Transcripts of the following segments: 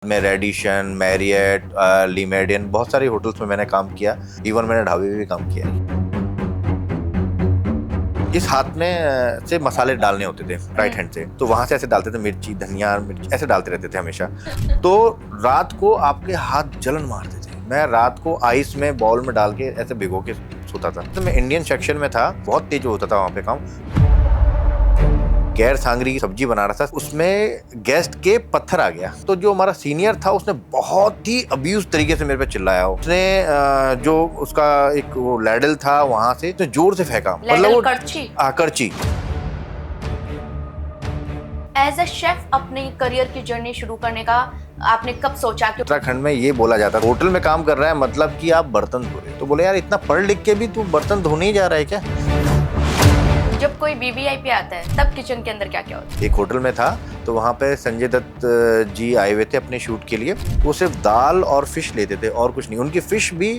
मैं Radisson, Marriott, ली meridian, बहुत सारे होटल्स में मैंने काम किया। इवन मैंने ढाबे में भी काम किया। इस हाथ में से मसाले डालने होते थे राइट हैंड से, तो वहां से ऐसे डालते थे, मिर्ची, धनिया, मिर्च ऐसे डालते रहते थे हमेशा। तो रात को आपके हाथ जलन मारते थे। मैं रात को आइस में बाउल में डाल के ऐसे भिगो के सोता था। तो मैं इंडियन सेक्शन में था, बहुत तेज होता था वहां पे काम। गैर सांगरी की सब्जी बना रहा था, उसमें गेस्ट के पत्थर आ गया। तो जो हमारा सीनियर था उसने बहुत ही अब्यूज तरीके से मेरे पे चिल्लाया। उसने जो उसका एक वो लैडल था वहां से तो जोर से फेंका, मतलब वो करची। करची। एज अ शेफ अपनी करियर की जर्नी शुरू करने का आपने कब सोचा कि उत्तराखंड में ये बोला जाता है, होटल में काम कर रहा है मतलब कि आप बर्तन धो रहे हो। तो बोले यार इतना पढ़ लिख के भी तू बर्तन धोने ही जा रहा है क्या? जब कोई वीवीआईपी आता है तब किचन के अंदर क्या क्या होता है? एक होटल में था, तो वहाँ पे संजय दत्त जी आए हुए थे अपने शूट के लिए। वो सिर्फ दाल और फिश लेते थे और कुछ नहीं। उनकी फिश भी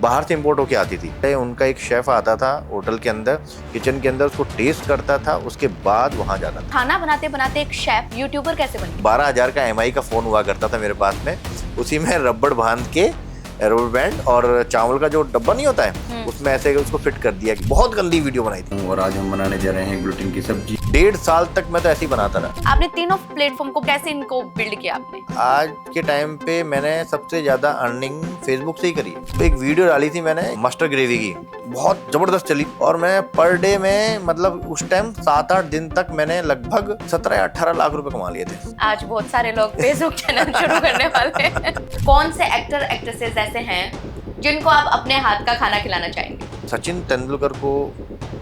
बाहर से इंपोर्ट होके आती थी। उनका एक शेफ आता था होटल के अंदर, किचन के अंदर, उसको टेस्ट करता था, उसके बाद वहाँ जाता था। खाना बनाते बनाते एक शेफ यूट्यूबर कैसे बने? 12,000 का MI का फोन हुआ करता था मेरे पास में। उसी में रबड़ बांध के, रबर बैंड और चावल का जो डब्बा नहीं होता है उसमें ऐसे उसको फिट कर दिया। बहुत गंदी वीडियो बनाई थी। और आज हम बनाने जा रहे हैं ग्लूटेन की सब्जी। 1.5 साल तक मैं तो ऐसे ही बनाता रहा। आपने तीनों प्लेटफॉर्म को कैसे इनको बिल्ड किया आपने? आज के टाइम पे मैंने सबसे ज्यादा अर्निंग फेसबुक से ही करी। तो एक वीडियो डाली थी मैंने मस्टर्ड ग्रेवी की, बहुत जबरदस्त चली। और मैं पर डे में, मतलब उस टाइम 7-8 दिन तक मैंने लगभग 17 या 18 लाख रुपए कमा लिए थे। आज बहुत सारे लोग फेसबुक चैनल शुरू करने वाले हैं। कौन से एक्टर एक्ट्रेसेस ऐसे हैं जिनको आप अपने हाथ का खाना खिलाना चाहेंगे? सचिन तेंदुलकर को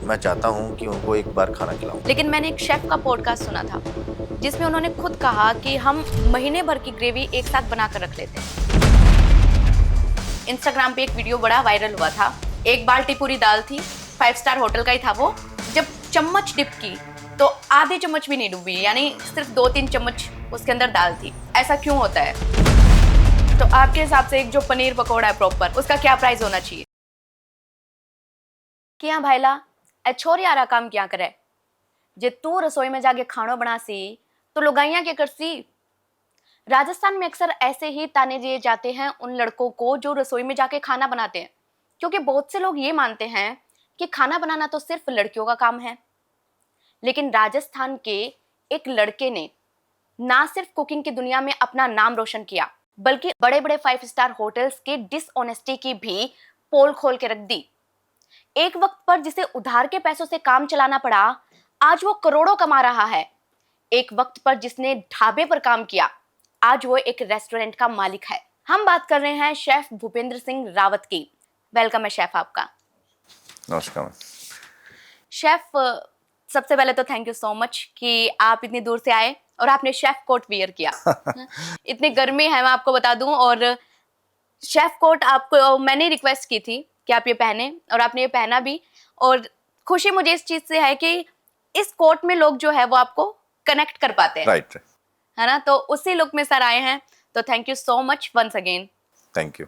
मैं चाहता हूँ कि उनको एक बार खाना खिलाऊं। लेकिन मैंने एक शेफ का पॉडकास्ट सुना था जिसमें उन्होंने खुद कहा कि हम महीने भर की ग्रेवी एक साथ बनाकर रख लेते हैं। इंस्टाग्राम पे एक वीडियो बड़ा वायरल हुआ था। एक बाल्टी पूरी दाल थी, 5 स्टार होटल का ही था वो। जब चम्मच डिप की तो आधे चम्मच भी नहीं डूबी, यानी सिर्फ 2-3 चम्मच उसके अंदर दाल थी। ऐसा क्यों होता है? तो आपके हिसाब से एक जो पनीर पकौड़ा है प्रॉपर, उसका क्या प्राइस होना चाहिए? क्या भाईला ए छोरियारा काम क्या करे, जे तू रसोई में जाके खाना बना सी तो लुगाइयां क्या कर सी? राजस्थान में अक्सर ऐसे ही ताने दिए जाते हैं उन लड़कों को जो रसोई में जाके खाना बनाते हैं, क्योंकि बहुत से लोग ये मानते हैं कि खाना बनाना तो सिर्फ लड़कियों का काम है। लेकिन राजस्थान के एक लड़के ने ना सिर्फ कुकिंग की दुनिया में अपना नाम रोशन किया, बल्कि बड़े बड़े 5 स्टार होटल्स के डिसऑनेस्टी की भी पोल खोल के रख दी। एक वक्त पर जिसे उधार के पैसों से काम चलाना पड़ा, आज वो करोड़ों कमा रहा है। एक वक्त पर जिसने ढाबे पर काम किया, आज वो एक रेस्टोरेंट का मालिक है। हम बात कर रहे हैं शेफ भूपेंद्र सिंह रावत की। वेलकम है शेफ आपका। नमस्कार शेफ, सबसे पहले तो थैंक यू सो मच कि आप इतनी दूर से आए और आपने शेफ कोट वियर किया। इतनी गर्मी है, मैं आपको बता दूं। और शेफ कोट आपको मैंने रिक्वेस्ट की थी कि आप ये पहने, और आपने ये पहना भी। और खुशी मुझे इस चीज से है कि इस कोट में लोग जो है वो आपको कनेक्ट कर पाते हैं, राइट, है ना? तो उसी लुक में सर आए हैं, तो thank you so much once again. Thank you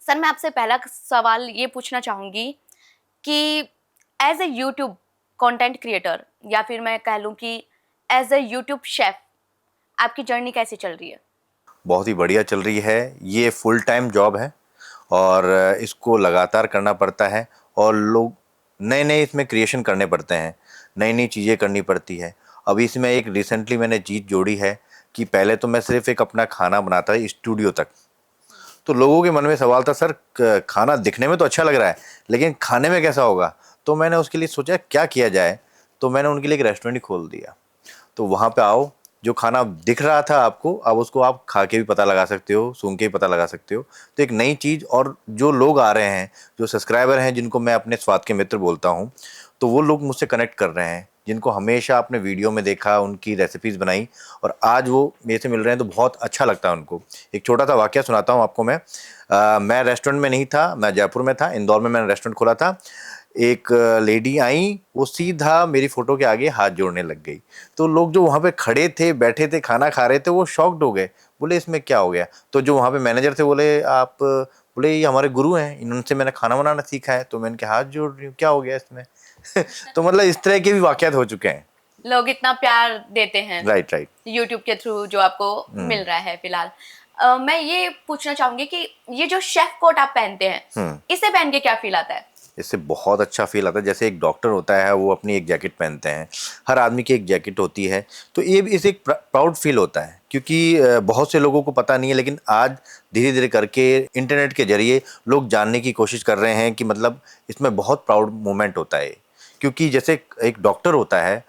sir, मैं आपसे पहला सवाल ये पूछना चाहूंगी कि as a YouTube content creator, या फिर मैं कह लूं कि एज ए यूट्यूब शेफ, आपकी जर्नी कैसी चल रही है? बहुत ही बढ़िया चल रही है। ये फुल टाइम जॉब है और इसको लगातार करना पड़ता है और लोग नए नए इसमें क्रिएशन करने पड़ते हैं, नई नई चीज़ें करनी पड़ती है। अभी इसमें एक रिसेंटली मैंने चीज़ जोड़ी है कि पहले तो मैं सिर्फ एक अपना खाना बनाता था स्टूडियो तक। तो लोगों के मन में सवाल था, सर खाना दिखने में तो अच्छा लग रहा है लेकिन खाने में कैसा होगा? तो मैंने उसके लिए सोचा क्या किया जाए, तो मैंने उनके लिए एक रेस्टोरेंट ही खोल दिया। तो वहाँ पे आओ, जो खाना दिख रहा था आपको, अब उसको आप खा के भी पता लगा सकते हो, सूंघ के भी पता लगा सकते हो। तो एक नई चीज़, और जो लोग आ रहे हैं, जो सब्सक्राइबर हैं, जिनको मैं अपने स्वाद के मित्र बोलता हूँ, तो वो लोग मुझसे कनेक्ट कर रहे हैं, जिनको हमेशा अपने वीडियो में देखा, उनकी रेसिपीज़ बनाई और आज वो मेरे से मिल रहे हैं, तो बहुत अच्छा लगता है उनको। एक छोटा सा वाकया सुनाता हूँ आपको मैं रेस्टोरेंट में नहीं था, मैं जयपुर में था, इंदौर में मैंने रेस्टोरेंट खोला था। एक लेडी आई, वो सीधा मेरी फ़ोटो के आगे हाथ जोड़ने लग गई। तो लोग जो वहाँ पे खड़े थे, बैठे थे, खाना खा रहे थे, वो शॉक्ड हो गए, बोले इसमें क्या हो गया? तो जो वहाँ पे मैनेजर थे बोले ये हमारे गुरु हैं, इनसे मैंने खाना बनाना सीखा है। तो मैं इनके हाथ जोड़ रही हूँ, क्या हो गया इसमें? तो मतलब इस तरह के भी वाक़यात हो चुके हैं। लोग इतना प्यार देते हैं राइट राइट। यूट्यूब के थ्रू जो आपको मिल रहा है फिलहाल। मैं ये पूछना चाहूंगी कि ये जो शेफ कोट आप पहनते हैं इसे पहन के क्या फील आता है? इससे बहुत अच्छा फील आता है। जैसे एक डॉक्टर होता है वो अपनी एक जैकेट पहनते हैं, हर आदमी की एक जैकेट होती है, तो ये भी इसे एक प्राउड फील होता है, क्योंकि बहुत से लोगों को पता नहीं है, लेकिन आज धीरे धीरे करके इंटरनेट के जरिए लोग जानने की कोशिश कर रहे हैं कि मतलब इसमें बहुत प्राउड मोमेंट होता है। क्योंकि जैसे एक डॉक्टर होता है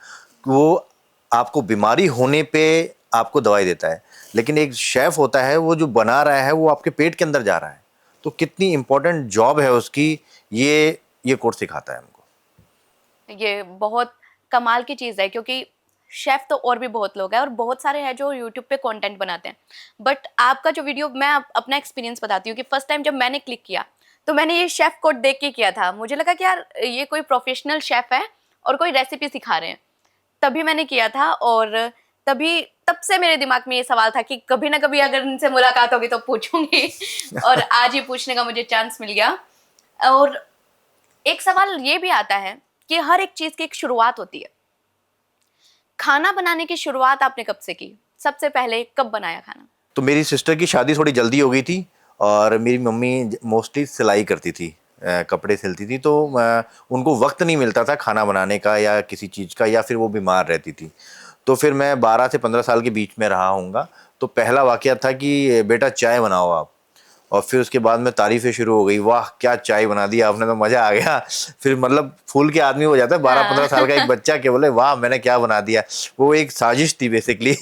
वो आपको बीमारी होने पे आपको दवाई देता है, लेकिन एक शेफ़ होता है वो जो बना रहा है वो आपके पेट के अंदर जा रहा है, तो कितनी इम्पोर्टेंट जॉब है उसकी, ये कोर्स सिखाता है हमको। ये बहुत कमाल की चीज़ है, क्योंकि शेफ तो और भी बहुत लोग हैं और बहुत सारे हैं जो यूट्यूब पे कंटेंट बनाते हैं, बट आपका जो वीडियो, मैं अपना एक्सपीरियंस बताती हूँ कि फर्स्ट टाइम जब मैंने क्लिक किया तो मैंने ये शेफ कोड देख के किया था। मुझे लगा कि यार ये कोई प्रोफेशनल शेफ है और कोई रेसिपी सिखा रहे हैं, तभी मैंने किया था। और तब से मेरे दिमाग में ये सवाल था कि कभी ना कभी अगर इनसे मुलाकात होगी तो पूछूंगी और आज ये पूछने का मुझे चांस मिल गया। और एक सवाल ये भी आता है कि हर एक चीज की एक शुरुआत होती है। खाना बनाने की शुरुआत आपने कब से की? सबसे पहले कब बनाया खाना? तो मेरी सिस्टर की शादी थोड़ी जल्दी हो गई थी और मेरी मम्मी मोस्टली सिलाई करती थी, कपड़े सिलती थी, तो उनको वक्त नहीं मिलता था खाना बनाने का या किसी चीज़ का, या फिर वो बीमार रहती थी। तो फिर मैं 12 से 15 साल के बीच में रहा हूँगा। तो पहला वाक़या था कि बेटा चाय बनाओ आप, और फिर उसके बाद में तारीफ़ें शुरू हो गई, वाह क्या चाय बना दी आपने, तो मज़ा आ गया। फिर मतलब फूल के आदमी हो जाता है 12-15 साल का एक बच्चा के, बोले वाह मैंने क्या बना दिया। वो एक साजिश थी बेसिकली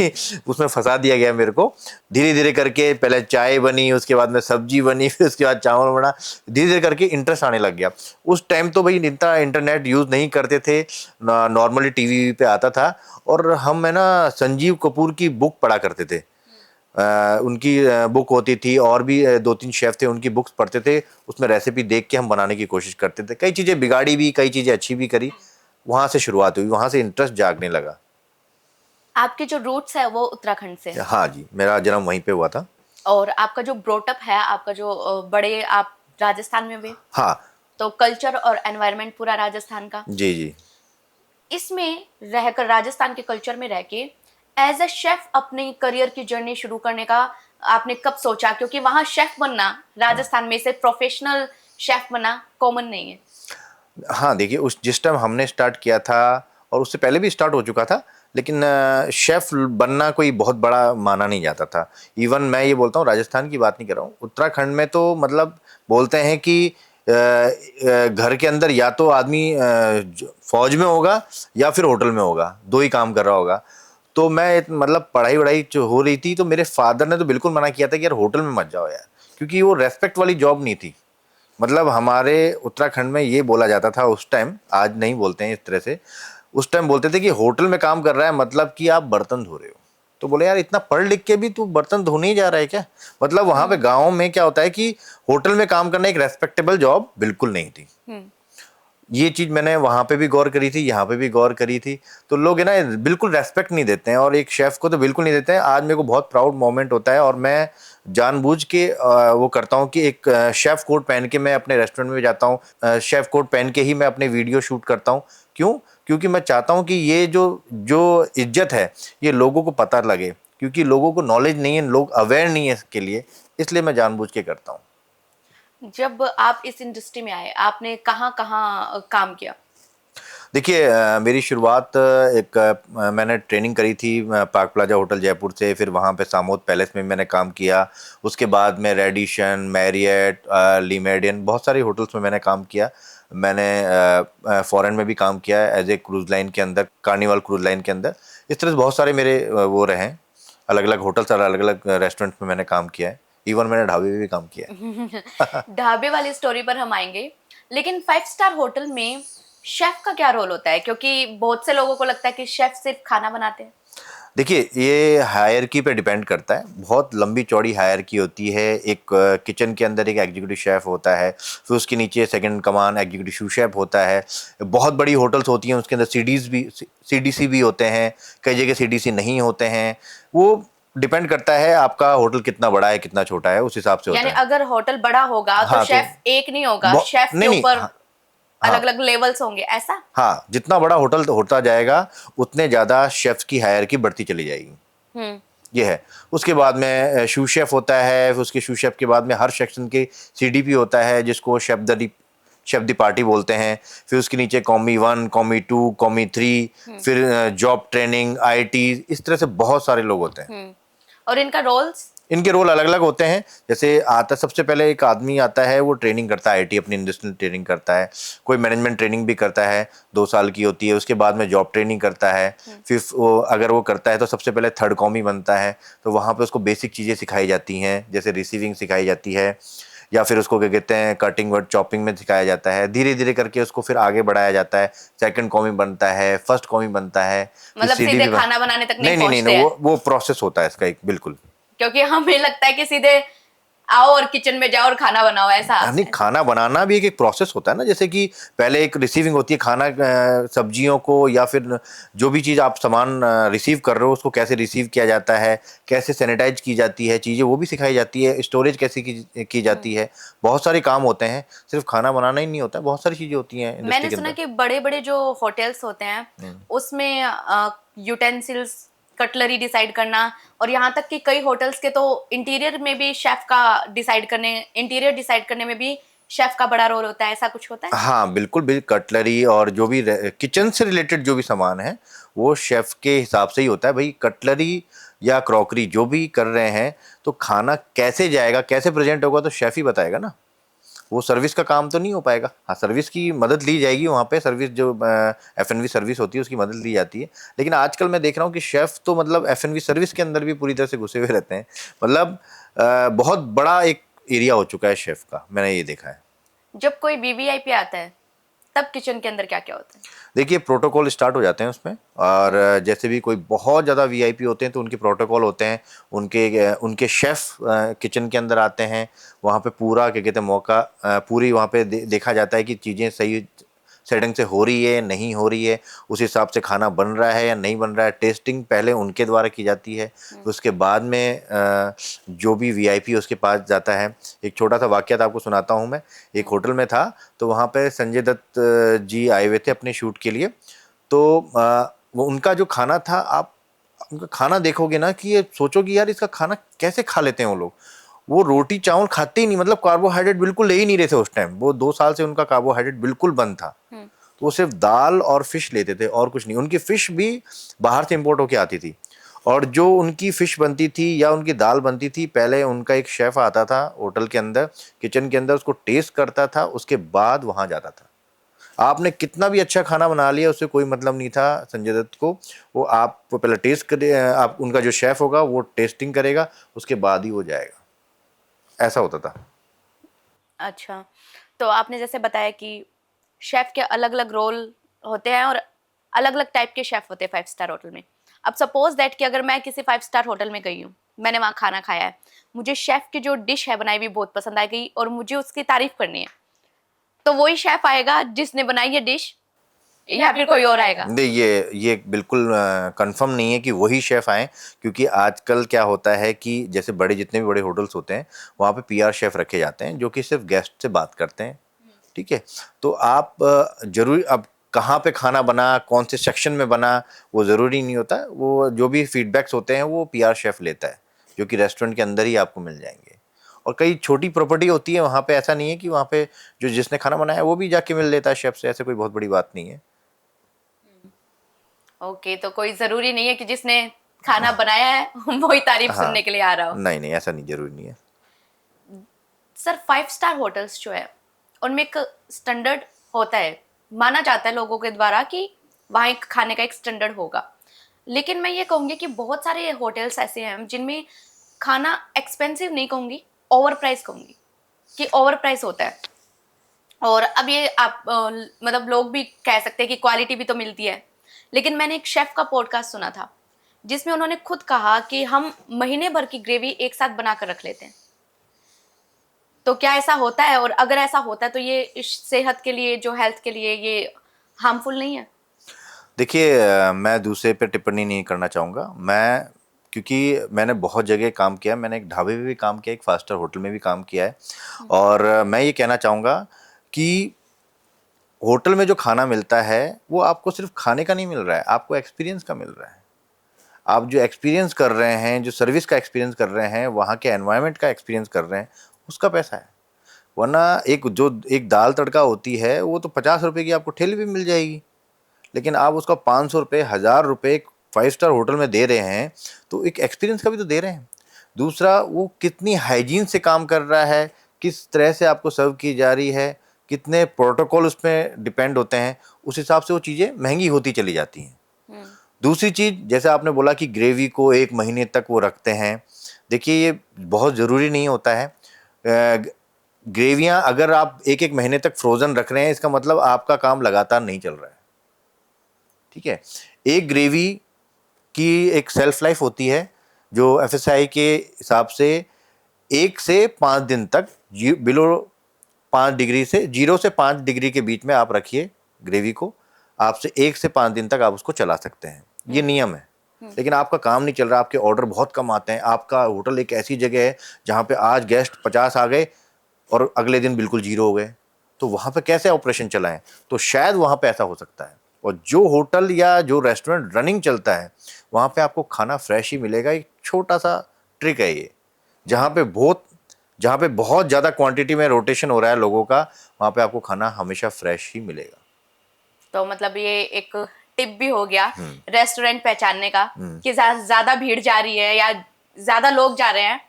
उसमें फंसा दिया गया मेरे को। धीरे धीरे करके पहले चाय बनी, उसके बाद में सब्जी बनी, फिर उसके बाद चावल बना, धीरे धीरे करके इंटरेस्ट आने लग गया। उस टाइम तो भाई इतना इंटरनेट यूज़ नहीं करते थे, नॉर्मली टीवी पे आता था, और हम है ना संजीव कपूर की बुक पढ़ा करते थे। उनकी बुक होती थी, और भी 2-3 शेफ़ थे उनकी बुक्स पढ़ते थे, उसमें रेसिपी देख के हम बनाने की कोशिश करते थे। कई चीज़ें बिगाड़ी भी, कई चीज़ें अच्छी भी करी। वहाँ से शुरुआत हुई, वहाँ से इंटरेस्ट जागने लगा। आपके जो रूट्स है वो उत्तराखंड से है हाँ जी, मेरा जन्म वहीं पे हुआ था। और आपका जो ब्रोटअप है, आपका जो बड़े आप राजस्थान में भी, हाँ तो कल्चर और एनवायरनमेंट पूरा राजस्थान का। जी जी। इसमें रहकर, राजस्थान के कल्चर में रह के एज अ शेफ अपनी करियर की जर्नी शुरू करने का आपने कब सोचा? क्योंकि वहाँ शेफ बनना राजस्थान में से प्रोफेशनल शेफ बनना कॉमन नहीं है। हाँ देखिए, उस जिस टाइम हमने स्टार्ट किया था, और उससे पहले भी स्टार्ट हो चुका था, लेकिन शेफ़ बनना कोई बहुत बड़ा माना नहीं जाता था। इवन मैं ये बोलता हूँ, राजस्थान की बात नहीं कर रहा हूँ, उत्तराखंड में तो मतलब बोलते हैं कि घर के अंदर या तो आदमी फौज में होगा या फिर होटल में होगा, दो ही काम कर रहा होगा। तो मैं मतलब पढ़ाई वढ़ाई जो हो रही थी, तो मेरे फादर ने तो बिल्कुल मना किया था कि यार होटल में मत जाओ यार, क्योंकि वो रेस्पेक्ट वाली जॉब नहीं थी। मतलब हमारे उत्तराखंड में ये बोला जाता था उस टाइम, आज नहीं बोलते हैं इस तरह से, उस टाइम बोलते थे कि होटल में काम कर रहा है मतलब कि आप बर्तन धो रहे हो। तो बोले यार इतना पढ़ लिख के भी तू बर्तन धोने ही जा रहा है क्या? मतलब वहाँ पे गाँव में क्या होता है कि होटल में काम करना एक रेस्पेक्टेबल जॉब बिल्कुल नहीं थी। ये चीज़ मैंने वहाँ पे भी गौर करी थी, यहाँ पे भी गौर करी थी। तो लोग है ना बिल्कुल रेस्पेक्ट नहीं देते हैं, और एक शेफ़ को तो बिल्कुल नहीं देते हैं। आज मेरे को बहुत प्राउड मोमेंट होता है, और मैं जानबूझ के वो करता हूँ कि एक शेफ़ कोट पहन के मैं अपने रेस्टोरेंट में जाता हूँ, शेफ़ कोट पहन के ही मैं अपने वीडियो शूट करता हूँ। क्यों? क्योंकि मैं चाहता हूँ कि ये जो जो इज्जत है ये लोगों को पता लगे, क्योंकि लोगों को नॉलेज नहीं है, लोग अवेयर नहीं है इसके लिए, इसलिए मैं जानबूझ के करता हूँ। जब आप इस इंडस्ट्री में आए, आपने कहाँ कहाँ काम किया? देखिए मेरी शुरुआत मैंने ट्रेनिंग करी थी पार्क प्लाजा होटल जयपुर से, फिर वहाँ पे सामोद पैलेस में मैंने काम किया। उसके बाद में रेडिशन, मैरियट, ली मेरिडियन, बहुत सारे होटल्स में मैंने काम किया। मैंने फॉरेन में भी काम किया है एज ए क्रूज़ लाइन के अंदर, कार्निवल क्रूज़ लाइन के अंदर। इस तरह से बहुत सारे मेरे वो रहे हैं, अलग अलग होटल्स और अलग अलग रेस्टोरेंट्स में मैंने काम किया है। इवन मैंने ढाबे में भी काम किया है। ढाबे वाली स्टोरी पर हम आएंगे, लेकिन 5 स्टार होटल में शेफ का क्या रोल होता है? क्योंकि बहुत से लोगों को लगता है कि शेफ सिर्फ खाना बनाते हैं। देखिए ये हायरकी पे डिपेंड करता है, बहुत लंबी चौड़ी हायरकी होती है। एक किचन के अंदर एक एग्जीक्यूटिव शेफ़ होता है, फिर उसके नीचे सेकंड कमान एग्जीक्यूटिव शू शेफ़ होता है। बहुत बड़ी होटल्स होती हैं, उसके अंदर सीडीसी भी होते हैं, कई जगह सीडीसी नहीं होते हैं। वो डिपेंड करता है आपका होटल कितना बड़ा है कितना छोटा है, उस हिसाब से होता यानी है। अगर होटल बड़ा होगा तो हाँ, तो शेफ एक नहीं होगा, शेफ के नहीं नहीं, ऊपर हाँ, अलग अलग लेवल्स होंगे ऐसा? हाँ, जितना बड़ा होटल होता जाएगा उतने ज़्यादा शेफ्स की हायरार्की बढ़ती चली जाएगी। हम्म। ये है। उसके बाद में शू शेफ होता है, फिर उसके शू शेफ के बाद में हर सेक्शन के सीडीपी होता है जिसको शेफ द पार्टी बोलते हैं। फिर उसके नीचे कॉमी 1, कॉमी 2, कॉमी 3, फिर जॉब ट्रेनिंग, आईटी, इस तरह से बहुत सारे लोग होते हैं। और इनका रोल्स? इनके रोल अलग अलग होते हैं। जैसे आता सबसे पहले एक आदमी आता है, वो ट्रेनिंग करता है, आईटी अपनी इंडस्ट्रियल ट्रेनिंग करता है, कोई मैनेजमेंट ट्रेनिंग भी करता है, 2 साल की होती है। उसके बाद में जॉब ट्रेनिंग करता है। फिर वो अगर वो करता है तो सबसे पहले थर्ड कॉमी बनता है, तो वहाँ पे उसको बेसिक चीज़ें सिखाई जाती हैं, जैसे रिसीविंग सिखाई जाती है, या फिर उसको क्या कहते हैं कटिंग वर्ड चॉपिंग में सिखाया जाता है। धीरे धीरे करके उसको फिर आगे बढ़ाया जाता है, सेकंड कॉमी बनता है, फर्स्ट कॉमी बनता है, मतलब सीधे खाना बनाने तक नहीं नहीं, पहुंचते हैं? वो प्रोसेस होता है इसका एक, बिल्कुल। क्योंकि हमें लगता है कि सीधे आओ और किचन में जाओ और खाना बनाओ, ऐसा? नहीं, खाना बनाना भी एक प्रोसेस होता है ना। जैसे कि पहले एक रिसीविंग होती है, खाना सब्जियों को या फिर जो भी चीज़ आप सामान रिसीव कर रहे हो उसको कैसे रिसीव किया जाता है, कैसे सैनिटाइज की जाती है चीज़ें, वो भी सिखाई जाती है। स्टोरेज कैसे की जाती है। बहुत सारे काम होते हैं, सिर्फ खाना बनाना ही नहीं होता है, बहुत सारी चीज़ें होती हैं इंडस्ट्री मैंने के सुना अंदर। कि बड़े बड़े जो होटल्स होते हैं उसमें यूटेंसिल्स, कटलरी डिसाइड करना, और यहाँ तक कि कई होटल्स के तो इंटीरियर में भी इंटीरियर डिसाइड करने में भी शेफ का बड़ा रोल होता है, ऐसा कुछ होता है? हाँ, बिल्कुल कटलरी और जो भी किचन से रिलेटेड जो भी सामान है वो शेफ के हिसाब से ही होता है। भाई कटलरी या क्रॉकरी जो भी कर रहे हैं, तो खाना कैसे जाएगा, कैसे प्रेजेंट होगा, तो शेफ ही बताएगा ना। वो सर्विस का काम तो नहीं हो पाएगा। हाँ, सर्विस की मदद ली जाएगी, वहाँ पे सर्विस जो F&B सर्विस होती है उसकी मदद ली जाती है। लेकिन आजकल मैं देख रहा हूँ कि शेफ तो मतलब F&B सर्विस के अंदर भी पूरी तरह से घुसे हुए रहते हैं। मतलब बहुत बड़ा एक एरिया हो चुका है शेफ का, मैंने ये देखा है। जब कोई वीवीआईपी आता है तब किचन के अंदर क्या क्या होता है? देखिए, प्रोटोकॉल स्टार्ट हो जाते हैं उसमें, और जैसे भी कोई बहुत ज़्यादा वीआईपी होते हैं तो उनके प्रोटोकॉल होते हैं। उनके शेफ़ किचन के अंदर आते हैं। वहाँ पे पूरा क्या कहते हैं पूरी वहाँ पे देखा जाता है कि चीज़ें सही सेटिंग से हो रही है, नहीं हो रही है, उस हिसाब से खाना बन रहा है या नहीं बन रहा है। टेस्टिंग पहले उनके द्वारा की जाती है, उसके बाद में जो भी वीआईपी उसके पास जाता है। एक छोटा सा वाक़या आपको सुनाता हूँ मैं। एक होटल में था, तो वहाँ पे संजय दत्त जी आए हुए थे अपने शूट के लिए। तो वो उनका जो खाना था, आप उनका खाना देखोगे ना कि ये सोचोगे यार इसका खाना कैसे खा लेते हैं वो लोग। वो रोटी चावल खाते ही नहीं, मतलब कार्बोहाइड्रेट बिल्कुल ले ही नहीं रहे थे उस टाइम। वो 2 साल से उनका कार्बोहाइड्रेट बिल्कुल बंद था। तो वो सिर्फ दाल और फिश लेते थे और कुछ नहीं। उनकी फिश भी बाहर से इंपोर्ट होके आती थी, और जो उनकी फिश बनती थी या उनकी दाल बनती थी, पहले उनका एक शेफ आता था होटल के अंदर, किचन के अंदर, उसको टेस्ट करता था, उसके बाद वहां जाता था। आपने कितना भी अच्छा खाना बना लिया, उससे कोई मतलब नहीं था संजय दत्त को। वो आप पहले टेस्ट करे, आप उनका जो शेफ होगा वो टेस्टिंग करेगा, उसके बाद ही वो जाएगा। ऐसा होता था। अच्छा, तो आपने जैसे बताया कि शेफ के अलग अलग रोल होते हैं और अलग अलग टाइप के शेफ होते हैं 5 स्टार होटल में। अब सपोज दैट कि अगर मैं किसी 5 स्टार होटल में गई हूँ, मैंने वहाँ खाना खाया है, मुझे शेफ की जो डिश है बनाई हुई बहुत पसंद आ गई और मुझे उसकी तारीफ करनी है, तो वही शेफ आएगा जिसने बनाई है डिश, या फिर कोई और आएगा? नहीं, ये बिल्कुल कंफर्म नहीं है कि वही शेफ आए, क्योंकि आजकल क्या होता है कि जैसे जितने भी बड़े होटल्स होते हैं वहाँ पे पीआर शेफ रखे जाते हैं जो कि सिर्फ गेस्ट से बात करते हैं। ठीक है, तो आप जरूरी अब कहाँ पे खाना बना, कौन से सेक्शन में बना, वो ज़रूरी नहीं होता। वो जो भी फीडबैक्स होते हैं वो पीआर शेफ लेता है, जो कि रेस्टोरेंट के अंदर ही आपको मिल जाएंगे। और कई छोटी प्रॉपर्टी होती है वहाँ पे, ऐसा नहीं है कि वहाँ पे जो जिसने खाना बनाया वो भी जाके मिल लेता है शेफ से, ऐसे कोई बहुत बड़ी बात नहीं है। ओके, तो कोई जरूरी नहीं है कि जिसने खाना बनाया है वही तारीफ हाँ, सुनने के लिए आ रहा हो। नहीं, ऐसा नहीं, जरूरी नहीं है। सर, 5 स्टार होटल्स जो है उनमें एक स्टैंडर्ड होता है, माना जाता है लोगों के द्वारा कि वहाँ एक खाने का एक स्टैंडर्ड होगा। लेकिन मैं ये कहूँगी कि बहुत सारे होटल्स ऐसे हैं जिनमें खाना एक्सपेंसिव नहीं कहूँगी, ओवर प्राइस कहूँगी, कि ओवर प्राइस होता है। और अब ये आप मतलब लोग भी कह सकते हैं कि क्वालिटी भी तो मिलती है। लेकिन मैंने एक शेफ का पॉडकास्ट सुना था जिसमें उन्होंने खुद कहा कि हम महीने भर की ग्रेवी एक साथ बनाकर रख लेते हैं। तो क्या ऐसा होता है, और अगर ऐसा होता है तो ये सेहत के लिए, जो हेल्थ के लिए, ये हार्मफुल नहीं है? देखिए, मैं दूसरे पे टिप्पणी नहीं करना चाहूँगा। क्योंकि मैंने बहुत जगह काम किया, मैंने एक ढाबे में भी काम किया, एक 5 स्टार होटल में भी काम किया है। और मैं ये कहना चाहूँगा कि होटल में जो खाना मिलता है वो आपको सिर्फ खाने का नहीं मिल रहा है, आपको एक्सपीरियंस का मिल रहा है। आप जो एक्सपीरियंस कर रहे हैं, जो सर्विस का एक्सपीरियंस कर रहे हैं, वहाँ के एनवायरनमेंट का एक्सपीरियंस कर रहे हैं, उसका पैसा है। वरना एक दाल तड़का होती है वो तो 50 रुपए की आपको ठेले पे मिल जाएगी, लेकिन आप उसका 500 रुपये, 1000 रुपये 5 स्टार होटल में दे रहे हैं, तो एक एक्सपीरियंस का भी तो दे रहे हैं। दूसरा, वो कितनी हाइजीन से काम कर रहा है, किस तरह से आपको सर्व की जा रही है, कितने प्रोटोकॉल उसमें डिपेंड होते हैं, उस हिसाब से वो चीज़ें महंगी होती चली जाती हैं। दूसरी चीज़, जैसे आपने बोला कि ग्रेवी को 1 महीने तक वो रखते हैं, देखिए ये बहुत ज़रूरी नहीं होता है। ग्रेवियाँ अगर आप 1 महीने तक फ्रोज़न रख रहे हैं, इसका मतलब आपका काम लगातार नहीं चल रहा है। ठीक है, एक ग्रेवी की एक सेल्फ लाइफ होती है जो एफएसआई के हिसाब से 1 से 5 दिन तक बिलो 5 डिग्री से 0 से 5 डिग्री के बीच में आप रखिए ग्रेवी को, आपसे 1 से 5 दिन तक आप उसको चला सकते हैं, ये नियम है। लेकिन आपका काम नहीं चल रहा, आपके ऑर्डर बहुत कम आते हैं, आपका होटल एक ऐसी जगह है जहाँ पे आज गेस्ट 50 आ गए और अगले दिन बिल्कुल 0 हो गए, तो वहाँ पे कैसे ऑपरेशन चलाएं? तो शायद वहाँ पे ऐसा हो सकता है। और जो होटल या जो रेस्टोरेंट रनिंग चलता है वहाँ पे आपको खाना फ्रेश ही मिलेगा। एक छोटा सा ट्रिक है ये, जहाँ पे बहुत ज़्यादा क्वांटिटी में रोटेशन हो रहा है लोगों का, वहाँ पे आपको खाना हमेशा फ्रेश ही मिलेगा। तो मतलब ये एक टिप भी हो गया रेस्टोरेंट पहचानने का कि ज्यादा भीड़ जा रही है या ज्यादा लोग जा रहे हैं,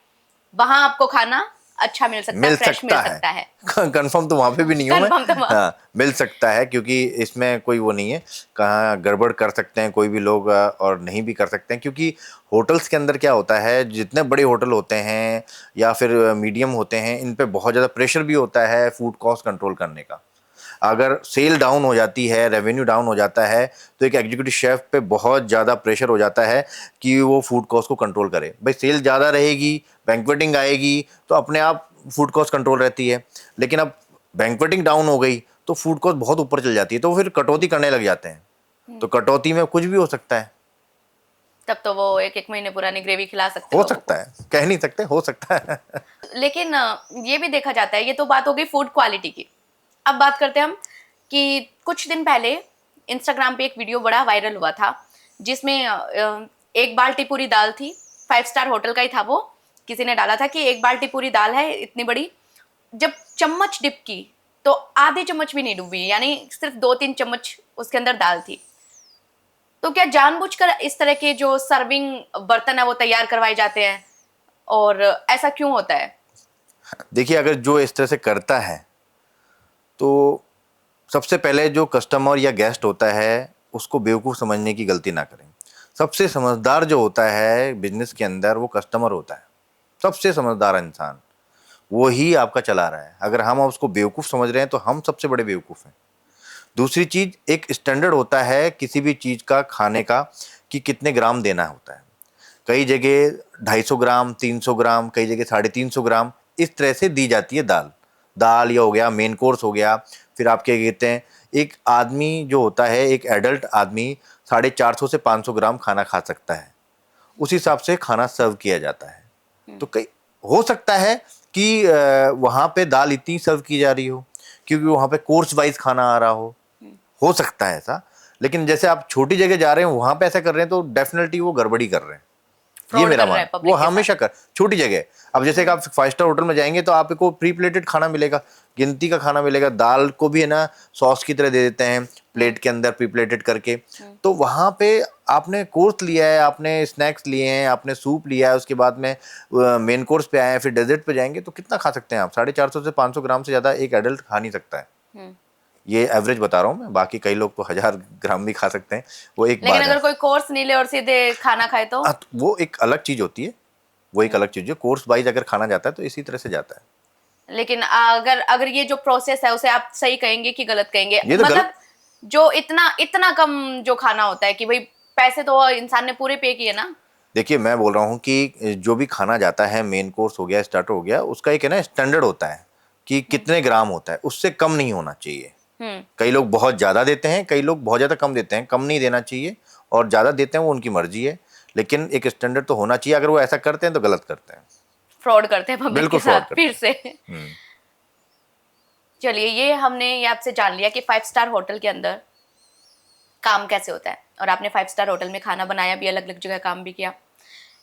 वहां आपको खाना अच्छा मिल सकता है, फ्रेश मिल सकता है। कंफर्म तो वहाँ पे भी नहीं हूँ मैं। Confirm तो वहाँ- हाँ, मिल सकता है, क्योंकि इसमें कोई वो नहीं है, कहाँ गड़बड़ कर सकते हैं कोई भी लोग और नहीं भी कर सकते हैं। क्योंकि होटल्स के अंदर क्या होता है, जितने बड़े होटल होते हैं या फिर मीडियम होते हैं, इन पे बहुत ज़्यादा प्रेशर भी होता है फूड कॉस्ट कंट्रोल करने का। अगर सेल डाउन हो जाती है, रेवेन्यू डाउन हो जाता है, तो एक एग्जीक्यूटिव शेफ पे बहुत ज़्यादा प्रेशर हो जाता है कि वो फूड कॉस्ट को कंट्रोल करे। भाई सेल ज़्यादा रहेगी, बैंक्वेटिंग आएगी, तो अपने आप फूड कॉस्ट कंट्रोल रहती है। लेकिन अब बैंक्वेटिंग डाउन हो गई तो फूड कॉस्ट बहुत ऊपर चल जाती है, तो फिर कटौती करने लग जाते हैं। तो कटौती में कुछ भी हो सकता है। तब तो वो एक महीने पुरानी ग्रेवी खिला सकते हो लोगों सकता है, कह नहीं सकते, हो सकता है। को। लेकिन ये भी देखा जाता है, ये तो बात हो गई फूड क्वालिटी की। अब बात करते हैं हम कि कुछ दिन पहले इंस्टाग्राम पे एक वीडियो बड़ा वायरल हुआ था, जिसमें एक बाल्टी पूरी दाल थी, 5 स्टार होटल का ही था वो। किसी ने डाला था कि एक बाल्टी पूरी दाल है इतनी बड़ी, जब चम्मच डिप की तो आधे चम्मच भी नहीं डूबी, यानी सिर्फ 2-3 चम्मच उसके अंदर दाल थी। तो क्या जानबूझकर इस तरह के जो सर्विंग बर्तन है वो तैयार करवाए जाते हैं, और ऐसा क्यों होता है? देखिए, अगर जो इस तरह से करता है तो सबसे पहले जो कस्टमर या गेस्ट होता है उसको बेवकूफ़ समझने की गलती ना करें। सबसे समझदार जो होता है बिजनेस के अंदर वो कस्टमर होता है। सबसे समझदार इंसान वो ही आपका चला रहा है। अगर हम उसको बेवकूफ़ समझ रहे हैं तो हम सबसे बड़े बेवकूफ़ हैं। दूसरी चीज़, एक स्टैंडर्ड होता है किसी भी चीज़ का खाने का कि कितने ग्राम देना होता है। कई जगह 250 ग्राम, 300 ग्राम, कई जगह 350 ग्राम, इस तरह से दी जाती है दाल ये हो गया, मेन कोर्स हो गया। फिर आप क्या कहते हैं, एक आदमी जो होता है, एक एडल्ट आदमी 450 से 500 ग्राम खाना खा सकता है, उस हिसाब से खाना सर्व किया जाता है। तो कई हो सकता है कि वहाँ पे दाल इतनी सर्व की जा रही हो क्योंकि वहाँ पे कोर्स वाइज खाना आ रहा हो सकता है ऐसा। लेकिन जैसे आप छोटी जगह जा रहे हैं वहाँ पे ऐसा कर रहे हैं तो डेफिनेटली वो गड़बड़ी कर रहे हैं, ये Fraud मेरा कर रहा है मान। public वो के साथ। हमेशा कर, छोटी जगह। अब जैसे कि आप 5 स्टार होटल में जाएंगे तो आपको प्री प्लेटेड खाना मिलेगा, गिनती का खाना मिलेगा। दाल को भी है ना सॉस की तरह दे देते हैं प्लेट के अंदर प्री प्लेटेड करके। तो वहाँ पे आपने कोर्स लिया है, आपने स्नैक्स लिए हैं, आपने सूप लिया है, उसके बाद में मेन कोर्स पे आए हैं, फिर डेजर्ट पे जाएंगे तो कितना खा सकते हैं आप? 450 से 500 ग्राम से ज़्यादा एक एडल्ट खा नहीं सकता है। ये एवरेज बता रहा हूँ मैं, बाकी कई लोग तो 1000 ग्राम भी खा सकते हैं, वो एक लेकिन बात अगर है। कोई कोर्स नहीं ले और सीधे खाना खाए तो? तो वो एक अलग चीज़ होती है, वो एक अलग चीज़ है। कोर्स वाइज अगर खाना जाता है तो इसी तरह से जाता है। लेकिन अगर अगर ये जो प्रोसेस है उसे आप सही कहेंगे कि गलत कहेंगे? ये तो मतलब जो इतना इतना कम जो खाना होता है कि भाई पैसे तो इंसान ने पूरे पे किए ना। देखिए, मैं बोल रहा हूँ कि जो भी खाना जाता है, मेन कोर्स हो गया, स्टार्टर हो गया, उसका एक है ना स्टैंडर्ड होता है कि कितने ग्राम होता है, उससे कम नहीं होना चाहिए। कई लोग बहुत ज़्यादा देते हैं, कई लोग बहुत ज़्यादा कम देते हैं। कम नहीं देना चाहिए, और ज़्यादा देते हैं वो उनकी मर्जी है, लेकिन एक स्टैंडर्ड तो होना चाहिए। अगर वो ऐसा करते हैं तो गलत करते हैं, फ्रॉड करते हैं पब्लिक के बिल्कुल फ्रॉड साथ करते फिर से। हैं। चलिए, ये हमने ये आपसे जान लिया कि 5 स्टार होटल के अंदर काम कैसे होता है, और आपने 5 स्टार होटल में खाना बनाया भी, अलग अलग जगह काम भी किया,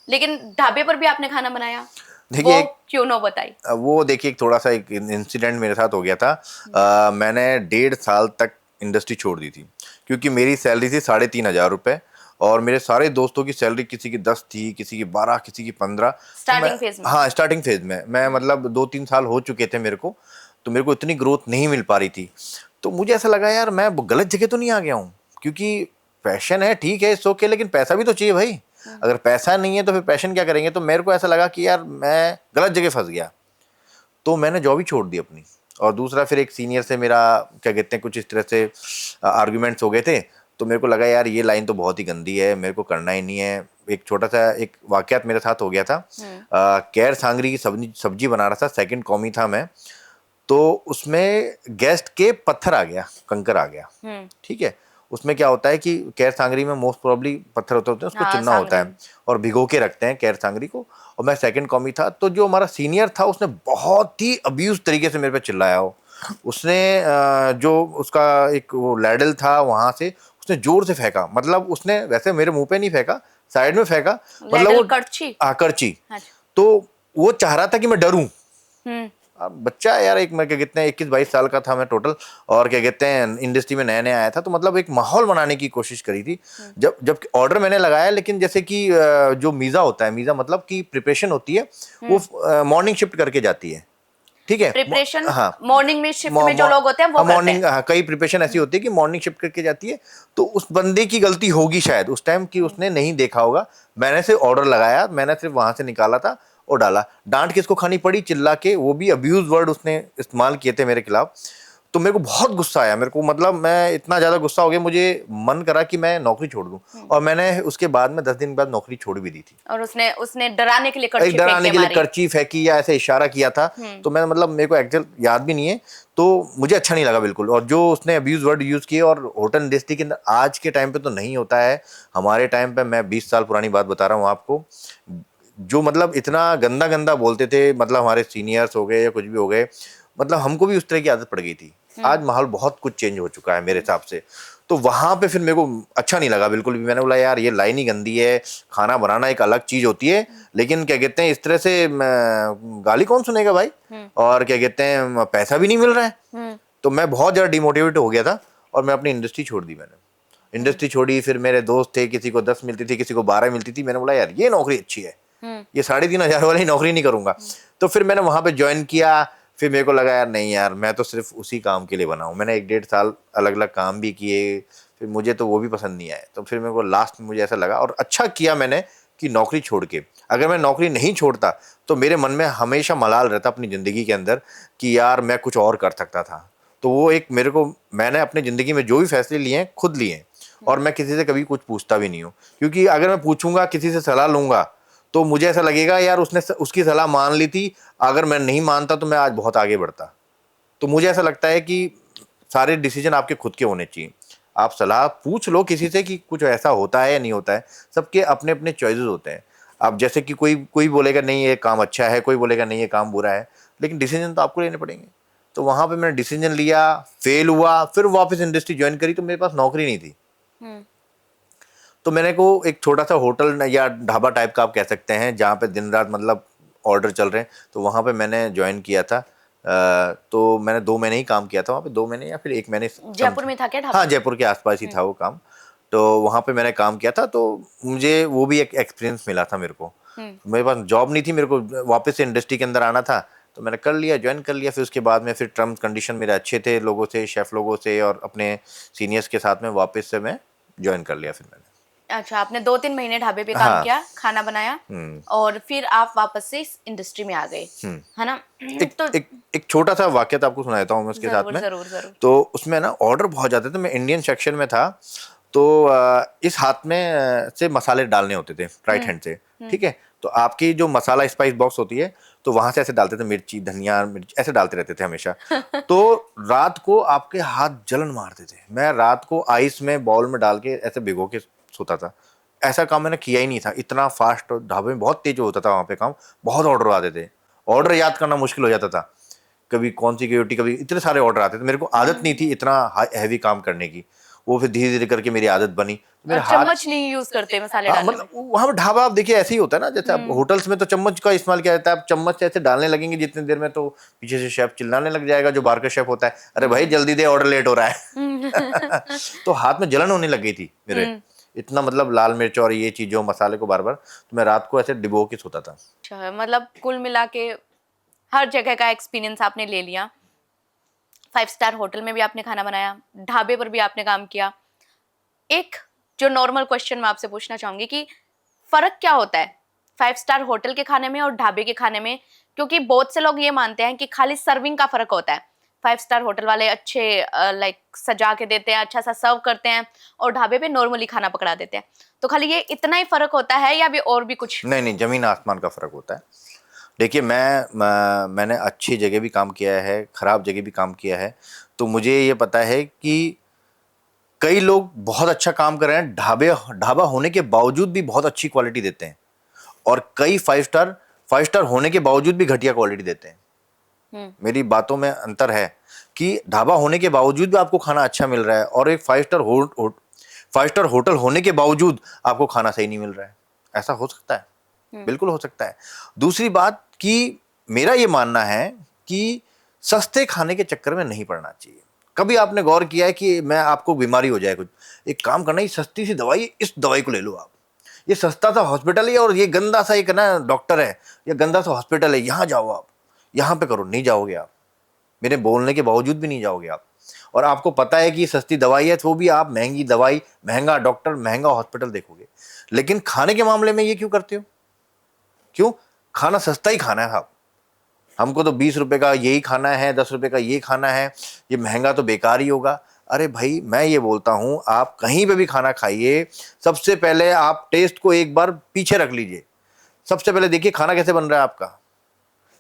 लेकिन ढाबे पर भी आपने खाना बनाया, देखिए, वो क्यों ना बताई? वो देखिए एक थोड़ा सा एक इंसिडेंट मेरे साथ हो गया था। मैंने 1.5 साल तक इंडस्ट्री छोड़ दी थी, क्योंकि मेरी सैलरी थी 3,500 रुपये, और मेरे सारे दोस्तों की सैलरी किसी की 10 थी, किसी की 12, किसी की 15। तो मैं, स्टार्टिंग फेज में? हाँ स्टार्टिंग फेज में मैं, मतलब 2-3 साल हो चुके थे मेरे को, तो मेरे को इतनी ग्रोथ नहीं मिल पा रही थी। तो मुझे ऐसा लगा यार मैं गलत जगह तो नहीं आ गया हूँ, क्योंकि पैशन है ठीक है, सो के, लेकिन पैसा भी तो चाहिए भाई। अगर पैसा नहीं है तो फिर पैशन क्या करेंगे। तो मेरे को ऐसा लगा कि यार मैं गलत जगह फंस गया, तो मैंने जॉब ही छोड़ दी अपनी। और दूसरा फिर एक सीनियर से मेरा क्या कहते हैं कुछ इस तरह से आर्ग्यूमेंट्स हो गए थे, तो मेरे को लगा यार ये लाइन तो बहुत ही गंदी है, मेरे को करना ही नहीं है। एक छोटा सा एक वाकयात मेरे साथ हो गया था। कैर सांगरी की सब्जी सब्जी बना रहा था, सेकंड कॉमी था मैं, तो उसमें गेस्ट के पत्थर आ गया, कंकर आ गया। ठीक है, उसमें क्या होता है कि कैर सांगरी में मोस्ट प्रोबेबली पत्थर होते हैं, उसको हाँ, चुनना होता है और भिगो के रखते हैं कैर सांगरी को। और मैं सेकंड कॉमी था, तो जो हमारा सीनियर था उसने बहुत ही अब्यूज तरीके से मेरे पे चिल्लाया हो। उसने जो उसका एक वो लैडल था वहां से उसने जोर से फेंका, मतलब उसने वैसे मेरे मुंह पे नहीं फेंका, साइड में फेंका, मतलब लैडल वो करची? करची। अच्छा। तो वो चाह रहा था कि मैं डरूं। हम्म। अब बच्चा है यार, एक मैं क्या कहते हैं 21-22 साल का था मैं टोटल, और क्या कहते हैं इंडस्ट्री में नया नया आया था, तो मतलब एक माहौल बनाने की कोशिश करी थी। जब जब ऑर्डर मैंने लगाया, लेकिन जैसे कि जो मीज़ा होता है, मीज़ा मतलब कि प्रिपरेशन होती है, वो मॉर्निंग शिफ्ट करके जाती है। ठीक है, प्रिपरेशन हाँ मॉर्निंग में शिफ्ट में जो लोग होते हैं वो हाँ करते मॉर्निंग, हैं। हाँ कई प्रिपरेशन ऐसी होती है कि मॉर्निंग शिफ्ट करके जाती है। तो उस बंदे की गलती होगी शायद उस टाइम कि उसने नहीं देखा होगा। मैंने सिर्फ ऑर्डर लगाया, मैंने सिर्फ वहां से निकाला था और डाला। डांट किसको खानी पड़ी, चिल्ला के, वो भी अब्यूज वर्ड उसने इस्तेमाल किए थे मेरे खिलाफ। तो मेरे को बहुत गुस्सा आया, मेरे को मतलब मैं इतना ज़्यादा गुस्सा हो गया, मुझे मन करा कि मैं नौकरी छोड़ दूं। और मैंने उसके बाद में 10 दिन बाद नौकरी छोड़ भी दी थी। और उसने उसने डराने के लिए एक करची फेंक डराने के के लिए मारी? करची फेंकी या ऐसे इशारा किया था। तो मैं, मतलब मेरे को एग्जैक्ट याद भी नहीं है, तो मुझे अच्छा नहीं लगा बिल्कुल। और जो उसने अब्यूज वर्ड यूज किए, और होटल इंडस्ट्री के अंदर आज के टाइम पे तो नहीं होता है, हमारे टाइम पे, मैं 20 साल पुरानी बात बता रहा हूँ आपको, जो मतलब इतना गंदा गंदा बोलते थे, मतलब हमारे सीनियर्स हो गए या कुछ भी हो गए, मतलब हमको भी उस तरह की आदत पड़ गई थी। आज माहौल बहुत कुछ चेंज हो चुका है मेरे हिसाब से। तो वहां पे फिर मेरे को अच्छा नहीं लगा बिल्कुल भी। मैंने बोला यार ये लाइन ही गंदी है, खाना बनाना एक अलग चीज होती है, लेकिन क्या कहते हैं इस तरह से गाली कौन सुनेगा भाई, और क्या कहते हैं पैसा भी नहीं मिल रहा है। तो मैं बहुत ज्यादा डिमोटिवेट हो गया था, और मैं अपनी इंडस्ट्री छोड़ दी। मैंने इंडस्ट्री छोड़ी, फिर मेरे दोस्त थे, किसी को 10 मिलती थी, किसी को 12 मिलती थी। मैंने बोला यार ये नौकरी अच्छी है, ये 3,500 वाली नौकरी नहीं करूंगा। तो फिर मैंने वहां पे ज्वाइन किया। फिर मेरे को लगा यार नहीं यार, मैं तो सिर्फ उसी काम के लिए बना हूँ। मैंने 1-1.5 साल अलग अलग काम भी किए, फिर मुझे तो वो भी पसंद नहीं आए। तो फिर मेरे को लास्ट में मुझे ऐसा लगा, और अच्छा किया मैंने कि नौकरी छोड़ के। अगर मैं नौकरी नहीं छोड़ता तो मेरे मन में हमेशा मलाल रहता अपनी ज़िंदगी के अंदर कि यार मैं कुछ और कर सकता था। तो वो एक मेरे को, मैंने अपनी ज़िंदगी में जो भी फैसले लिए हैं खुद लिए हैं, और मैं किसी से कभी कुछ पूछता भी नहीं हूँ। क्योंकि अगर मैं पूछूंगा, किसी से सलाह लूंगा, तो मुझे ऐसा लगेगा यार उसने उसकी सलाह मान ली थी, अगर मैं नहीं मानता तो मैं आज बहुत आगे बढ़ता। तो मुझे ऐसा लगता है कि सारे डिसीजन आपके खुद के होने चाहिए। आप सलाह पूछ लो किसी से कि कुछ ऐसा होता है या नहीं होता है, सबके अपने अपने चॉइसेस होते हैं। अब जैसे कि कोई कोई बोलेगा नहीं ये काम अच्छा है, कोई बोलेगा नहीं ये काम बुरा है, लेकिन डिसीजन तो आपको लेने पड़ेंगे। तो वहाँ पे मैंने डिसीजन लिया, फेल हुआ, फिर वापस इंडस्ट्री ज्वाइन करी, तो मेरे पास नौकरी नहीं थी। तो मैंने को एक छोटा सा होटल या ढाबा टाइप का आप कह सकते हैं, जहाँ पे दिन रात मतलब ऑर्डर चल रहे हैं, तो वहाँ पे मैंने ज्वाइन किया था। तो मैंने 2 महीने ही काम किया था वहाँ पे, 2 महीने या फिर 1 महीने। जयपुर में था क्या ढाबा? हाँ जयपुर के आसपास ही था वो काम। तो वहाँ पे मैंने काम किया था, तो मुझे वो भी एक एक्सपीरियंस मिला था मेरे को। मेरे पास जॉब नहीं थी, मेरे को वापस से इंडस्ट्री के अंदर आना था, तो मैंने कर लिया, ज्वाइन कर लिया। फिर उसके बाद में फिर टर्म्स कंडीशन मेरे अच्छे थे लोगों से, शेफ लोगों से, और अपने सीनियर्स के साथ में वापस से मैं ज्वाइन कर लिया फिर मैंने। अच्छा, आपने 2-3 महीने ढाबे पे काम हाँ। किया, खाना बनाया, और फिर आप वापस से इस इंडस्ट्री में आ गए, है ना? तो एक छोटा सा वाक्य तो आपको सुनाता हूँ मैं उसके साथ में। जरूर जरूर। तो उसमें ना ऑर्डर बहुत जाते थे, मैं इंडियन सेक्शन में था, तो इस हाथ में से मसाले डालने होते थे, राइट हैंड से। ठीक है, तो आपकी जो मसाला स्पाइस बॉक्स होती है, तो वहां से ऐसे डालते थे, मिर्ची, धनिया, मिर्च ऐसे डालते रहते थे हमेशा। तो रात को आपके हाथ जलन मारते थे। मैं रात को आइस में बाउल में डाल के ऐसे भिगो के सोता था। ऐसा काम मैंने किया ही नहीं था, इतना फास्ट ढाबे में बहुत तेज होता था वहाँ पे काम, बहुत ऑर्डर आते थे, ऑर्डर याद करना मुश्किल हो जाता था। कभी कौन सी रोटी, कभी इतने सारे ऑर्डर आते थे। मेरे को आदत नहीं थी इतना हैवी काम करने की, वो फिर धीरे धीरे करके मेरी आदत बनी। तो मेरे और हाथ, चम्मच नहीं यूज करते मसाले हाँ डालने में। मतलब वहाँ पे ढाबा आप देखिए ऐसे ही होता है ना, जैसे आप होटल्स में तो चम्मच का इस्तेमाल किया जाता है। आप चम्मच से ऐसे डालने लगेंगे जितनी देर में, तो पीछे से शेफ चिल्लाने लग जाएगा, जो बार का शेफ होता है, अरे भाई जल्दी दे, ऑर्डर लेट हो रहा है। तो हाथ में जलन होने लग गई थी मेरे, इतना मतलब लाल मिर्च और ये चीजों मसाले को बार बार, तो मैं रात को ऐसे डिबो के सोता था। अच्छा, मतलब कुल मिला के हर जगह का एक्सपीरियंस आपने ले लिया। 5 स्टार होटल में भी आपने खाना बनाया, ढाबे पर भी आपने काम किया। एक जो नॉर्मल क्वेश्चन मैं आपसे पूछना चाहूंगी कि फर्क क्या होता है 5 स्टार होटल के खाने में और ढाबे के खाने में? क्योंकि बहुत से लोग ये मानते हैं कि खाली सर्विंग का फर्क होता है। 5 स्टार होटल वाले अच्छे लाइक सजा के देते हैं, अच्छा सा सर्व करते हैं, और ढाबे पे नॉर्मली खाना पकड़ा देते हैं। तो खाली ये इतना ही फर्क होता है या भी और भी कुछ? नहीं नहीं, जमीन आसमान का फर्क होता है। देखिए मैंने अच्छी जगह भी काम किया है, खराब जगह भी काम किया है, तो मुझे ये पता है कि कई लोग बहुत अच्छा काम कर रहे हैं, ढाबा होने के बावजूद भी बहुत अच्छी क्वालिटी देते हैं, और कई 5 स्टार होने के बावजूद भी घटिया क्वालिटी देते हैं। मेरी बातों में अंतर है कि ढाबा होने के बावजूद भी आपको खाना अच्छा मिल रहा है, और एक 5 स्टार होटल होने के बावजूद आपको खाना सही नहीं मिल रहा है। ऐसा हो सकता है, बिल्कुल हो सकता है। दूसरी बात कि मेरा ये मानना है कि सस्ते खाने के चक्कर में नहीं पड़ना चाहिए। कभी आपने गौर किया है कि मैं आपको बीमारी हो जाए कुछ, एक काम करना, ये सस्ती सी दवाई, इस दवाई को ले लो आप, ये सस्ता सा हॉस्पिटल है और ये गंदा सा एक ना डॉक्टर है, या गंदा सा हॉस्पिटल है, यहाँ जाओ आप, यहाँ पे करो, नहीं जाओगे आप, मेरे बोलने के बावजूद भी नहीं जाओगे आप। और आपको पता है कि ये सस्ती दवाई है, तो भी आप महंगी दवाई, महंगा डॉक्टर, महंगा हॉस्पिटल देखोगे। लेकिन खाने के मामले में ये क्यों करते हो? क्यों? खाना सस्ता ही खाना है साहब, हमको तो 20 रुपए का यही खाना है, 10 रुपए का ये खाना है, ये महंगा तो बेकार ही होगा। अरे भाई, मैं ये बोलता हूं, आप कहीं पे भी खाना खाइए, सबसे पहले आप टेस्ट को एक बार पीछे रख लीजिए। सबसे पहले देखिए खाना कैसे बन रहा है आपका,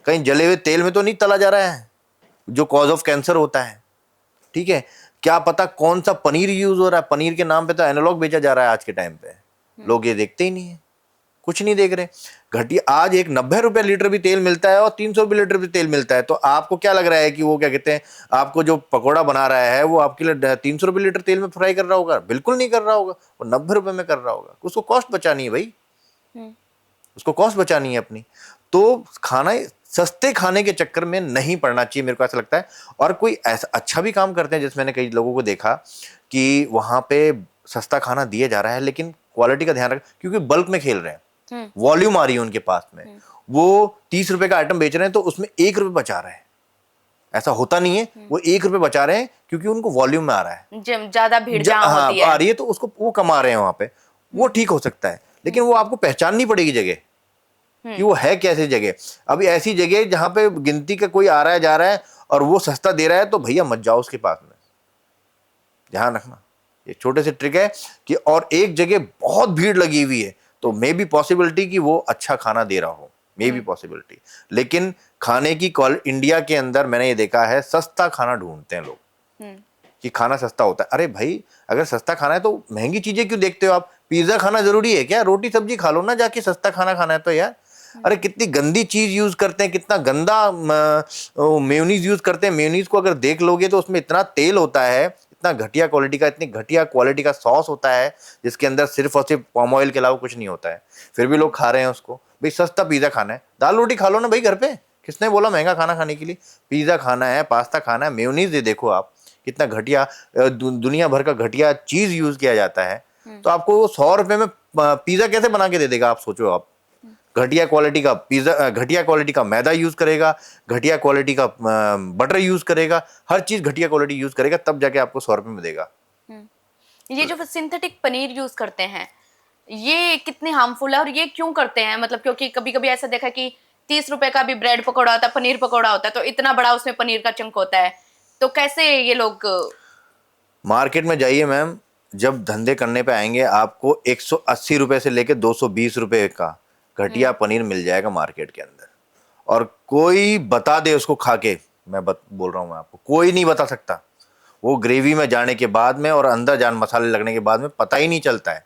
कहीं जले हुए तेल में तो नहीं तला जा रहा है, जो कॉज ऑफ कैंसर होता है। ठीक है, क्या पता कौन सा पनीर यूज हो रहा है, पनीर के नाम पे तो एनालॉग बेचा जा रहा है आज के टाइम पे, लोग ये देखते ही नहीं है, कुछ नहीं देख रहे। घटिया, आज एक 90 रुपए लीटर भी तेल मिलता है और 300 रुपए लीटर भी तेल मिलता है, तो आपको क्या लग रहा है कि वो क्या कहते हैं, आपको जो पकौड़ा बना रहा है वो आपके लिए 300 रुपए लीटर तेल में फ्राई कर रहा होगा? बिल्कुल नहीं कर रहा होगा, वो 90 रुपए में कर रहा होगा। उसको कॉस्ट बचानी है भाई, उसको कॉस्ट बचानी है अपनी। तो खाना, सस्ते खाने के चक्कर में नहीं पड़ना चाहिए, मेरे को ऐसा लगता है। और कोई ऐसा अच्छा भी काम करते हैं, जिसमें मैंने कई लोगों को देखा कि वहां पे सस्ता खाना दिया जा रहा है, लेकिन क्वालिटी का ध्यान रख, क्योंकि बल्क में खेल रहे हैं, वॉल्यूम आ रही है उनके पास में, वो 30 रुपए का आइटम बेच रहे हैं तो उसमें 1 रुपए बचा रहे हैं। ऐसा होता नहीं है, वो 1 रुपए बचा रहे हैं क्योंकि उनको वॉल्यूम में आ रहा है, ज्यादा भीड़ जहां हाँ होती है। आ रही है, तो उसको वो कमा रहे हैं वहां पे, वो ठीक हो सकता है। लेकिन वो आपको पहचाननी पड़ेगी जगह कि वो है कैसी जगह। अभी ऐसी जगह जहां पे गिनती का कोई आ रहा है जा रहा है और वो सस्ता दे रहा है, तो भैया मत जाओ उसके पास में, ध्यान रखना। ये छोटे से ट्रिक है कि, और एक जगह बहुत भीड़ लगी हुई है तो मे बी पॉसिबिलिटी कि वो अच्छा खाना दे रहा हो, मे बी पॉसिबिलिटी। लेकिन खाने की इंडिया के अंदर मैंने ये देखा है, सस्ता खाना ढूंढते हैं लोग कि खाना सस्ता होता है। अरे भाई, अगर सस्ता खाना है तो महंगी चीजें क्यों देखते हो आप? पिज्जा खाना जरूरी है क्या? रोटी सब्जी खा लो ना जाके, सस्ता खाना खाना है तो यार। अरे कितनी गंदी चीज यूज करते हैं, कितना गंदा मेयोनीज यूज करते हैं। मेयोनीज को अगर देख लोगे तो उसमें इतना तेल होता है, इतना घटिया क्वालिटी का, इतनी घटिया क्वालिटी का सॉस होता है, जिसके अंदर सिर्फ और सिर्फ पाम ऑयल के अलावा कुछ नहीं होता है, फिर भी लोग खा रहे हैं उसको। भाई सस्ता पिज्जा खाना है, दाल रोटी खा लो ना भाई घर पे, किसने बोला महंगा खाना खाने के लिए? पिज्जा खाना है, पास्ता खाना है, मेयोनीज दे देखो आप, कितना घटिया दुनिया भर का घटिया चीज यूज किया जाता है। तो आपको वो 100 रुपए में पिज्जा कैसे बना के दे देगा? आप सोचो, आप घटिया क्वालिटी का पिज्जा, घटिया क्वालिटी का मैदा यूज करेगा, घटिया क्वालिटी का बटर यूज करेगा, हर चीज घटिया क्वालिटी यूज करेगा, तब जाके आपको 100 रुपए में देगा। ये जो सिंथेटिक पनीर यूज करते हैं, ये कितने हार्मफुल है और ये क्यों करते हैं? मतलब क्योंकि कभी कभी ऐसा देखा कि 30 रुपए का भी ब्रेड पकौड़ा होता है, पनीर पकौड़ा होता है, तो इतना बड़ा उसमें पनीर का चंक होता है, तो कैसे ये लोग? मार्केट में जाइए मैम, जब धंधे करने पे आएंगे आपको 180 रुपए से लेकर 220 रुपए का घटिया पनीर मिल जाएगा मार्केट के अंदर। और कोई बता दे उसको खा के, बोल रहा हूं मैं आपको, कोई नहीं बता सकता। वो ग्रेवी में जाने के बाद में और अंदर जान मसाले लगने के बाद में पता ही नहीं चलता है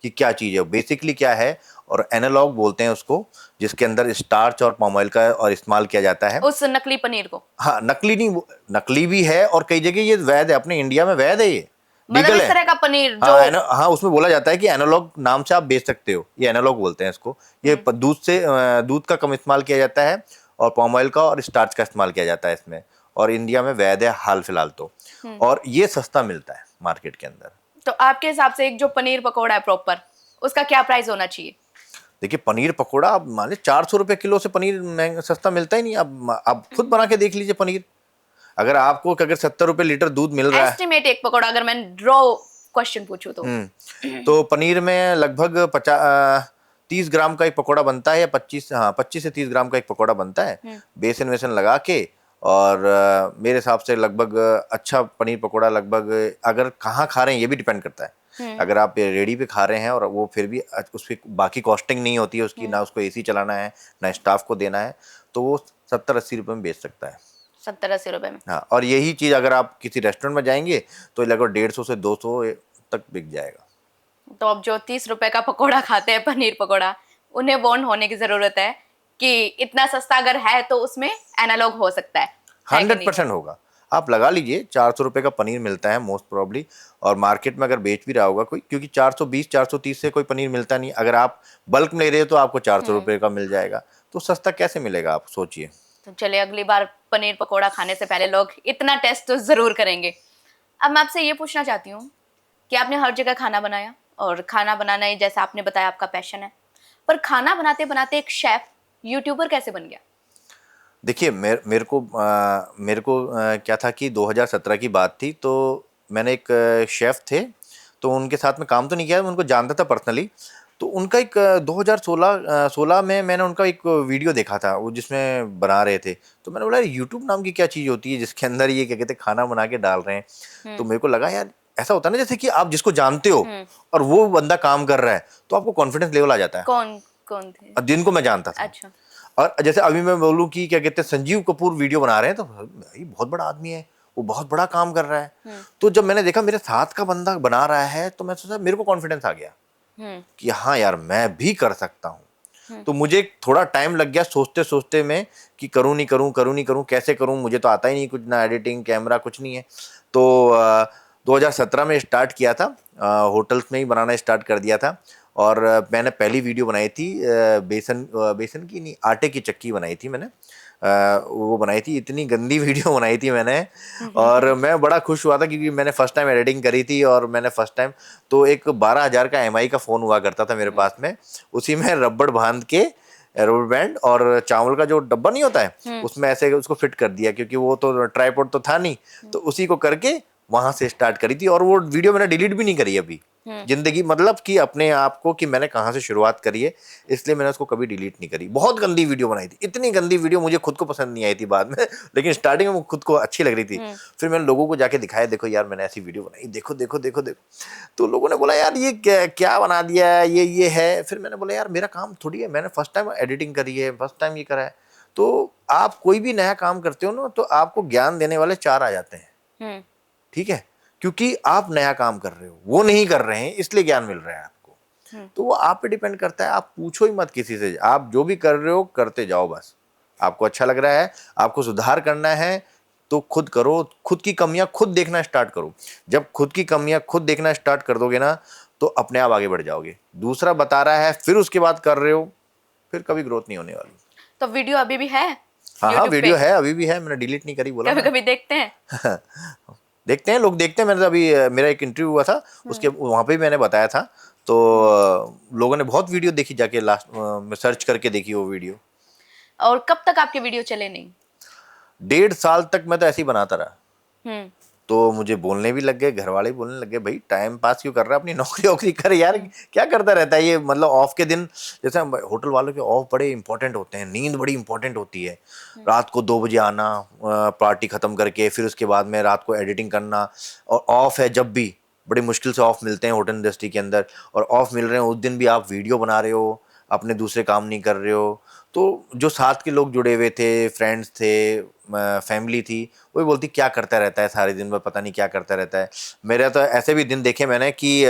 कि क्या चीज़ है, बेसिकली क्या है। और एनालॉग बोलते हैं उसको, जिसके अंदर स्टार्च और पाम ऑयल का और इस्तेमाल किया जाता है। उस नकली पनीर को? हाँ, नकली नहीं, नकली भी है और कई जगह ये वैध है, अपने इंडिया में वैध है, ये मतलब लीगल इस है। तरह का पनीर जो हाँ हाँ, उसमें बोला जाता है कि एनालॉग नाम से आप बेच सकते हो, ये एनालॉग बोलते हैं इसको। ये दूध का कम इस्तेमाल किया जाता है और पाम ऑयल का और स्टार्च का इस्तेमाल किया जाता है इसमें, और इंडिया में वैध है हाल फिलहाल तो, और ये सस्ता मिलता है मार्केट के अंदर। तो आपके हिसाब से एक जो पनीर पकौड़ा है प्रॉपर, उसका क्या प्राइस होना चाहिए? देखिए, पनीर पकोड़ा आप मान लीजिए 400 रुपये किलो से पनीर महंगा सस्ता मिलता ही नहीं। आप खुद बना के देख लीजिए पनीर। अगर आपको अगर 70 रुपये लीटर दूध मिल रहा है, एस्टिमेट एक पकौड़ा अगर मैं ड्रॉ क्वेश्चन पूछूं तो पनीर में लगभग 30 ग्राम का एक पकोड़ा बनता है, या 25 से 30 ग्राम का एक पकोड़ा बनता है, बेसन वेसन लगा के। और मेरे हिसाब से लगभग अच्छा पनीर पकोड़ा लगभग, अगर कहाँ खा रहे हैं ये भी डिपेंड करता है। अगर आप रेडी पे खा रहे हैं और वो फिर भी उस पर बाकी कॉस्टिंग नहीं होती है उसकी, ना उसको एसी चलाना है ना स्टाफ को देना है, तो वो 70-80 रुपये में बेच सकता है। 70-80 रुपए में? हाँ, और यही चीज़ अगर आप किसी रेस्टोरेंट में जाएंगे तो लगभग 150 से 200 तक बिक जाएगा। तो अब जो 30 रुपए का पकोड़ा खाते हैं पनीर पकोड़ा, उन्हें वार्न होने की जरूरत है कि इतना सस्ता अगर है तो उसमें एनालॉग हो सकता है कि नहीं? 100% होगा। आप लगा लीजिए 400 रुपये का पनीर मिलता है मोस्ट प्रॉब्ली, और मार्केट में अगर बेच भी रहा होगा कोई, क्योंकि 420-430 से कोई पनीर मिलता नहीं। अगर आप बल्क में ले रहे हो तो आपको 400 रुपये का मिल जाएगा, तो सस्ता कैसे मिलेगा, आप सोचिए। तो चलिए, अगली बार पनीर पकोड़ा खाने से पहले लोग इतना टेस्ट तो जरूर करेंगे। अब मैं आपसे ये पूछना चाहती हूँ कि आपने हर जगह खाना बनाया, और खाना बनाना ही जैसा आपने बताया आपका पैशन है, पर खाना बनाते बनाते एक शेफ यूट्यूबर कैसे बन गया? देखिए, मेरे को क्या था कि 2017 की बात थी, तो मैंने एक शेफ़ थे, तो उनके साथ में काम तो नहीं किया, मैं उनको जानता था पर्सनली। तो उनका एक 2016 में मैंने उनका एक वीडियो देखा था, वो जिसमें बना रहे थे। तो मैंने बोला, यूट्यूब नाम की क्या चीज़ होती है जिसके अंदर ये क्या कहते हैं खाना बना के डाल रहे हैं। तो मेरे को लगा यार, ऐसा होता है ना जैसे कि आप जिसको जानते हो और वो बंदा काम कर रहा है, तो आपको कॉन्फिडेंस लेवल आ जाता है। कौन कौन थे? और जिनको मैं जानता था, अच्छा। और जैसे अभी मैं बोलूँ कि क्या कहते हैं संजीव कपूर वीडियो बना रहे हैं, तो भाई बहुत बड़ा आदमी है, वो बहुत बड़ा काम कर रहा है। तो जब मैंने देखा मेरे साथ का बंदा बना रहा है, तो मैं सोचा, मेरे को कॉन्फिडेंस आ गया कि हाँ यार, मैं भी कर सकता हूँ। तो मुझे थोड़ा टाइम लग गया सोचते सोचते में कि करूँ नहीं करूँ, करूँ नहीं करूँ, कैसे करूँ, मुझे तो आता ही नहीं कुछ, ना एडिटिंग कैमरा कुछ नहीं है। तो 2017 में स्टार्ट किया था, होटल्स में ही बनाना स्टार्ट कर दिया था। और मैंने पहली वीडियो बनाई थी बेसन की नहीं, आटे की चक्की बनाई थी मैंने। वो बनाई थी, इतनी गंदी वीडियो बनाई थी मैंने, और मैं बड़ा खुश हुआ था क्योंकि मैंने फर्स्ट टाइम एडिटिंग करी थी। और मैंने फर्स्ट टाइम तो एक 12,000 का MI का फ़ोन हुआ करता था मेरे पास में, उसी में रबड़ बांध के, रबड़ बैंड और चावल का जो डब्बा नहीं होता है, उसमें ऐसे उसको फिट कर दिया, क्योंकि वो तो ट्राइपॉड तो था नहीं, तो उसी को करके वहां से स्टार्ट करी थी। और वो वीडियो मैंने डिलीट भी नहीं करी अभी जिंदगी, मतलब कि अपने आप को कि मैंने कहाँ से शुरुआत करी है, इसलिए मैंने उसको कभी डिलीट नहीं करी। बहुत गंदी वीडियो बनाई थी, इतनी गंदी वीडियो मुझे खुद को पसंद नहीं आई थी बाद में लेकिन स्टार्टिंग में खुद को अच्छी लग रही थी। फिर मैंने लोगों को जाके दिखाया, देखो यार मैंने ऐसी वीडियो बनाई, देखो देखो देखो देखो। तो लोगों ने बोला यार ये क्या क्या बना दिया है, ये है। फिर मैंने बोला यार मेरा काम थोड़ी है, मैंने फर्स्ट टाइम एडिटिंग करी है, फर्स्ट टाइम ये करा है। तो आप कोई भी नया काम करते हो ना, तो आपको ज्ञान देने वाले 4 आ जाते हैं, ठीक है, क्योंकि आप नया काम कर रहे हो, वो नहीं कर रहे हैं, इसलिए ज्ञान मिल रहा है आपको। तो वो आप पे डिपेंड करता है, आप पूछो ही मत किसी से, आप जो भी कर रहे हो करते जाओ बस। आपको अच्छा लग रहा है, आपको सुधार करना है, तो खुद करो, खुद की कमियां खुद देखना स्टार्ट करो। जब खुद की कमियां खुद देखना स्टार्ट कर दोगे ना, तो अपने आप आगे बढ़ जाओगे। दूसरा बता रहा है फिर उसके बाद कर रहे हो, फिर कभी ग्रोथ नहीं होने वाली। तो वीडियो अभी भी है? हाँ YouTube वीडियो पे? है, अभी भी है, मैंने डिलीट नहीं करी, बोला कभी ना। कभी देखते हैं? देखते हैं, लोग देखते हैं। मैंने तो अभी मेरा एक इंटरव्यू हुआ था, उसके वहाँ पे भी मैंने बताया था, तो लोगों ने बहुत वीडियो देखी, जाके लास्ट में सर्च करके देखी वो वीडियो। और कब तक आपके वीडियो चले नहीं? 1.5 साल तक मैं तो ऐसे ही बनाता रहा। हम्म तो मुझे बोलने भी लग गए, घर वाले भी बोलने लग गए, भाई टाइम पास क्यों कर रहा है, अपनी नौकरी वोकरी कर यार, क्या करता रहता है ये। मतलब ऑफ के दिन, जैसे होटल वालों के ऑफ बड़े इंपॉर्टेंट होते हैं, नींद बड़ी इंपॉर्टेंट होती है। रात को 2 बजे आना, पार्टी खत्म करके, फिर उसके बाद में रात को एडिटिंग करना। और ऑफ है जब भी, बड़ी मुश्किल से ऑफ मिलते हैं होटल इंडस्ट्री के अंदर, और ऑफ मिल रहे हैं उस दिन भी आप वीडियो बना रहे हो, अपने दूसरे काम नहीं कर रहे हो। तो जो साथ के लोग जुड़े हुए थे, फ्रेंड्स थे, फैमिली थी, वही बोलती क्या करता रहता है सारे दिन में, पता नहीं क्या करता रहता है। मेरा तो ऐसे भी दिन देखे मैंने कि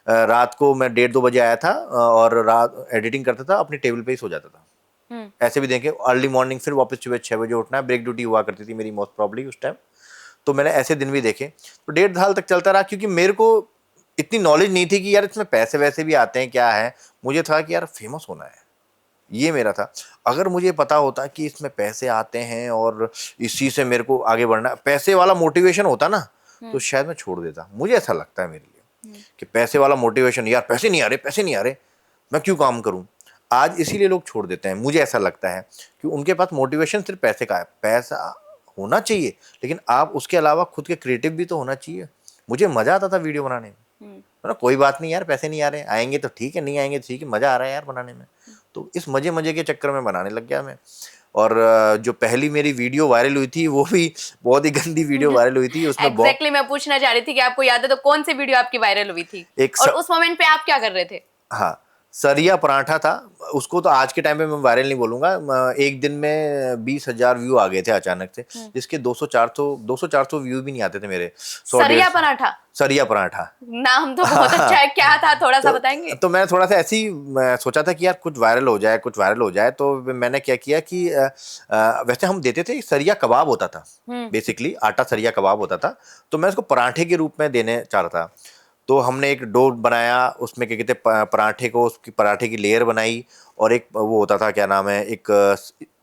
रात को मैं 1:30-2 बजे आया था और रात एडिटिंग करता था, अपनी टेबल पे ही सो जाता था। ऐसे भी देखें, अर्ली मॉर्निंग फिर वापस सुबह 6 बजे उठना है, ब्रेक ड्यूटी हुआ करती थी मेरी मोस्ट प्रॉब्ली उस टाइम। तो मैंने ऐसे दिन भी देखे, तो 1.5 साल तक चलता रहा, क्योंकि मेरे को इतनी नॉलेज नहीं थी कि यार इसमें पैसे वैसे भी आते हैं, क्या है। मुझे था कि यार फेमस होना है, ये मेरा था। अगर मुझे पता होता कि इसमें पैसे आते हैं और इसी से मेरे को आगे बढ़ना, पैसे वाला मोटिवेशन होता ना, तो शायद मैं छोड़ देता। मुझे ऐसा लगता है मेरे लिए कि पैसे वाला मोटिवेशन, यार पैसे नहीं आ रहे, पैसे नहीं आ रहे, मैं क्यों काम करूं। आज इसीलिए लोग छोड़ देते हैं, मुझे ऐसा लगता है कि उनके पास मोटिवेशन सिर्फ पैसे का है। पैसा होना चाहिए, लेकिन आप उसके अलावा खुद के क्रिएटिव भी तो होना चाहिए। मुझे मजा आता था वीडियो बनाने में, ना कोई बात नहीं यार, पैसे नहीं आ रहे, आएंगे तो ठीक है, नहीं आएंगे तो ठीक है, मजा आ रहा है यार बनाने में। तो इस मजे मजे के चक्कर में बनाने लग गया मैं। और जो पहली मेरी वीडियो वायरल हुई थी, वो भी बहुत ही गंदी वीडियो वायरल हुई थी। उसमें एग्जैक्टली मैं पूछना चाह रही थी कि आपको याद है तो कौन सी वीडियो आपकी वायरल हुई थी, और उस मोमेंट पे आप क्या कर रहे थे? हाँ, सरिया पराठा था। उसको तो आज के टाइम पे मैं वायरल नहीं बोलूंगा। एक दिन में 20,000 व्यू आ गए थे अचानक से, जिसके 200-400 व्यू भी नहीं आते थे मेरे। सरिया पराठा, सरिया पराठा नाम तो बहुत अच्छा है, क्या था थोड़ा सा बताएंगे? तो मैं थोड़ा सा ऐसे ही सोचा था कि यार कुछ वायरल हो जाए, कुछ वायरल हो जाए। तो मैंने क्या किया कि वैसे हम देते थे, सरिया कबाब होता था, बेसिकली आटा सरिया कबाब होता था। तो मैं उसको पराठे के रूप में देने चाह रहा था। तो हमने एक डो बनाया, उसमें क्या कहते हैं, पराठे को, उसकी पराठे की लेयर बनाई, और एक वो होता था, क्या नाम है, एक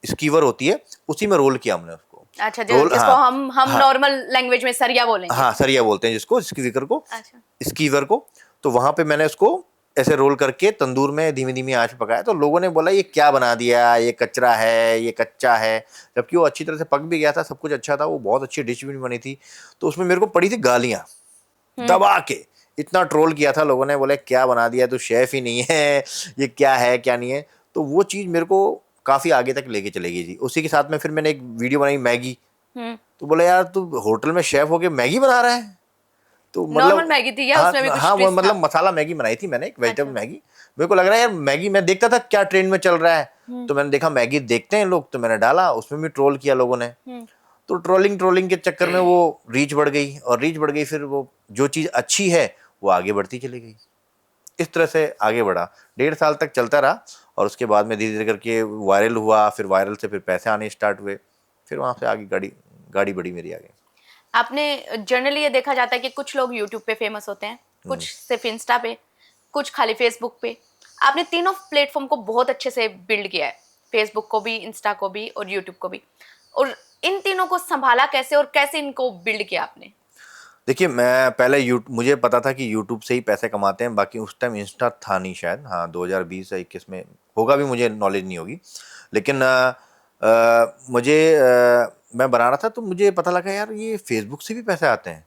स्कीवर होती है, उसी में रोल किया हमने उसको। अच्छा, जिसको हम नॉर्मल लैंग्वेज में सरिया बोलेंगे। हाँ, सरिया बोलते हैं जिसको, स्कीवर को। अच्छा, स्कीवर को। तो वहां पे मैंने उसको ऐसे रोल करके तंदूर में धीमी धीमी आंच पे पकाया। तो लोगों ने बोला ये क्या बना दिया, ये कचरा है, ये कच्चा है, जबकि वो अच्छी तरह से पक भी गया था, सब कुछ अच्छा था, वो बहुत अच्छी डिश भी बनी थी। तो उसमें मेरे को पड़ी थी गालियां दबा के। इतना ट्रोल किया था लोगों ने, बोले क्या बना दिया, तू शेफ ही नहीं है, ये क्या है क्या नहीं है। तो वो चीज़ मेरे को काफ़ी आगे तक लेके चली गई थी। उसी के साथ में फिर मैंने एक वीडियो बनाई मैगी। तो बोला यार तू होटल में शेफ होके मैगी बना रहा है। तो नॉर्मल मैगी थी या उसमें भी कुछ हाँ, वो ट्विस्ट था? मतलब मसाला मैगी बनाई थी मैंने, एक वेजिटेबल मैगी। मेरे को लग रहा है यार मैगी, मैं देखता था क्या ट्रेंड में चल रहा है, तो मैंने देखा मैगी देखते हैं लोग, तो मैंने डाला, उसमें भी ट्रोल किया लोगों ने। तो ट्रोलिंग के चक्कर में वो रीच बढ़ गई, और रीच बढ़ गई, फिर वो जो चीज़ अच्छी है वो आगे बढ़ती चली गई। इस तरह से आगे बढ़ा, 1.5 साल तक चलता रहा। और उसके बाद में धीरे धीरे करके वायरल हुआ, फिर वायरल से फिर पैसे आने स्टार्ट हुए, फिर वहाँ से आगे गाड़ी बढ़ी मेरी आगे। आपने जनरली ये देखा जाता है कि कुछ लोग यूट्यूब पे फेमस होते हैं, कुछ सिर्फ इंस्टा पे, कुछ खाली फेसबुक पे। आपने तीनों प्लेटफॉर्म को बहुत अच्छे से बिल्ड किया है, फेसबुक को भी, इंस्टा को भी और यूट्यूब को भी। और इन तीनों को संभाला कैसे और कैसे इनको बिल्ड किया आपने? देखिए, मैं पहले मुझे पता था कि यूट्यूब से ही पैसे कमाते हैं, बाकी उस टाइम इंस्टा था नहीं शायद। हाँ, 2020 या 21 में होगा भी, मुझे नॉलेज नहीं होगी। लेकिन मैं बना रहा था, तो मुझे पता लगा यार ये फेसबुक से भी पैसे आते हैं।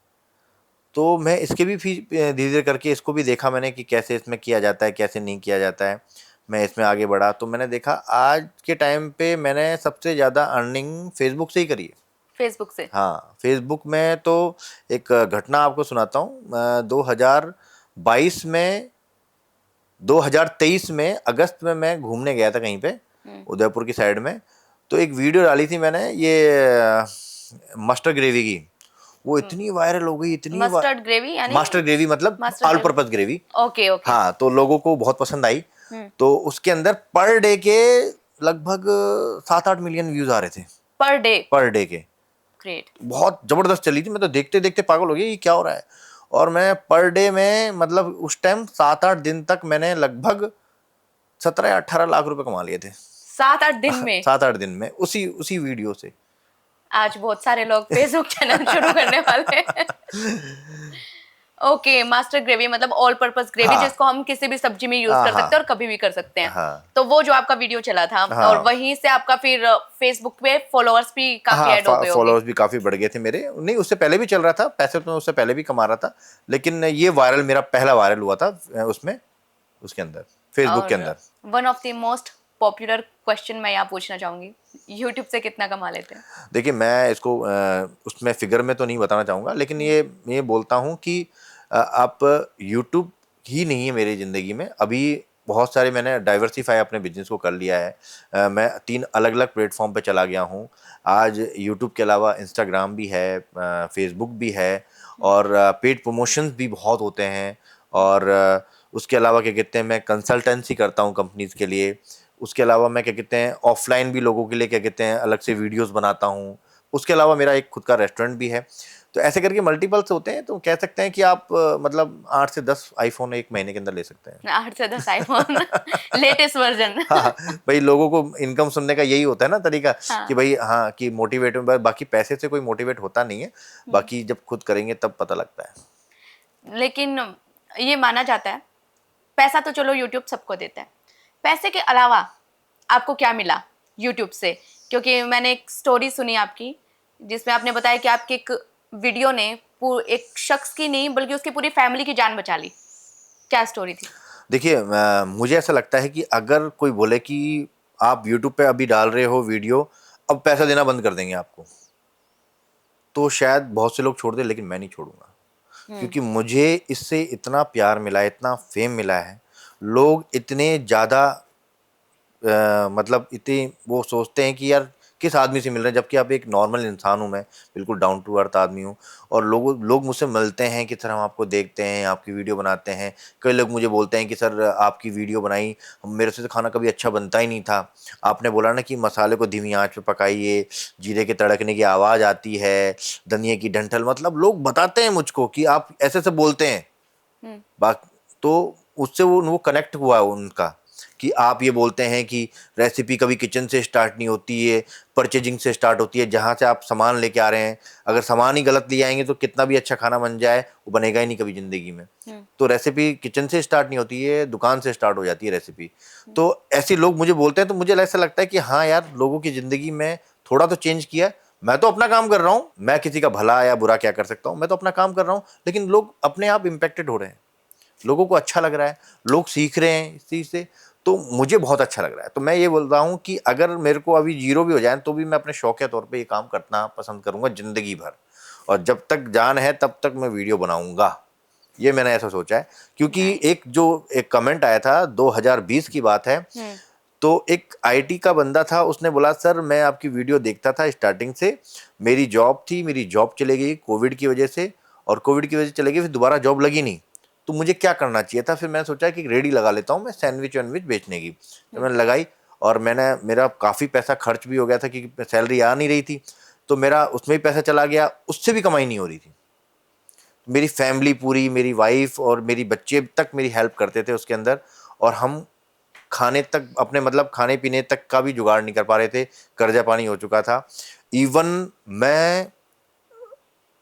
तो मैं इसके भी धीरे धीरे करके इसको भी देखा मैंने कि कैसे इसमें किया जाता है, कैसे नहीं किया जाता है। मैं इसमें आगे बढ़ा, तो मैंने देखा आज के टाइम पे मैंने सबसे ज़्यादा अर्निंग फेसबुक से ही करी है। फेसबुक से? हाँ, फेसबुक में तो एक घटना आपको सुनाता हूँ। 2022 में 2023 में अगस्त में मैं घूमने गया था कहीं पे, उदयपुर की साइड में। तो एक वीडियो डाली थी मैंने, ये मस्टर्ड ग्रेवी की। वो इतनी वायरल हो गई, इतनी मस्टर्ड ग्रेवी यानी? मस्टर्ड ग्रेवी मतलब all purpose gravy. Okay okay. हाँ, तो लोगों को बहुत पसंद आई। तो उसके अंदर पर डे के लगभग 7-8 मिलियन व्यूज आ रहे थे पर डे के। ग्रेट। बहुत जबरदस्त चली थी, मैं तो देखते देखते पागल हो गया, ये क्या हो रहा है। और मैं पर डे में, मतलब उस टाइम 7-8 दिन तक मैंने लगभग 17 या 18 लाख रुपए कमा लिए थे। 7-8 दिन में? 7-8 दिन में, उसी वीडियो से। आज बहुत सारे लोग फेसबुक चैनल शुरू करने वाले हैं। ओके, मास्टर ग्रेवी मतलब ऑल पर्पस ग्रेवी, हाँ, जिसको हम किसी भी सब्जी में यूज कर सकते हैं और कभी भी कर सकते हैं। हाँ, तो वो जो आपका वीडियो चला था, और वहीं से आपका फिर फेसबुक पे फॉलोअर्स भी काफी ऐड हो गए होंगे। फॉलोअर्स भी काफी बढ़ गए थे मेरे। नहीं, उससे पहले भी चल रहा था, पैसे तो मैं उससे पहले भी कमा रहा था, लेकिन ये वायरल, मेरा पहला वायरल हुआ था उसमें, उसके अंदर, फेसबुक के अंदर। One of the most popular question मैं यहाँ पूछना चाहूंगी, यूट्यूब से कितना कमा लेते हैं? देखिए, मैं इसको उसमें फिगर में तो नहीं बताना चाहूँगा, लेकिन ये बोलता हूँ कि आप यूट्यूब ही नहीं है मेरी ज़िंदगी में। अभी बहुत सारे मैंने डाइवर्सिफाई अपने बिजनेस को कर लिया है। मैं 3 अलग अलग प्लेटफॉर्म पे चला गया हूँ। आज यूट्यूब के अलावा इंस्टाग्राम भी है, फेसबुक भी है, और पेड प्रमोशंस भी बहुत होते हैं। और उसके अलावा क्या कहते हैं मैं कंसल्टेंसी करता हूँ कंपनीज के लिए। उसके अलावा मैं क्या कहते हैं ऑफलाइन भी लोगों के लिए क्या कहते हैं अलग से वीडियोस बनाता हूँ। उसके अलावा मेरा एक खुद का रेस्टोरेंट भी है। तो ऐसे करके मल्टीपल्स होते हैं, तो कह सकते हैं कि आप मतलब 8 से 10 आईफोन एक महीने के अंदर ले सकते हैं। 8 से 10 आईफोन लेटेस्ट वर्जन। हाँ, भाई लोगों को इनकम सुनने का यही होता है ना तरीका, कि हाँ। भाई हाँ कि मोटिवेट, बाकी पैसे से कोई मोटिवेट होता नहीं है, बाकी जब खुद करेंगे तब पता लगता है। लेकिन ये माना जाता है पैसा तो चलो यूट्यूब सबको देता है, पैसे के अलावा आपको क्या मिला यूट्यूब से? क्योंकि मैंने एक स्टोरी सुनी आपकी जिसमें आपने बताया कि आपके एक वीडियो ने एक शख्स की नहीं बल्कि उसकी पूरी फैमिली की जान बचा ली। क्या स्टोरी थी? देखिए मुझे ऐसा लगता है कि अगर कोई बोले कि आप यूट्यूब पे अभी डाल रहे हो वीडियो, अब पैसा देना बंद कर देंगे आपको, तो शायद बहुत से लोग छोड़ दें, लेकिन मैं नहीं छोड़ूंगा। क्योंकि मुझे इससे इतना प्यार मिला है, इतना फेम मिला है, लोग इतने ज़्यादा मतलब इतने वो सोचते हैं कि यार किस आदमी से मिल रहे हैं, जबकि आप एक नॉर्मल इंसान हूँ, मैं बिल्कुल डाउन टू अर्थ आदमी हूँ। और लोग मुझसे मिलते हैं कि सर हम आपको देखते हैं, आपकी वीडियो बनाते हैं। कई लोग मुझे बोलते हैं कि सर आपकी वीडियो बनाई, मेरे से तो खाना कभी अच्छा बनता ही नहीं था, आपने बोला ना कि मसाले को धीमी आंच पे पकाइए, जीरे के तड़कने की आवाज़ आती है, धनिया की डंठल, मतलब लोग बताते हैं मुझको कि आप ऐसे ऐसे बोलते हैं। बात तो उससे वो कनेक्ट हुआ उनका, कि आप ये बोलते हैं कि रेसिपी कभी किचन से स्टार्ट नहीं होती है, परचेजिंग से स्टार्ट होती है, जहाँ से आप सामान लेके आ रहे हैं। अगर सामान ही गलत ले आएंगे तो कितना भी अच्छा खाना बन जाए वो बनेगा ही नहीं कभी ज़िंदगी में। तो रेसिपी किचन से स्टार्ट नहीं होती है, दुकान से स्टार्ट हो जाती है रेसिपी। तो ऐसे लोग मुझे बोलते हैं, तो मुझे ऐसा लगता है कि हाँ यार, लोगों की ज़िंदगी में थोड़ा तो चेंज किया है। मैं तो अपना काम कर रहा हूँ, मैं किसी का भला या बुरा क्या कर सकता हूँ, मैं तो अपना काम कर रहा हूँ, लेकिन लोग अपने आप इम्पेक्टेड हो रहे हैं, लोगों को अच्छा लग रहा है, लोग सीख रहे हैं इस चीज़ से, तो मुझे बहुत अच्छा लग रहा है। तो मैं ये बोल रहा हूँ कि अगर मेरे को अभी जीरो भी हो जाए तो भी मैं अपने शौकिया तौर पे ये काम करना पसंद करूँगा ज़िंदगी भर, और जब तक जान है तब तक मैं वीडियो बनाऊँगा, ये मैंने ऐसा सोचा है। क्योंकि एक कमेंट आया था, 2020 की बात है, तो एक आईटी का बंदा था, उसने बोला सर मैं आपकी वीडियो देखता था स्टार्टिंग से, मेरी जॉब थी, मेरी जॉब चली गई कोविड की वजह से, और कोविड की वजह से चली गई, फिर दोबारा जॉब लगी नहीं, तो मुझे क्या करना चाहिए था। फिर मैंने सोचा कि रेडी लगा लेता हूँ मैं सैंडविच वैंडविच बेचने की। तो मैंने लगाई, और मेरा काफ़ी पैसा खर्च भी हो गया था क्योंकि सैलरी आ नहीं रही थी, तो मेरा उसमें भी पैसा चला गया, उससे भी कमाई नहीं हो रही थी। मेरी फैमिली पूरी, मेरी वाइफ और मेरी बच्चे तक मेरी हेल्प करते थे उसके अंदर, और हम खाने तक अपने मतलब खाने पीने तक का भी जुगाड़ नहीं कर पा रहे थे, कर्जा पानी हो चुका था। इवन मैं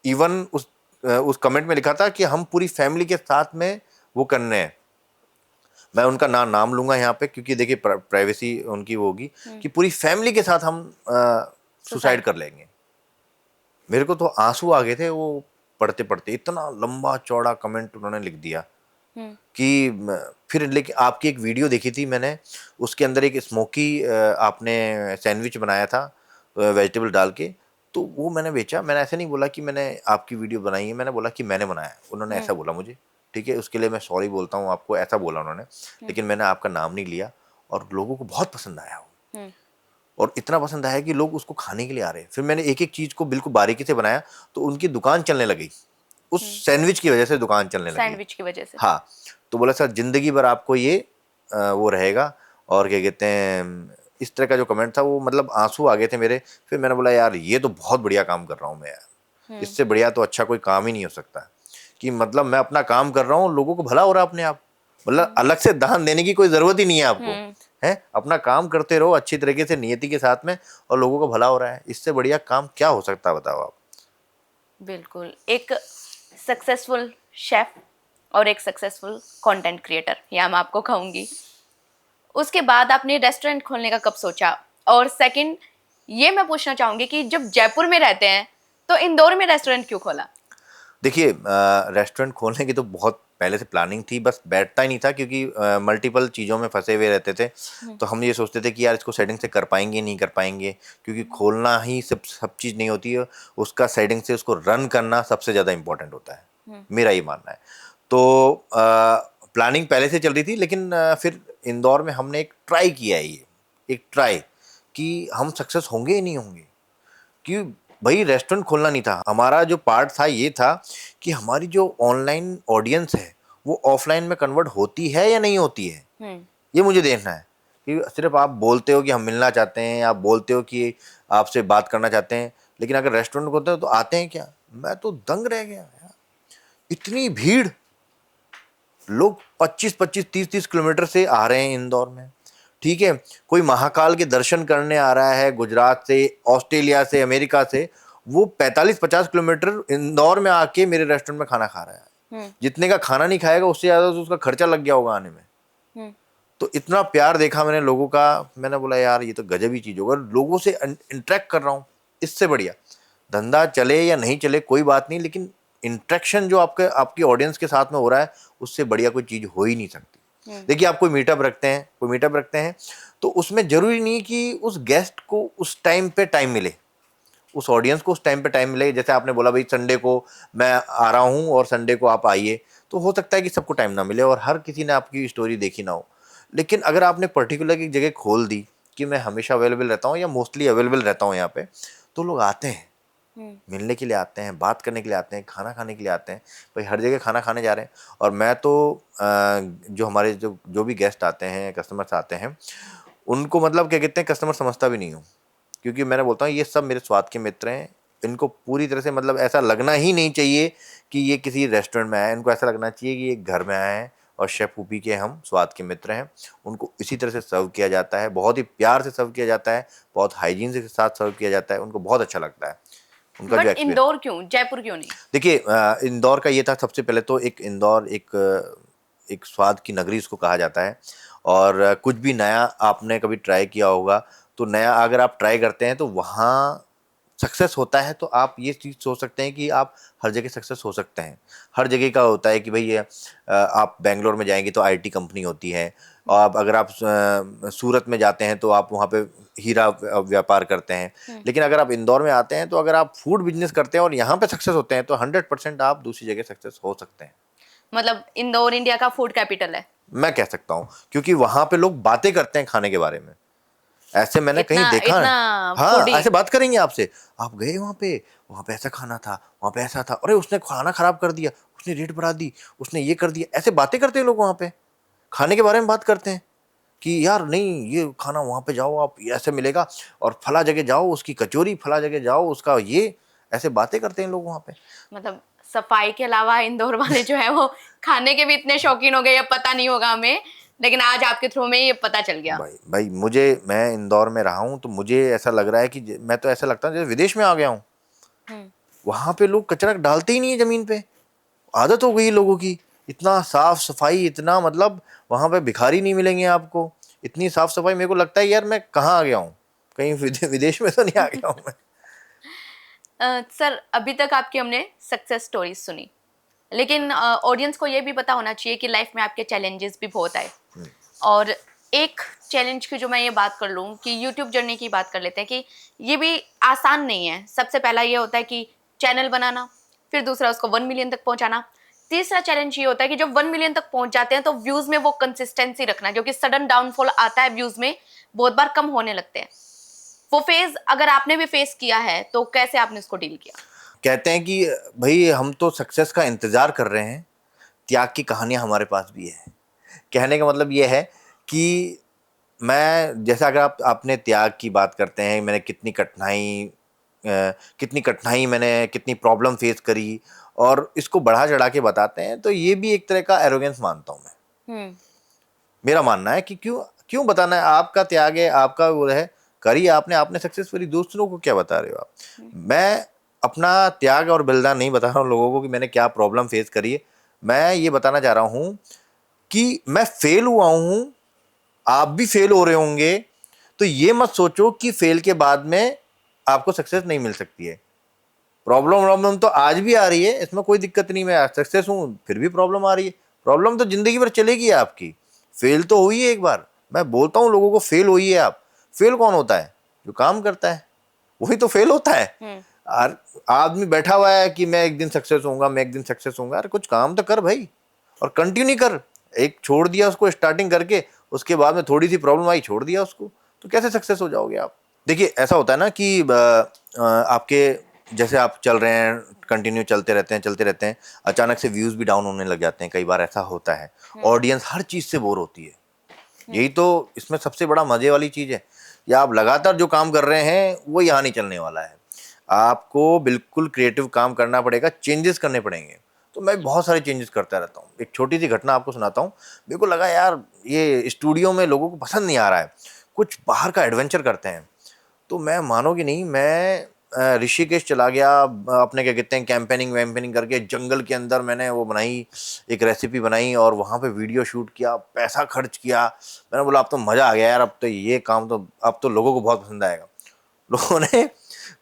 इवन उस कमेंट में लिखा था कि हम पूरी फैमिली के साथ में वो करने हैं। मैं उनका नाम लूंगा यहाँ पे, क्योंकि देखिए प्राइवेसी उनकी वो होगी, कि पूरी फैमिली के साथ हम सुसाइड कर लेंगे। मेरे को तो आंसू आ गए थे वो पढ़ते पढ़ते, इतना लंबा चौड़ा कमेंट उन्होंने लिख दिया कि फिर लेकिन आपकी एक वीडियो देखी थी मैंने, उसके अंदर एक स्मोकी आपने सैंडविच बनाया था वेजिटेबल डाल के, तो वो मैंने बेचा। मैंने ऐसे नहीं बोला कि मैंने आपकी वीडियो बनाई है, मैंने बोला कि मैंने बनाया है। उन्होंने ऐसा बोला मुझे, ठीक है, उसके लिए मैं सॉरी बोलता हूँ आपको, ऐसा बोला उन्होंने, लेकिन मैंने आपका नाम नहीं लिया, और लोगों को बहुत पसंद आया वो, और इतना पसंद आया कि लोग उसको खाने के लिए आ रहे हैं। फिर मैंने एक एक चीज़ को बिल्कुल बारीकी से बनाया, तो उनकी दुकान चलने लगी, उस सैंडविच की वजह से दुकान चलने लगी। सैंडविच की वजह से? हाँ, तो बोला सर ज़िंदगी भर आपको ये वो रहेगा। और क्या कहते हैं, इस तरह का जो कमेंट था वो मतलब आंसू आ गए थे मेरे। फिर मैंने बोला यार ये तो बहुत बढ़िया काम कर रहा हूँ मैं यार, इससे बढ़िया तो अच्छा कोई काम ही नहीं हो सकता, कि मतलब मैं अपना काम कर रहा हूँ, लोगों को भला हो रहा है अपने आप, मतलब अलग से दान देने की कोई ज़रूरत ही नहीं है आपको, है अपना काम करते रहो अच्छी तरीके से नियति के साथ में, और लोगों को भला हो रहा है, इससे बढ़िया काम क्या हो सकता है बताओ आप। बिल्कुल, एक सक्सेसफुल शेफ और एक सक्सेसफुल कंटेंट क्रिएटर, या मैं आपको कहूँगी। उसके बाद आपने रेस्टोरेंट खोलने का कब सोचा? और सेकंड, ये मैं पूछना चाहूँगी कि जब जयपुर में रहते हैं तो इंदौर में रेस्टोरेंट क्यों खोला? देखिए रेस्टोरेंट खोलने की तो बहुत पहले से प्लानिंग थी, बस बैठता ही नहीं था, क्योंकि मल्टीपल चीज़ों में फंसे हुए रहते थे। तो हम ये सोचते थे कि यार इसको सेटिंग से कर पाएंगे नहीं कर पाएंगे, क्योंकि खोलना ही सब चीज़ नहीं होती है, उसका सेटिंग से उसको रन करना सबसे ज़्यादा इम्पोर्टेंट होता है, मेरा ये मानना है। तो प्लानिंग पहले से चल रही थी, लेकिन फिर इंदौर में हमने एक ट्राई किया है, ये एक ट्राई कि हम सक्सेस होंगे ही नहीं होंगे, कि भाई रेस्टोरेंट खोलना नहीं था हमारा, जो पार्ट था ये था कि हमारी जो ऑनलाइन ऑडियंस है वो ऑफलाइन में कन्वर्ट होती है या नहीं होती है, ये मुझे देखना है। कि सिर्फ आप बोलते हो कि हम मिलना चाहते हैं, आप बोलते हो कि आपसे बात करना चाहते हैं, लेकिन अगर रेस्टोरेंट होते हैं तो आते हैं क्या? मैं तो दंग रह गया यार, इतनी भीड़, लोग 25-25 30-30 किलोमीटर से आ रहे हैं इंदौर में। ठीक है, कोई महाकाल के दर्शन करने आ रहा है गुजरात से, ऑस्ट्रेलिया से, अमेरिका से, वो 45-50 किलोमीटर इंदौर में आके मेरे रेस्टोरेंट में खाना खा रहा है। जितने का खाना नहीं खाएगा उससे ज्यादा तो उसका खर्चा लग गया होगा आने में। तो इतना प्यार देखा मैंने लोगों का, मैंने बोला यार ये तो गजब ही चीज होगा, लोगों से इंटरेक्ट कर रहा हूँ, इससे बढ़िया धंधा चले या नहीं चले कोई बात नहीं, लेकिन इंटरेक्शन जो आपकी ऑडियंस के साथ में हो रहा है, उससे बढ़िया कोई चीज हो ही नहीं सकती। देखिए, आप कोई मीटअप रखते हैं तो उसमें जरूरी नहीं कि उस गेस्ट को उस टाइम पे टाइम मिले, उस ऑडियंस को उस टाइम पे टाइम मिले। जैसे आपने बोला भाई संडे को मैं आ रहा हूँ और संडे को आप आइए, तो हो सकता है कि सबको टाइम ना मिले और हर किसी ने आपकी स्टोरी देखी ना हो। लेकिन अगर आपने पर्टिकुलर एक जगह खोल दी कि मैं हमेशा अवेलेबल रहता हूँ या मोस्टली अवेलेबल रहता हूँ यहाँ पे, तो लोग आते हैं, मिलने के लिए आते हैं, बात करने के लिए आते हैं, खाना खाने के लिए आते हैं। भाई हर जगह खाना खाने जा रहे हैं। और मैं तो जो हमारे जो भी गेस्ट आते हैं, कस्टमर्स आते हैं, उनको मतलब क्या कहते हैं, कस्टमर समझता भी नहीं हूँ, क्योंकि मैंने बोलता हूँ ये सब मेरे स्वाद के मित्र हैं। इनको पूरी तरह से मतलब ऐसा लगना ही नहीं चाहिए कि ये किसी रेस्टोरेंट में आए, इनको ऐसा लगना चाहिए कि ये घर में आए हैं और शेफ ऊपी के हम स्वाद के मित्र हैं। उनको इसी तरह से सर्व किया जाता है, बहुत ही प्यार से सर्व किया जाता है, बहुत हाइजीन के साथ सर्व किया जाता है, उनको बहुत अच्छा लगता है उनका जो बट एक्सपीरियंस। इंदौर क्यों, जयपुर क्यों नहीं? देखिए, इंदौर का ये था, सबसे पहले तो एक इंदौर एक स्वाद की नगरी इसको कहा जाता है। और कुछ भी नया आपने कभी ट्राई किया होगा, तो नया अगर आप ट्राई करते हैं तो वहाँ सक्सेस होता है, तो आप ये चीज़ सोच सकते हैं कि आप हर जगह सक्सेस हो सकते हैं। हर जगह का होता है कि भाई आप बेंगलोर में जाएंगे तो आईटी कंपनी होती है, और अगर आप सूरत में जाते हैं तो आप वहाँ पे हीरा व्यापार करते हैं। लेकिन अगर आप इंदौर में आते हैं तो अगर आप फूड बिजनेस करते हैं और यहाँ पे सक्सेस होते हैं, तो 100% आप दूसरी जगह सक्सेस हो सकते हैं। मतलब इंदौर इंडिया का फूड कैपिटल है, मैं कह सकता हूँ, क्योंकि वहाँ पे लोग बातें करते हैं खाने के बारे में, ऐसे मैंने कहीं इतना देखा है। इतना हाँ, फूडी। ऐसे बात करेंगे आपसे, आप गए वहाँ पे ऐसा खाना था, वहाँ पे ऐसा था, अरे उसने खाना खराब कर दिया, उसने रेट बढ़ा दी, उसने ये कर दिया, ऐसे बातें करते हैं लोग वहाँ पे, खाने के बारे में बात करते हैं कि यार नहीं ये खाना वहाँ पे जाओ आप, ये ऐसे मिलेगा, और फला जगह जाओ उसकी कचौरी, फला जगह जाओ उसका ये, ऐसे बातें करते हैं लोग वहाँ पे। मतलब सफाई के अलावा इंदौर वाले जो है वो खाने के भी इतने शौकीन हो गए, या पता नहीं होगा हमें, लेकिन आज आपके थ्रू में ये पता चल गया। भाई मैं इंदौर में रहा हूँ तो मुझे ऐसा लग रहा है कि मैं तो ऐसा लगता है जैसे विदेश में आ गया हूँ। वहां पे लोग कचरा डालते ही नहीं है जमीन पे, आदत हो गई लोगों की, इतना साफ सफाई, इतना मतलब वहां पे भिखारी नहीं मिलेंगे आपको, इतनी साफ सफाई। मेरे को लगता है यार मैं कहाँ आ गया हूँ, कहीं विदेश में तो नहीं आ गया हूँ मैं। सर, अभी तक आपकी हमने सक्सेस स्टोरीज सुनी, लेकिन ऑडियंस को ये भी पता होना चाहिए कि लाइफ में आपके चैलेंजेस भी बहुत आए। और एक चैलेंज की जो मैं ये बात कर लूँ कि यूट्यूब जर्नी की बात कर लेते हैं कि ये भी आसान नहीं है। सबसे पहला ये होता है कि चैनल बनाना, फिर दूसरा उसको 1 मिलियन तक पहुंचाना, तीसरा चैलेंज ये होता है कि जब 1 मिलियन तक पहुंच जाते हैं तो व्यूज में वो कंसिस्टेंसी रखना, क्योंकि सडन डाउनफॉल आता है व्यूज में, बहुत बार कम होने लगते हैं। वो फेज अगर आपने भी फेस किया है तो कैसे आपने उसको डील किया? कहते हैं कि भाई हम तो सक्सेस का इंतजार कर रहे हैं, त्याग की कहानियां हमारे पास भी है। कहने का मतलब ये है कि मैं जैसे अगर आपने त्याग की बात करते हैं, मैंने कितनी कठिनाई मैंने कितनी प्रॉब्लम फेस करी और इसको बढ़ा चढ़ा के बताते हैं, तो ये भी एक तरह का एरोगेंस मानता हूँ मैं। मेरा मानना है कि क्यों क्यों बताना है, आपका त्याग है, आपका वो है, करिए, आपने सक्सेसफुली, दूसरों को क्या बता रहे हो आप। मैं अपना त्याग और बलिदान नहीं बता रहा हूँ लोगों को कि मैंने क्या प्रॉब्लम फेस करी है। मैं ये बताना चाह रहा हूँ कि मैं फेल हुआ हूँ, आप भी फेल हो रहे होंगे, तो ये मत सोचो कि फेल के बाद में आपको सक्सेस नहीं मिल सकती है। प्रॉब्लम तो आज भी आ रही है, इसमें कोई दिक्कत नहीं। मैं आज सक्सेस हूँ फिर भी प्रॉब्लम आ रही है, प्रॉब्लम तो जिंदगी भर चलेगी आपकी। फेल तो हुई है एक बार, मैं बोलता हूँ लोगों को, फेल हुई है आप। फेल कौन होता है? जो काम करता है, वही तो फेल होता है। और आदमी बैठा हुआ है कि मैं एक दिन सक्सेस होऊंगा, मैं एक दिन सक्सेस होऊंगा। अरे कुछ काम तो कर भाई, और कंटिन्यू कर। एक छोड़ दिया उसको स्टार्टिंग करके, उसके बाद में थोड़ी सी प्रॉब्लम आई, छोड़ दिया उसको, तो कैसे सक्सेस हो जाओगे आप? देखिए ऐसा होता है ना कि आपके जैसे आप चल रहे हैं, कंटिन्यू चलते रहते हैं, अचानक से व्यूज़ भी डाउन होने लग जाते हैं, कई बार ऐसा होता है। ऑडियंस हर चीज़ से बोर होती है। यही तो इसमें सबसे बड़ा मज़े वाली चीज़ है, या आप लगातार जो काम कर रहे हैं वो यहाँ नहीं चलने वाला है। आपको बिल्कुल क्रिएटिव काम करना पड़ेगा, चेंजेस करने पड़ेंगे। तो मैं बहुत सारे चेंजेस करता रहता हूँ। एक छोटी सी घटना आपको सुनाता हूँ। मेरे को लगा यार ये स्टूडियो में लोगों को पसंद नहीं आ रहा है, कुछ बाहर का एडवेंचर करते हैं। तो मैं मानोगे नहीं, मैं ऋषिकेश चला गया, अपने क्या कहते हैं कैंपेनिंग वैम्पेनिंग करके जंगल के अंदर मैंने वो बनाई, एक रेसिपी बनाई और वहाँ पे वीडियो शूट किया, पैसा खर्च किया। मैंने बोला अब तो मज़ा आ गया यार, अब तो ये काम तो अब तो लोगों को बहुत पसंद आएगा। लोगों ने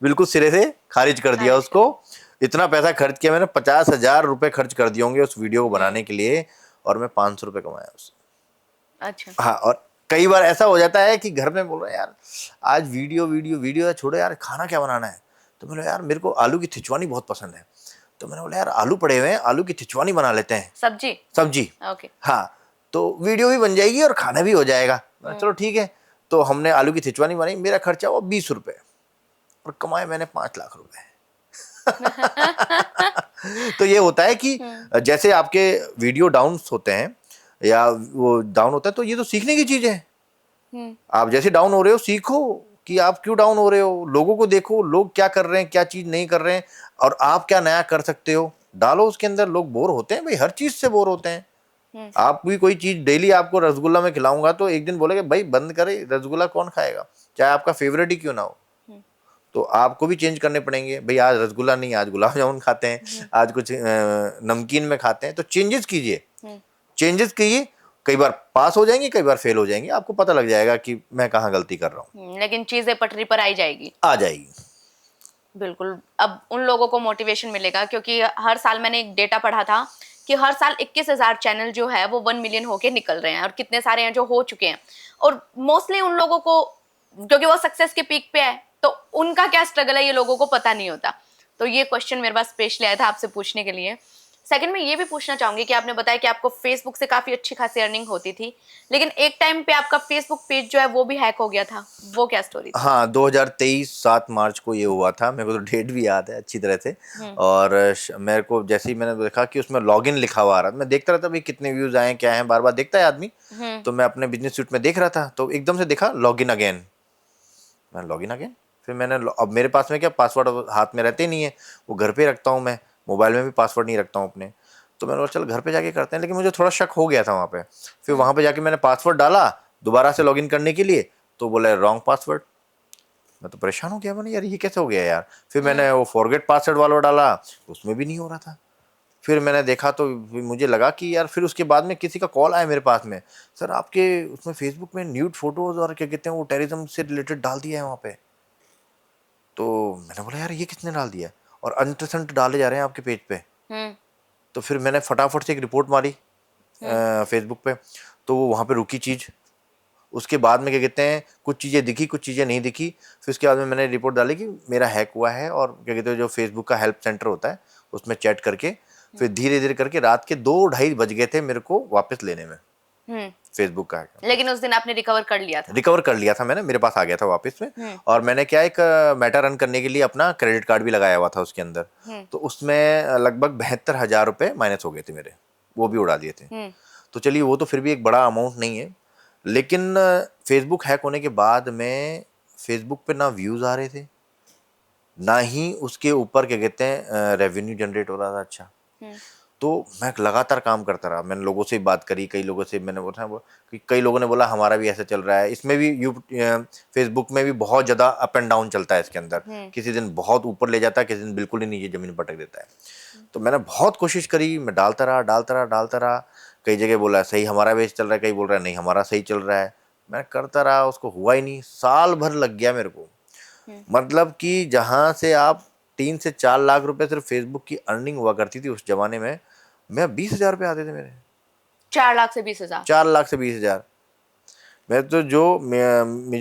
बिल्कुल सिरे से खारिज कर दिया खारिज कर उसको। इतना पैसा खर्च किया मैंने, 50,000 रुपये खर्च कर दिए होंगे उस वीडियो को बनाने हम्म। के लिए, और मैं 500 रुपये कमाया उससे। अच्छा। हाँ, और कई बार ऐसा हो जाता है कि घर में बोल रहे हैं यार आज वीडियो वीडियो वीडियो है, छोड़ो यार खाना क्या बनाना है। तो मैंने यार मेरे को आलू की थिचवानी बहुत पसंद है, तो मैंने बोला यार आलू पड़े हुए हैं, आलू की थिचवानी बना लेते हैं। सब्जी। सब्जी। ओके। हाँ, तो वीडियो भी बन जाएगी और खाना भी हो जाएगा। मैंने चलो ठीक है। तो हमने आलू की थिचवानी बनाई, मेरा खर्चा हुआ 20 रुपये और कमाए मैंने 5 लाख रुपए। तो ये होता है कि जैसे आपके वीडियो डाउन होते हैं या वो डाउन होता है, तो ये तो सीखने की चीज है। हम्म। आप जैसे डाउन हो रहे हो सीखो कि आप क्यों डाउन हो रहे हो, लोगों को देखो लोग क्या कर रहे हैं, क्या चीज नहीं कर रहे हैं, और आप क्या नया कर सकते हो, डालो उसके अंदर। लोग बोर होते हैं भाई, हर चीज से बोर होते हैं। हम्म। आप भी कोई चीज डेली आपको रसगुल्ला में खिलाऊंगा तो एक दिन बोलेगे भाई बंद करे, रसगुल्ला कौन खाएगा, चाहे आपका फेवरेट ही क्यों ना हो। हम्म। तो आपको भी चेंज करने पड़ेंगे भाई, आज रसगुल्ला नहीं, आज गुलाब जामुन खाते हैं, आज कुछ नमकीन में खाते हैं। तो चेंजेस कीजिए, हम्म। चेंजेस कीजिए। कई बार पास हो जाएंगे, कई बार फेल हो जाएंगे, आपको पता लग जाएगा कि मैं कहाँ गलती कर रहा हूँ। लेकिन चीजें पटरी पर आई जाएगी। आ जाएगी। बिल्कुल। अब उन लोगों को मोटिवेशन मिलेगा, क्योंकि हर साल मैंने एक डेटा पढ़ा था कि हर साल 21,000 चैनल जो है वो 1 मिलियन होके निकल रहे हैं, और कितने सारे हैं जो हो चुके हैं। और मोस्टली उन लोगों को, क्योंकि वो सक्सेस के पीक पे है, तो उनका क्या स्ट्रगल है ये लोगों को पता नहीं होता। तो ये क्वेश्चन मेरे पास स्पेशली आया था आपसे पूछने के लिए। सेकंड में ये भी पूछना चाहूंगी कि आपने बताया कि आपको फेसबुक से काफी अच्छी खासी अर्निंग होती थी, लेकिन एक टाइम पे आपका फेसबुक पेज जो है वो भी हैक हो गया था। वो क्या स्टोरी थी? हाँ, 2023 7 मार्च को ये हुआ था, मेरे को तो डेट भी याद है अच्छी तरह से। और मेरे को जैसे ही मैंने देखा कि उसमें लॉगिन लिखा हुआ आ रहा था, मैं देखता रहता भाई कितने व्यूज आए हैं, क्या है, बार बार देखता है आदमी। तो मैं अपने बिजनेस सूट में देख रहा था, तो एकदम से देखा लॉगिन अगेन। मैं लॉगिन अगेन, फिर मैंने अब मेरे पास में क्या पासवर्ड हाथ में रहते नहीं है, वो घर पे रखता हूँ मैं, मोबाइल में भी पासवर्ड नहीं रखता हूँ अपने। तो मैंने बोला चल घर पे जाके करते हैं, लेकिन मुझे थोड़ा शक हो गया था वहाँ पे। फिर वहाँ पे जाके मैंने पासवर्ड डाला दोबारा से लॉगिन करने के लिए, तो बोला रॉन्ग पासवर्ड। मैं तो परेशान हो गया, मैंने यार ये कैसे हो गया यार। फिर मैंने वो फॉरगेट पासवर्ड वाला डाला, उसमें भी नहीं हो रहा था। फिर मैंने देखा तो फिर मुझे लगा कि यार, फिर उसके बाद में किसी का कॉल आया मेरे पास में, सर आपके उसमें फेसबुक में न्यूड फोटोज और क्या कहते हैं वो टेररिज्म से रिलेटेड डाल दिया है वहाँ पे। तो मैंने बोला यार ये किसने डाल दिया है, और अनप्रेजेंट डाले जा रहे हैं आपके पेज पे। हम्म। तो फिर मैंने फटाफट से एक रिपोर्ट मारी फेसबुक पे, तो वो वहाँ पे रुकी चीज़। उसके बाद में क्या कहते हैं कुछ चीज़ें दिखी, कुछ चीज़ें नहीं दिखी। फिर उसके बाद में मैंने रिपोर्ट डाली कि मेरा हैक हुआ है, और क्या कहते हैं जो फेसबुक का हेल्प सेंटर होता है उसमें चैट करके, फिर धीरे धीरे करके रात के 2-2:30 बज गए थे मेरे को वापस लेने में हम्म। फेसबुक का हैक। लेकिन उस दिन आपने रिकवर कर लिया था। रिकवर कर लिया था मैंने, मेरे पास आ गया था वापस में। और मैंने क्या एक मेटा रन करने के लिए अपना क्रेडिट कार्ड भी लगाया हुआ था उसके अंदर। तो उसमें लगभग 72,000 रुपये माइनस हो गए थे मेरे, वो भी उड़ा दिए थे। तो चलिए वो तो फिर भी एक बड़ा अमाउंट नहीं है, लेकिन फेसबुक हैक होने के बाद में फेसबुक पे ना व्यूज़ आ रहे थे, ना ही उसके ऊपर क्या कहते हैं रेवेन्यू जनरेट हो रहा था अच्छा। तो मैं लगातार काम करता रहा, मैंने लोगों से बात करी, कई लोगों से मैंने बोला कि कई लोगों ने बोला हमारा भी ऐसा चल रहा है। इसमें भी फेसबुक में भी बहुत ज़्यादा अप एंड डाउन चलता है इसके अंदर, किसी दिन बहुत ऊपर ले जाता है, किसी दिन बिल्कुल ही नीचे ज़मीन पटक देता है। तो मैंने बहुत कोशिश करी, मैं डालता रहा डालता रहा डालता रहा। कई जगह बोला सही हमारा बेस चल रहा है, कई बोल रहा है नहीं हमारा सही चल रहा है। मैं करता रहा, उसको हुआ ही नहीं, साल भर लग गया मेरे को। मतलब कि जहाँ से आप 3 से 4 लाख रुपए सिर्फ फेसबुक की अर्निंग हुआ करती थी उस जमाने में, मैं 20,000 रुपये आते थे मेरे। 4 लाख से 20,000? 4 लाख से 20,000। मैं तो जो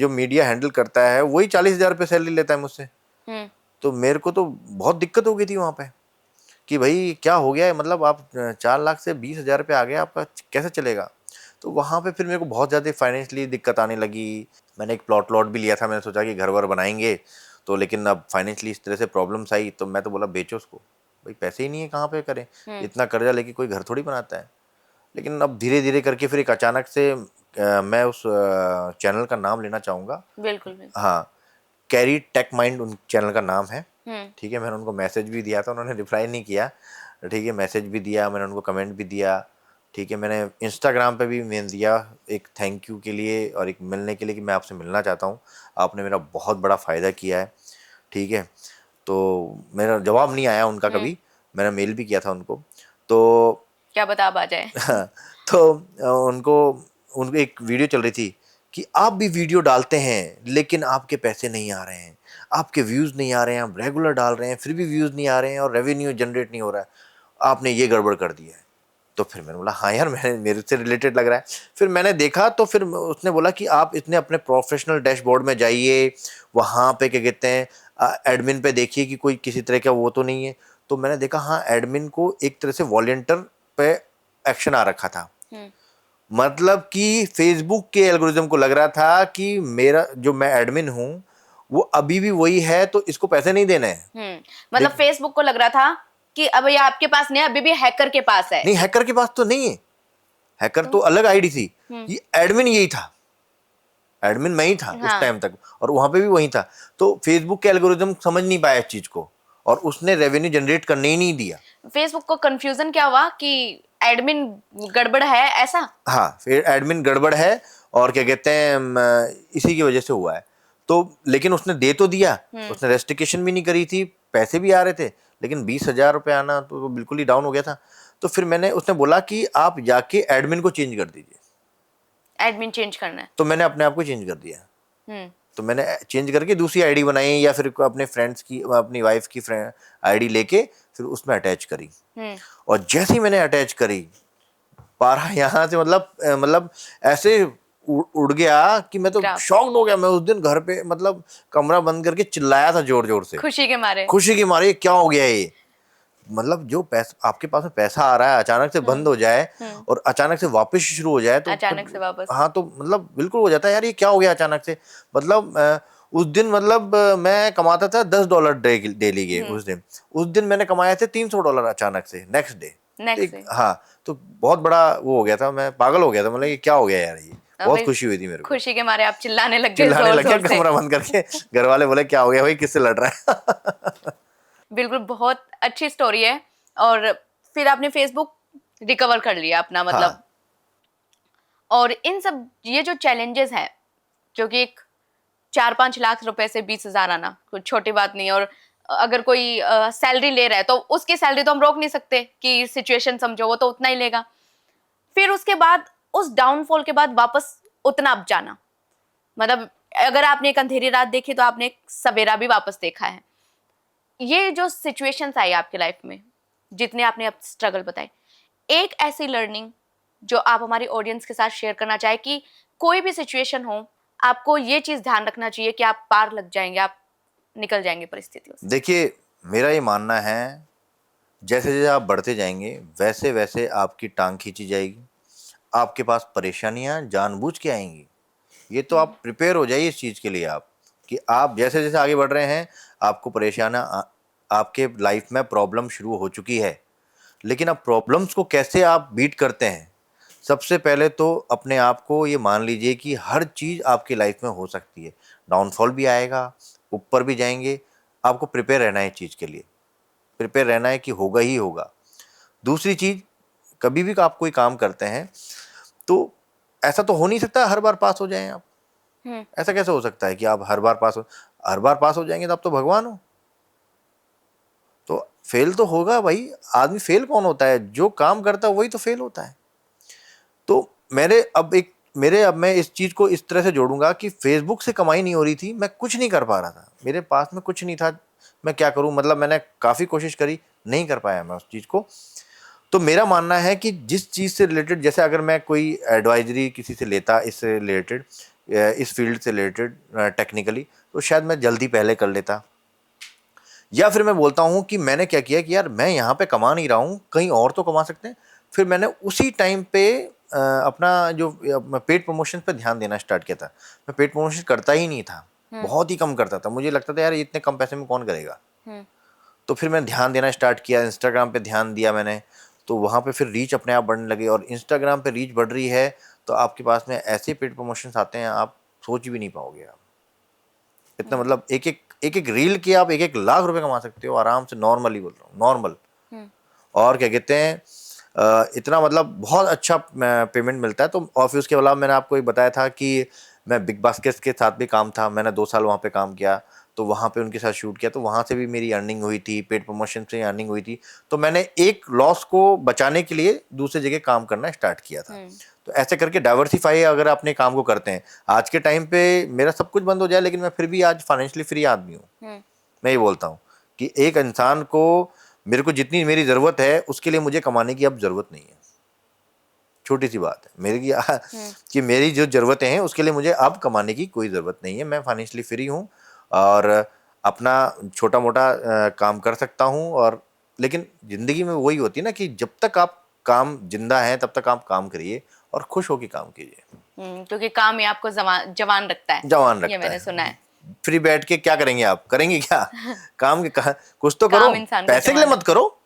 मीडिया हैंडल करता है वही 40,000 रुपये सैलरी लेता है मुझसे। तो मेरे को तो बहुत दिक्कत हो गई थी वहाँ पे कि भाई क्या हो गया है, मतलब आप 4 लाख से 20,000 रुपये आ गए, आपका कैसे चलेगा। तो वहाँ पे फिर मेरे को बहुत ज़्यादा फाइनेंशियली दिक्कत आने लगी। मैंने एक प्लॉट भी लिया था, मैंने सोचा कि घर वर बनाएंगे, तो लेकिन अब फाइनेंशियली इस तरह से प्रॉब्लम्स आई तो मैं तो बोला बेचो उसको, भाई पैसे ही नहीं है कहाँ पे करें, इतना कर्जा लेके कोई घर थोड़ी बनाता है। लेकिन अब धीरे धीरे करके फिर एक अचानक से मैं उस चैनल का नाम लेना चाहूँगा। बिल्कुल बिल्कुल। हाँ, कैरी टेक माइंड उन चैनल का नाम है। हम्म। ठीक है, मैंने उनको मैसेज भी दिया था, उन्होंने रिप्लाई नहीं किया। ठीक है, मैसेज भी दिया, मैंने उनको कमेंट भी दिया। ठीक है, मैंने इंस्टाग्राम पे भी मेल दिया एक थैंक यू के लिए और एक मिलने के लिए कि मैं आपसे मिलना चाहता हूँ, आपने मेरा बहुत बड़ा फ़ायदा किया है। ठीक है, तो मेरा जवाब नहीं आया उनका कभी, मैंने मेल भी किया था उनको। तो क्या बता अब आ जाए। तो उनको उनको एक वीडियो चल रही थी कि आप भी वीडियो डालते हैं लेकिन आपके पैसे नहीं आ रहे हैं, आपके व्यूज़ नहीं आ रहे हैं, आप रेगुलर डाल रहे हैं फिर भी व्यूज़ नहीं आ रहे हैं और रेवेन्यू जनरेट नहीं हो रहा है, आपने ये गड़बड़ कर दिया है। तो फिर मैंने बोला हाँ यार, मैंने मेरे से रिलेटेड लग रहा है। फिर मैंने देखा तो फिर उसने बोला कि आप इतने अपने प्रोफेशनल डैशबोर्ड में जाइए, वहाँ पे क्या कहते हैं एडमिन पे देखिए कि कोई किसी तरह का वो तो नहीं है। तो मैंने देखा हाँ, एडमिन को एक तरह से वॉलंटियर पे एक्शन आ रखा था। मतलब कि फेसबुक के एल्गोरिज्म को लग रहा था कि मेरा जो मैं एडमिन हूँ वो अभी भी वही है, तो इसको पैसे नहीं देने हैं। मतलब फेसबुक को लग रहा था कि अब ये आपके पास नहीं है, अभी भी हैकर के पास है। नहीं, हैकर के पास तो नहीं है, हैकर तो अलग आईडी थी, ये एडमिन यही था, एडमिन मैं ही था उस टाइम तक और वहां पे भी वही था। तो फेसबुक के एल्गोरिज्म समझ नहीं पाया इस चीज को और उसने रेवेन्यू जनरेट करने ही नहीं दिया। फेसबुक को कंफ्यूजन क्या हुआ कि एडमिन गड़बड़ है ऐसा। हाँ, फिर एडमिन गड़बड़ है और क्या कहते हैं इसी की वजह से हुआ है। तो लेकिन उसने दे तो दिया, उसने रेस्ट्रिक्शन भी नहीं करी थी, पैसे भी आ रहे थे, लेकिन 20,000 रुपये आना तो वो बिल्कुल ही डाउन हो गया था। तो फिर मैंने उसने बोला कि आप जाके एडमिन को चेंज कर दीजिए। एडमिन चेंज करना है। तो मैंने अपने आप को चेंज कर दिया। तो मैंने चेंज करके दूसरी आईडी बनाई या फिर अपने फ्रेंड्स की, अपनी वाइफ की आईडी लेके फिर उसमें अटैच करी। और जैसे ही मैंने अटैच करी, पारा यहाँ से मतलब ऐसे उड़ गया कि मैं तो शॉक्ड हो गया। मैं उस दिन घर पे मतलब कमरा बंद करके चिल्लाया था जोर जोर से, खुशी के मारे। खुशी के मारे, क्या हो गया ये। मतलब जो पैसा आपके पास में पैसा आ रहा है अचानक से बंद हो जाए और अचानक से वापस शुरू हो जाए तो अचानक से वापस, हाँ, तो मतलब बिल्कुल हो जाता है यार, ये क्या हो गया अचानक से। मतलब उस दिन मतलब मैं कमाता था $10 डेली के। उस दिन मैंने कमाए थे $300 अचानक से नेक्स्ट डे। हाँ, तो बहुत बड़ा वो हो गया था, मैं पागल हो गया था, मतलब ये क्या हो गया यार, ये बहुत खुशी हुई थी मेरे को। खुशी के मारे आप चिल्लाने लग गए, चिल्लाने लगे, कमरा बंद करके। घर वाले बोले क्या हो गया भाई, किससे लड़ रहा है। बिल्कुल, बहुत अच्छी स्टोरी है। और फिर आपने फेसबुक रिकवर कर लिया अपना मतलब। हाँ। और इन सब ये जो चैलेंजेस हैं, जो कि एक 4-5 लाख रुपए से 20,000 आना कुछ छोटी बात नहीं है। और अगर कोई सैलरी ले रहा है तो उसकी सैलरी तो हम रोक नहीं सकते कि सिचुएशन समझो, वो तो उतना ही लेगा। फिर उसके बाद उस डाउनफॉल के बाद वापस उतना अप जाना, मतलब अगर आपने एक अंधेरी रात देखी तो आपने एक सवेरा भी वापस देखा है। ये जो सिचुएशंस आई आपके लाइफ में, जितने आपने अब स्ट्रगल बताए, एक ऐसी लर्निंग जो आप हमारी ऑडियंस के साथ शेयर करना चाहे कि कोई भी सिचुएशन हो, आपको ये चीज ध्यान रखना चाहिए कि आप पार लग जाएंगे, आप निकल जाएंगे परिस्थितियों से। देखिए, मेरा ये मानना है जैसे जैसे आप बढ़ते जाएंगे वैसे वैसे आपकी टांग खींची जाएगी, आपके पास परेशानियां जानबूझ के आएंगी। ये तो आप प्रिपेयर हो जाइए इस चीज़ के लिए आप कि आप जैसे जैसे आगे बढ़ रहे हैं आपको परेशानियां, आपके लाइफ में प्रॉब्लम शुरू हो चुकी है, लेकिन अब प्रॉब्लम्स को कैसे आप बीट करते हैं। सबसे पहले तो अपने आप को ये मान लीजिए कि हर चीज़ आपकी लाइफ में हो सकती है, डाउनफॉल भी आएगा, ऊपर भी जाएंगे, आपको प्रिपेयर रहना है इस चीज़ के लिए, प्रिपेयर रहना है कि होगा ही होगा। दूसरी चीज़, कभी भी आप कोई काम करते हैं तो ऐसा तो हो नहीं सकता हर बार पास हो जाएं आप। ऐसा कैसे हो सकता है कि आप हर बार पास हो जाएंगे तो आप तो भगवान हो। तो फेल तो होगा भाई, आदमी फेल कौन होता है, जो काम करता है वही तो फेल होता है। तो मैं इस चीज़ को इस तरह से जोड़ूंगा कि फेसबुक से कमाई नहीं हो रही थी, मैं कुछ नहीं कर पा रहा था, मेरे पास में कुछ नहीं था, मैं क्या करूं, मतलब मैंने काफ़ी कोशिश करी, नहीं कर पाया मैं उस चीज़ को। तो मेरा मानना है कि जिस चीज़ से रिलेटेड, जैसे अगर मैं कोई एडवाइजरी किसी से लेता इससे रिलेटेड, इस फील्ड से रिलेटेड टेक्निकली, तो शायद मैं जल्दी पहले कर लेता। या फिर मैं बोलता हूँ कि मैंने क्या किया कि यार मैं यहाँ पे कमा नहीं रहा हूँ, कहीं और तो कमा सकते हैं। फिर मैंने उसी टाइम पे अपना जो पेड प्रमोशन पे ध्यान देना स्टार्ट किया था। मैं पेड प्रमोशन करता ही नहीं था, बहुत ही कम करता था। मुझे लगता था यार इतने कम पैसे में कौन करेगा। हम्म, तो फिर मैंने ध्यान देना स्टार्ट किया, इंस्टाग्राम पे ध्यान दिया मैंने, तो वहाँ पे फिर रीच अपने आप बढ़ने लगी। और इंस्टाग्राम पे रीच बढ़ रही है तो आपके पास में ऐसे पेड प्रमोशंस आते हैं आप सोच भी नहीं पाओगे। आप इतना मतलब एक एक रील की आप 1-1 लाख रुपए कमा सकते हो आराम से, नॉर्मली बोल रहा हूँ, नॉर्मल। हम्म, और क्या कहते हैं इतना मतलब बहुत अच्छा पेमेंट मिलता है। तो और फिर उसके अलावा मैंने आपको एक बताया था कि मैं बिग बास्केट्स के साथ भी काम था, मैंने 2 साल वहाँ पे काम किया, तो वहाँ पे उनके साथ शूट किया, तो वहाँ से भी मेरी अर्निंग हुई थी, पेड प्रमोशन से अर्निंग हुई थी। तो मैंने एक लॉस को बचाने के लिए दूसरी जगह काम करना स्टार्ट किया था। हम्म, तो ऐसे करके डाइवर्सिफाई अगर अपने काम को करते हैं, आज के टाइम पे मेरा सब कुछ बंद हो जाए लेकिन मैं फिर भी आज फाइनेंशियली फ्री आदमी हूँ। हम्म, मैं ये बोलता हूँ कि एक इंसान को, मेरे को जितनी मेरी ज़रूरत है उसके लिए मुझे कमाने की अब ज़रूरत नहीं है। छोटी सी बात है मेरी हम्म, कि मेरी जो ज़रूरतें हैं उसके लिए मुझे अब कमाने की कोई ज़रूरत नहीं है। मैं फाइनेंशियली फ्री हूँ और अपना छोटा मोटा काम कर सकता हूँ। और लेकिन ज़िंदगी में वही होती है ना कि जब तक आप काम जिंदा हैं तब तक आप काम करिए और खुश होकर काम कीजिए। क्योंकि काम ही आपको जवान रखता है, जवान ये रखता मैंने है। सुना है। फ्री बैठ के क्या करेंगे आप, करेंगे क्या? काम के कुछ तो करो। काम इंसान को पैसे के लिए जवान मत रखता है। करो,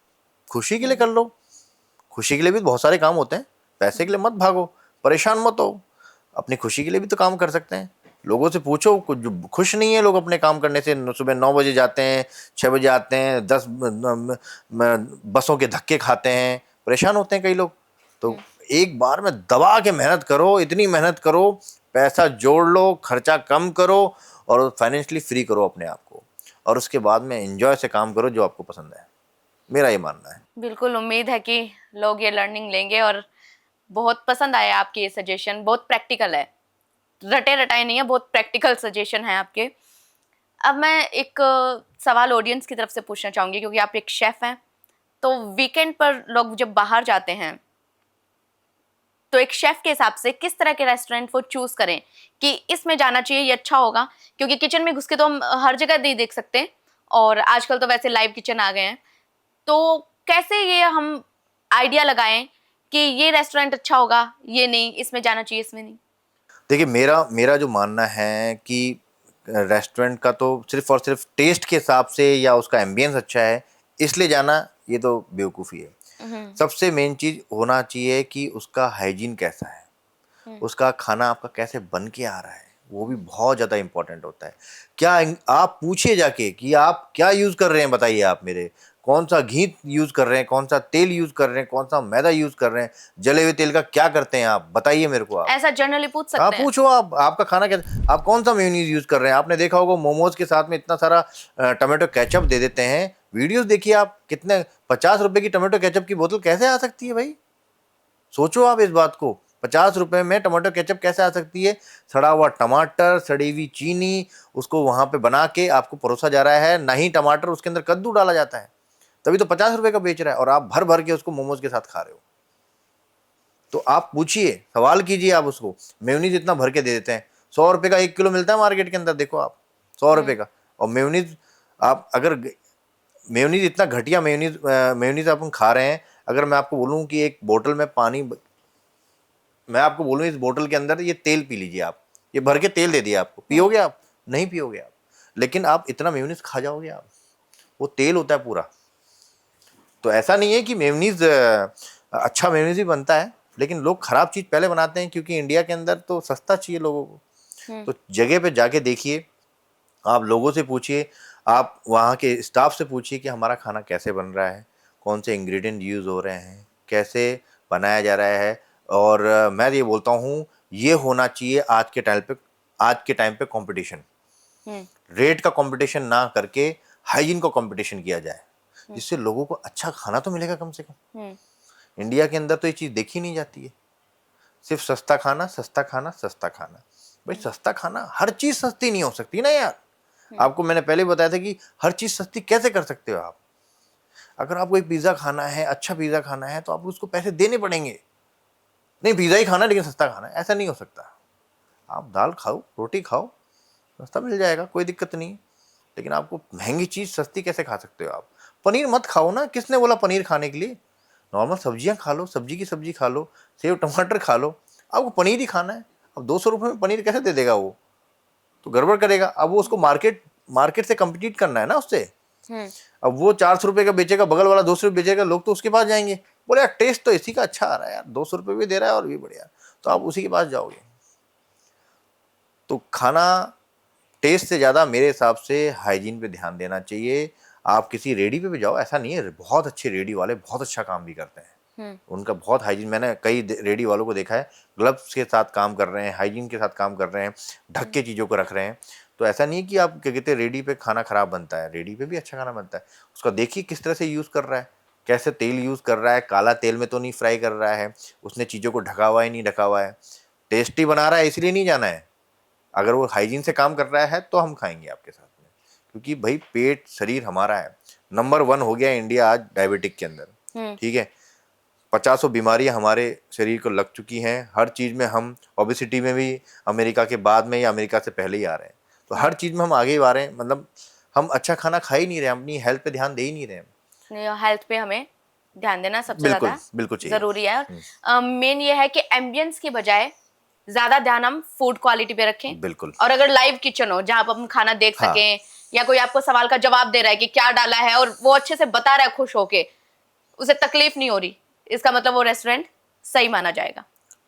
खुशी के लिए हम्म, कर लो। खुशी के लिए भी बहुत सारे काम होते हैं, पैसे के लिए मत भागो, परेशान मत हो। अपनी खुशी के लिए भी तो काम कर सकते हैं। लोगों से पूछो, कुछ जो खुश नहीं है लोग अपने काम करने से, सुबह 9 बजे जाते हैं, 6 बजे आते हैं, 10 बसों के धक्के खाते हैं, परेशान होते हैं कई लोग। तो हम्म, एक बार में दबा के मेहनत करो, इतनी मेहनत करो, पैसा जोड़ लो, खर्चा कम करो और फाइनेंशियली फ्री करो अपने आप को। और उसके बाद में एंजॉय से काम करो जो आपको पसंद है। मेरा ये मानना है। बिल्कुल उम्मीद है कि लोग ये लर्निंग लेंगे और बहुत पसंद आया आपके ये सजेशन, बहुत प्रैक्टिकल है, रटे रटाए नहीं है, बहुत प्रैक्टिकल सजेशन है आपके। अब मैं एक सवाल ऑडियंस की तरफ से पूछना चाहूंगी, क्योंकि आप एक शेफ हैं, तो वीकेंड पर लोग जब बाहर जाते हैं तो एक शेफ के हिसाब से किस तरह के रेस्टोरेंट वो चूज करें कि इसमें जाना चाहिए, ये अच्छा होगा? क्योंकि किचन में घुस के तो हम हर जगह नहीं देख सकते, और आजकल तो वैसे लाइव किचन आ गए हैं। तो कैसे ये हम आइडिया लगाएं कि ये रेस्टोरेंट अच्छा होगा, ये नहीं, इसमें जाना चाहिए, इसमें नहीं? देखिए मेरा मेरा जो मानना है कि रेस्टोरेंट का तो सिर्फ और सिर्फ टेस्ट के हिसाब से या उसका एम्बियंस अच्छा है इसलिए जाना, ये तो बेवकूफ़ी है। हम्म, सबसे मेन चीज़ होना चाहिए कि उसका हाइजीन कैसा है, हम्म, उसका खाना आपका कैसे बन के आ रहा है, वो भी बहुत ज़्यादा इंपॉर्टेंट होता है। क्या आप पूछिए जाके कि आप क्या यूज़ कर रहे हैं, बताइए आप मेरे, कौन सा घी यूज़ कर रहे हैं, कौन सा तेल यूज़ कर रहे हैं, कौन सा मैदा यूज़ कर रहे हैं, जले हुए तेल का क्या करते हैं आप, बताइए मेरे को आप। ऐसा जनरली पूछ हाँ सकते हैं? पूछो आप, आपका खाना क्या, आप कौन सा मेयोनीज यूज़ कर रहे हैं। आपने देखा होगा मोमोज के साथ में इतना सारा टमाटो केचप दे देते हैं। वीडियोस देखिए आप, कितने 50 रुपए की टमाटो केचप की बोतल कैसे आ सकती है भाई? सोचो आप इस बात को, 50 रुपए में टमाटो केचप कैसे आ सकती है? सड़ा हुआ टमाटर, सड़ी हुई चीनी, उसको वहां पे बना के आपको परोसा जा रहा है, नहीं टमाटर, उसके अंदर कद्दू डाला जाता है, तभी तो 50 रुपए का बेच रहा है और आप भर भर के उसको मोमोज के साथ खा रहे हो। तो आप पूछिए, सवाल कीजिए आप उसको। मेयोनीज इतना भर के दे देते हैं, 100 रुपए का 1 किलो मिलता है मार्केट के अंदर, देखो आप, 100 रुपए का। और मेयोनीज, आप अगर मेयोनीज इतना घटिया मेयोनीज मेयोनीज आप खा रहे हैं, अगर मैं आपको बोलूं कि एक बोतल में पानी, मैं आपको बोलूं इस बोतल के अंदर ये तेल पी लीजिए आप, ये भर के तेल दे दिया आपको, पियोगे आप? नहीं पियोगे आप। लेकिन आप इतना मेयोनीज खा जाओगे आप, वो तेल होता है पूरा। तो ऐसा नहीं है कि मेयोनीज अच्छा मेयोनीज भी बनता है, लेकिन लोग खराब चीज़ पहले बनाते हैं क्योंकि इंडिया के अंदर तो सस्ता चाहिए लोगों को। हम्म, तो जगह पे जाके देखिए, आप लोगों से पूछिए, आप वहाँ के स्टाफ से पूछिए कि हमारा खाना कैसे बन रहा है, कौन से इंग्रेडिएंट यूज़ हो रहे हैं, कैसे बनाया जा रहा है। और मैं ये बोलता हूँ, ये होना चाहिए आज के टाइम पे कंपटीशन। हम्म, रेट का कंपटीशन ना करके हाइजीन का कंपटीशन किया जाए, हम्म, जिससे लोगों को अच्छा खाना तो मिलेगा कम से कम। हम्म, इंडिया के अंदर तो ये चीज़ देखी नहीं जाती है, सिर्फ सस्ता खाना, सस्ता खाना, सस्ता खाना। भाई सस्ता खाना, हर चीज़ सस्ती नहीं हो सकती ना यार। आपको मैंने पहले बताया था कि हर चीज़ सस्ती कैसे कर सकते हो आप। अगर आपको एक पिज़्ज़ा खाना है, अच्छा पिज़्ज़ा खाना है, तो आपको उसको पैसे देने पड़ेंगे। नहीं पिज़्ज़ा ही खाना है लेकिन सस्ता खाना है, ऐसा नहीं हो सकता। आप दाल खाओ, रोटी खाओ, सस्ता मिल जाएगा, कोई दिक्कत नहीं है। लेकिन आपको महंगी चीज़ सस्ती कैसे खा सकते हो आप? पनीर मत खाओ ना, किसने बोला पनीर खाने के लिए? नॉर्मल सब्जियां खा लो, सब्जी की सब्जी खा लो, सेव टमाटर खा लो। आपको पनीर ही खाना है, अब 200 रुपये में पनीर कैसे दे देगा वो? तो गड़बड़ करेगा। अब वो उसको मार्केट मार्केट से कम्पिटिट करना है ना उससे। अब वो 400 रुपये का बेचेगा, बगल वाला 200 रुपये बेचेगा, लोग तो उसके पास जाएंगे, बोले यार टेस्ट तो इसी का अच्छा आ रहा है यार, 200 रुपये भी दे रहा है और भी बढ़िया, तो आप उसी के पास जाओगे। तो खाना टेस्ट से ज़्यादा मेरे हिसाब से हाइजीन पे ध्यान देना चाहिए। आप किसी रेडी पे भी जाओ, ऐसा नहीं है, बहुत अच्छे रेडी वाले बहुत अच्छा काम भी करते हैं, उनका बहुत हाइजीन, मैंने कई रेडी वालों को देखा है, ग्लव्स के साथ काम कर रहे हैं, हाइजीन के साथ काम कर रहे हैं, ढक के चीज़ों को रख रहे हैं। तो ऐसा नहीं कि आप क्या कहते हैं रेडी पे खाना खराब बनता है, रेडी पे भी अच्छा खाना बनता है। उसका देखिए किस तरह से यूज़ कर रहा है, कैसे तेल यूज़ कर रहा है, काला तेल में तो नहीं फ्राई कर रहा है, उसने चीज़ों को ढका हुआ है नहीं ढका हुआ है, टेस्टी बना रहा है इसलिए नहीं जाना है। अगर वो हाइजीन से काम कर रहा है तो हम खाएंगे आपके साथ में, क्योंकि भाई पेट शरीर हमारा है। नंबर 1 हो गया इंडिया आज डायबिटिक के अंदर, ठीक है, 50 बीमारियां हमारे शरीर को लग चुकी हैं, हर चीज़ में हम, ओबेसिटी में भी अमेरिका के बाद में या अमेरिका से पहले ही आ रहे हैं, तो हर चीज़ में हम आगे ही आ रहे हैं। मतलब हम अच्छा खाना खा ही नहीं रहे, हम अपनी हेल्थ पे ध्यान दे ही नहीं रहे। हेल्थ पे हमें ध्यान देना सबसे बिल्कुल ज्यादा बिल्कुल चाहिए, जरूरी है। मेन ये है कि एम्बियंस की बजाय ज्यादा ध्यान हम फूड क्वालिटी पे रखें। बिल्कुल। और अगर लाइव किचन हो जहां आप अपन खाना देख हाँ। सकें, या कोई आपको सवाल का जवाब दे रहा है कि क्या डाला है और वो अच्छे से बता रहा है खुश होके, उसे तकलीफ नहीं हो रही, इसका मतलब वो रेस्टोरेंट सही माना जाएगा।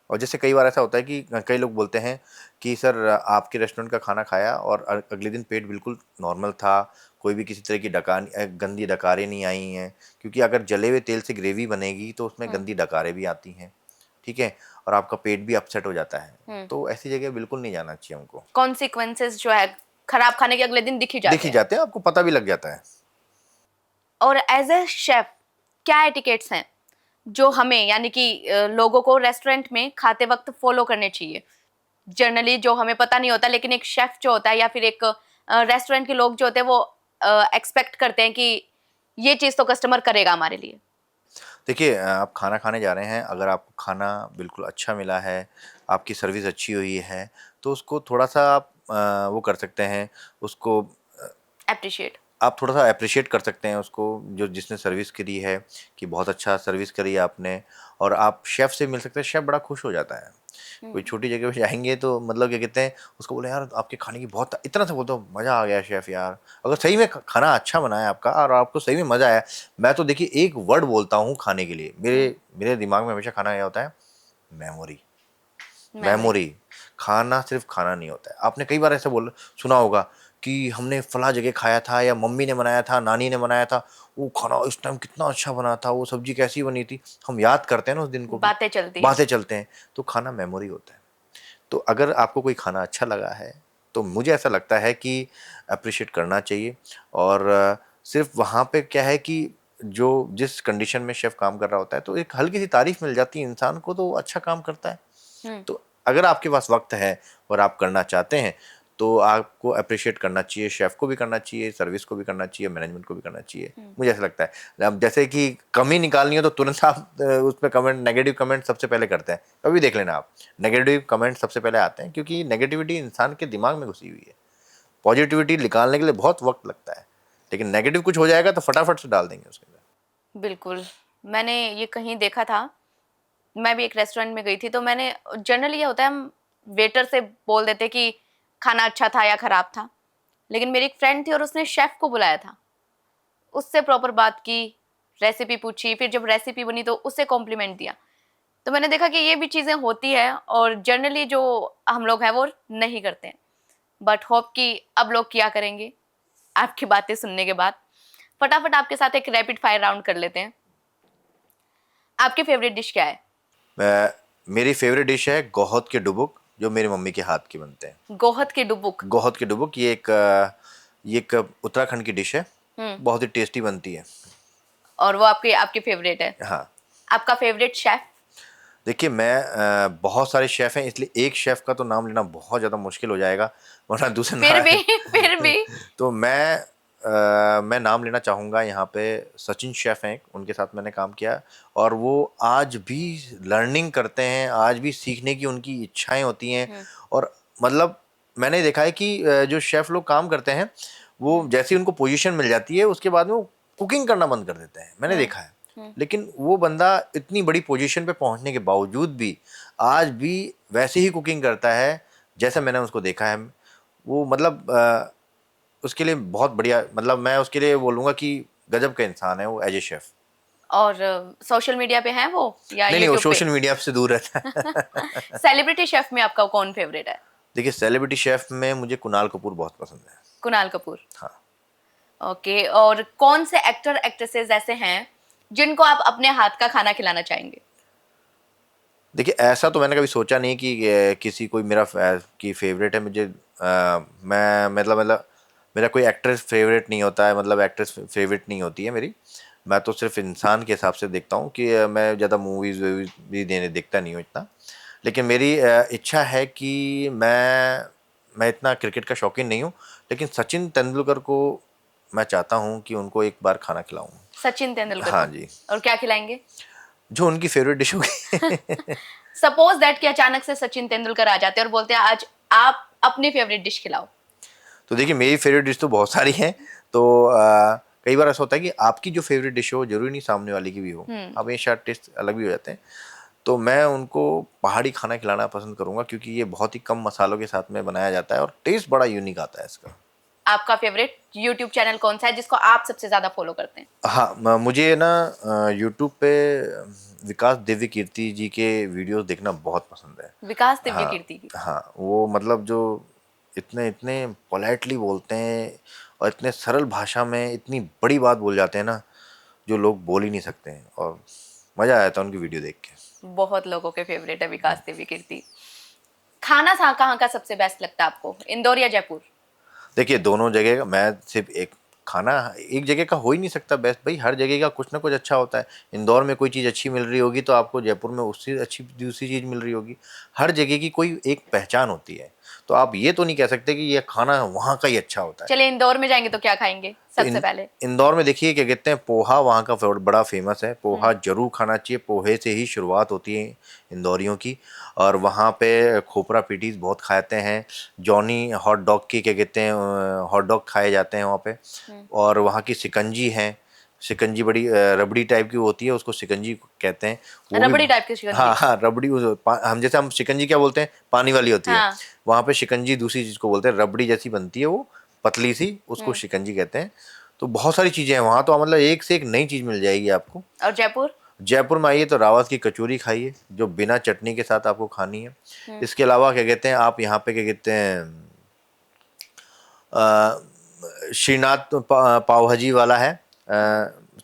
और जैसे कई बार ऐसा होता है कि कई लोग बोलते हैं कि सर आपके रेस्टोरेंट का खाना खाया और अगले दिन पेट बिल्कुल नॉर्मल था, कोई भी किसी तरह की गंदी डकारें नहीं आई हैं, क्योंकि अगर जले हुए तेल से ग्रेवी बनेगी तो उसमें गंदी डकारें भी आती हैं, ठीक है, और आपका पेट भी अपसेट हो जाता है। तो ऐसी जगह बिल्कुल नहीं जाना चाहिए हमको। कॉन्सिक्वेंसेस जो है खराब खाने के अगले दिन दिख ही जाते हैं, आपको पता भी लग जाता है। और एज ए शेफ क्या एटिकेट्स हैं जो हमें यानी कि लोगों को रेस्टोरेंट में खाते वक्त फॉलो करने चाहिए? जनरली जो हमें पता नहीं होता, लेकिन एक शेफ जो होता है या फिर एक रेस्टोरेंट के लोग जो होते हैं वो एक्सपेक्ट करते हैं कि ये चीज़ तो कस्टमर करेगा हमारे लिए। देखिए आप खाना खाने जा रहे हैं, अगर आपको खाना बिल्कुल अच्छा मिला है, आपकी सर्विस अच्छी हुई है, तो उसको थोड़ा सा आप वो कर सकते हैं, उसको अप्रिशिएट आप थोड़ा सा अप्रिशिएट कर सकते हैं उसको, जो जिसने सर्विस करी है, कि बहुत अच्छा सर्विस करी है आपने, और आप शेफ़ से मिल सकते हैं, शेफ़ बड़ा खुश हो जाता है। कोई छोटी जगह पे जाएंगे तो मतलब क्या कहते हैं, उसको बोले यार आपके खाने की बहुत, इतना सा बोलते हो मज़ा आ गया शेफ़ यार, अगर सही में खाना अच्छा बना है आपका और आपको सही में मज़ा आया। मैं तो देखिए एक वर्ड बोलता हूँ खाने के लिए, मेरे मेरे दिमाग में हमेशा खाना क्या होता है, मेमोरी। मेमोरी। खाना सिर्फ खाना नहीं होता है। आपने कई बार ऐसा सुना होगा कि हमने फला जगह खाया था, या मम्मी ने बनाया था, नानी ने बनाया था, वो खाना इस टाइम कितना अच्छा बना था, वो सब्जी कैसी बनी थी, हम याद करते हैं ना उस दिन को, बातें चलते हैं। तो खाना मेमोरी होता है। तो अगर आपको कोई खाना अच्छा लगा है तो मुझे ऐसा लगता है कि अप्रिशिएट करना चाहिए। और सिर्फ वहाँ पे क्या है कि जो जिस कंडीशन में शेफ़ काम कर रहा होता है, तो एक हल्की सी तारीफ मिल जाती है इंसान को, तो वो अच्छा काम करता है। तो अगर आपके पास वक्त है और आप करना चाहते हैं तो आपको अप्रिशिएट करना चाहिए, शेफ़ को भी करना चाहिए, सर्विस को भी करना चाहिए, मैनेजमेंट को भी करना चाहिए। मुझे ऐसा लगता है। अब जैसे कि कमी निकालनी हो तो तुरंत आप उस पर कमेंट, नेगेटिव कमेंट सबसे पहले करते हैं, कभी देख लेना आप, नेगेटिव कमेंट सबसे पहले आते हैं, क्योंकि नेगेटिविटी इंसान के दिमाग में घुसी हुई है। पॉजिटिविटी निकालने के लिए बहुत वक्त लगता है, लेकिन नेगेटिव कुछ हो जाएगा तो फटाफट से डाल देंगे उसके अंदर। बिल्कुल, मैंने ये कहीं देखा था, मैं भी एक रेस्टोरेंट में गई थी, तो मैंने जनरली ये होता है हम वेटर से बोल देते कि खाना अच्छा था या खराब था, लेकिन मेरी एक फ्रेंड थी और उसने शेफ को बुलाया था, उससे प्रॉपर बात की, रेसिपी पूछी, फिर जब रेसिपी बनी तो उससे कॉम्प्लीमेंट दिया। तो मैंने देखा कि ये भी चीज़ें होती है और जनरली जो हम लोग हैं वो नहीं करते हैं, बट होप कि अब लोग किया करेंगे आपकी बातें सुनने के बाद। फटाफट आपके साथ एक रैपिड फायर राउंड कर लेते हैं। आपकी फेवरेट डिश क्या है? मेरी फेवरेट डिश है गोहत के डुबुक, जो मेरी मम्मी के हाथ के बनते हैं। गोहत के डुबुक? गोहत के डुबुक, ये एक उत्तराखंड की डिश है, बहुत ही टेस्टी बनती है। और वो आपकी फेवरेट है? हाँ। आपका फेवरेट शेफ? देखिए मैं बहुत सारे शेफ़ हैं, इसलिए एक शेफ़ का तो नाम लेना बहुत ज़्यादा मुश्किल हो जाएगा, वरना दूसरे फिर भी तो मैं नाम लेना चाहूँगा यहाँ पे, सचिन शेफ़ हैं, उनके साथ मैंने काम किया, और वो आज भी लर्निंग करते हैं, आज भी सीखने की उनकी इच्छाएं होती हैं। और मतलब मैंने देखा है कि जो शेफ़ लोग काम करते हैं, वो जैसे ही उनको पोजीशन मिल जाती है उसके बाद में वो कुकिंग करना बंद कर देते हैं, मैंने देखा है। लेकिन वो बंदा इतनी बड़ी पोजीशन पे पहुंचने के बावजूद भी आज भी वैसे ही कुकिंग करता है जैसे मैंने उसको देखा है। वो मतलब उसके लिए बहुत बढ़िया, मतलब मैं उसके लिए बोलूँगा कि गजब का इंसान है वो एज ए शेफ़। और सोशल मीडिया पे हैं वो या नहीं, नहीं, वो यूट्यूब पे? सोशल मीडिया से दूर रहता है। सेलिब्रिटी शेफ में आपका कौन फेवरेट है? देखिए, सेलिब्रिटी शेफ़ में मुझे कुणाल कपूर बहुत पसंद है। कुणाल कपूर। हाँ। ओके, और कौन से एक्टर एक्ट्रेसेस ऐसे हैं जिनको आप अपने हाथ का खाना खिलाना चाहेंगे? देखिए, ऐसा तो मैंने कभी सोचा नहीं कि किसी कोई मेरा कि फेवरेट है मुझे। मैं मतलब मेरा कोई एक्ट्रेस फेवरेट नहीं होता है, मतलब एक्ट्रेस फेवरेट नहीं होती है मेरी। मैं तो सिर्फ इंसान के हिसाब से देखता हूँ कि मैं ज़्यादा मूवीज़ वूवीज़ भी देने देखता नहीं हूँ इतना। लेकिन मेरी इच्छा है कि मैं इतना क्रिकेट का शौकीन नहीं हूँ, लेकिन सचिन तेंदुलकर को मैं चाहता हूँ कि उनको एक बार खाना खिलाऊँ। सचिन तेंदुलकर हाँ को। जी, और क्या खिलाएंगे? जो उनकी फेवरेट डिश होगी। सपोज दैट कि अचानक से सचिन तेंदुलकर आ जाते हैं और बोलते हैं आज आप अपनी फेवरेट डिश खिलाओ। तो देखिए, मेरी फेवरेट डिश तो बहुत सारी हैं। तो कई बार ऐसा होता है कि आपकी जो फेवरेट डिश हो जरूरी नहीं सामने वाले की भी हो, हमेशा टेस्ट अलग भी हो जाते हैं। तो मैं उनको पहाड़ी खाना खिलाना पसंद करूंगा, क्योंकि ये बहुत ही कम मसालों के साथ में बनाया जाता है और टेस्ट बड़ा यूनिक आता है इसका। आपका फेवरेट यूट्यूब चैनल कौन सा है जिसको आप सबसे ज्यादा फॉलो करते हैं? हाँ, मुझे ना यूट्यूब पे विकास दिव्य कीर्ति जी के वीडियोस देखना बहुत पसंद है। विकास दिव्य हाँ, कीर्ति की। हाँ, वो मतलब जो इतने इतने पोलाइटली बोलते हैं और इतने सरल भाषा में इतनी बड़ी बात बोल जाते हैं ना, जो लोग बोल ही नहीं सकते हैं, और मज़ा आया था उनकी वीडियो देख के। बहुत लोगों के फेवरेट है विकास दिव्य कीर्ति। खाना सा कहाँ का सबसे बेस्ट लगता है आपको, इंदौर या जयपुर? देखिए, दोनों जगह का, मैं सिर्फ एक खाना एक जगह का हो ही नहीं सकता बेस्ट भाई, हर जगह का कुछ ना कुछ अच्छा होता है। इंदौर में कोई चीज़ अच्छी मिल रही होगी तो आपको जयपुर में उससे अच्छी दूसरी चीज़ मिल रही होगी। हर जगह की कोई एक पहचान होती है, तो आप ये तो नहीं कह सकते कि ये खाना वहाँ का ही अच्छा होता है। चलिए इंदौर में जाएंगे तो क्या खाएंगे तो सबसे पहले? इंदौर में देखिए, क्या कहते हैं, पोहा वहाँ का बड़ा फेमस है। पोहा जरूर खाना चाहिए, पोहे से ही शुरुआत होती है इंदौरियों की। और वहाँ पे खोपरा पीटीज बहुत खाते हैं। जॉनी हॉट डॉग की, क्या कहते हैं, हॉट डॉग खाए जाते हैं वहाँ पे। और वहाँ की शिकंजी है। शिकंजी बड़ी रबड़ी टाइप की होती है, उसको शिकंजी कहते हैं। वो भी। रबड़ी टाइप की हाँ, शिकंजी। हाँ, रबड़ी हम जैसे हम शिकंजी क्या बोलते हैं, पानी वाली होती है। हाँ। वहाँ पे शिकंजी दूसरी चीज़ को बोलते हैं, रबड़ी जैसी बनती है वो, पतली सी, उसको शिकंजी कहते हैं। तो बहुत सारी चीज़ें हैं वहाँ, तो मतलब एक से एक नई चीज़ मिल जाएगी आपको। और जयपुर? जयपुर में आइए तो रावत की कचौरी खाइए, जो बिना चटनी के साथ आपको खानी है। इसके अलावा, क्या कहते हैं, आप यहाँ पे, क्या कहते हैं, श्रीनाथ पाव भाजी वाला है,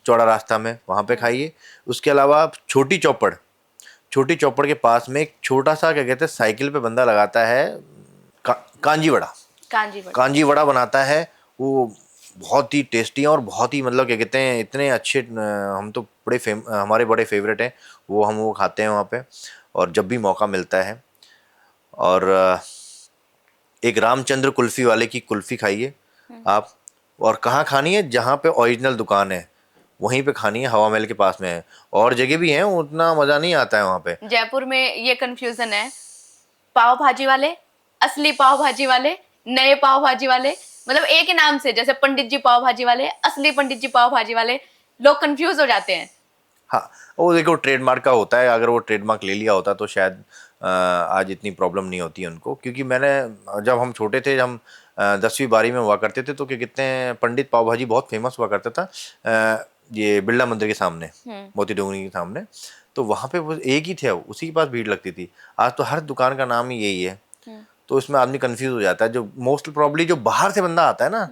चौड़ा रास्ता में, वहाँ पे खाइए। उसके अलावा आप छोटी चौपड़ के पास में एक छोटा सा, क्या कहते हैं, साइकिल पे बंदा लगाता है, का, कांजी वड़ा। कांजीवरम। कांजी वड़ा बनाता है वो, बहुत ही टेस्टी है और बहुत ही, मतलब क्या कहते हैं, इतने अच्छे, हम तो हमारे बड़े फेवरेट हैं वो, हम वो खाते हैं वहाँ पे, और जब भी मौका मिलता है। और एक रामचंद्र कुल्फ़ी वाले की कुल्फ़ी खाइए आप। और कहाँ खानी है, जहाँ पे ओरिजिनल दुकान है वहीं पे खानी है, हवा महल के पास में है। और जगह भी हैं, उतना मज़ा नहीं आता है वहाँ पे। जयपुर में ये कंफ्यूजन है, पाव भाजी वाले, असली पाव भाजी वाले, नए पाव भाजी वाले, मतलब एक ही नाम से, जैसे पंडित जी पाव भाजी वाले, असली पंडित जी पाव भाजी वाले, लोग कंफ्यूज हो जाते हैं। हाँ, वो देखो ट्रेडमार्क का होता है, अगर वो ट्रेडमार्क ले लिया होता तो शायद आज इतनी प्रॉब्लम नहीं होती है उनको, क्योंकि मैंने, जब हम छोटे थे, हम 10वीं 12वीं में हुआ करते थे, तो क्या कहते हैं, पंडित पाव भाजी बहुत फेमस हुआ करता था, ये बिरला मंदिर के सामने, मोती डोंगरी के सामने। तो वहाँ पे वो एक ही थे, उसी के पास भीड़ लगती थी। आज तो हर दुकान का नाम ही यही है। तो इसमें आदमी कंफ्यूज हो जाता है, जो मोस्ट प्रॉब्ली जो बाहर से बंदा आता है ना,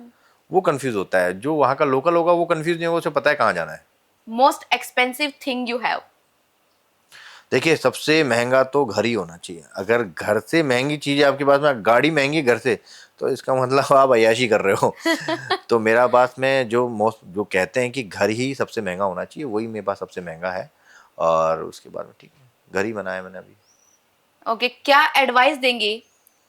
वो कंफ्यूज होता है। जो वहाँ का लोकल होगा वो कंफ्यूज नहीं होगा, उसे पता है कहाँ जाना है। Most expensive thing you have? देखिए, सबसे महंगा तो घर ही होना चाहिए। अगर घर से महंगी चीज़ है आपके पास में, गाड़ी महंगी घर से, तो इसका मतलब आप अय्याशी कर रहे हो। तो मेरा पास में जो कहते हैं कि घर ही सबसे महंगा होना चाहिए, वही मेरे पास सबसे महंगा है। और उसके बाद में ठीक है, घर ही बनाया मैंने अभी। ओके, क्या एडवाइस देंगे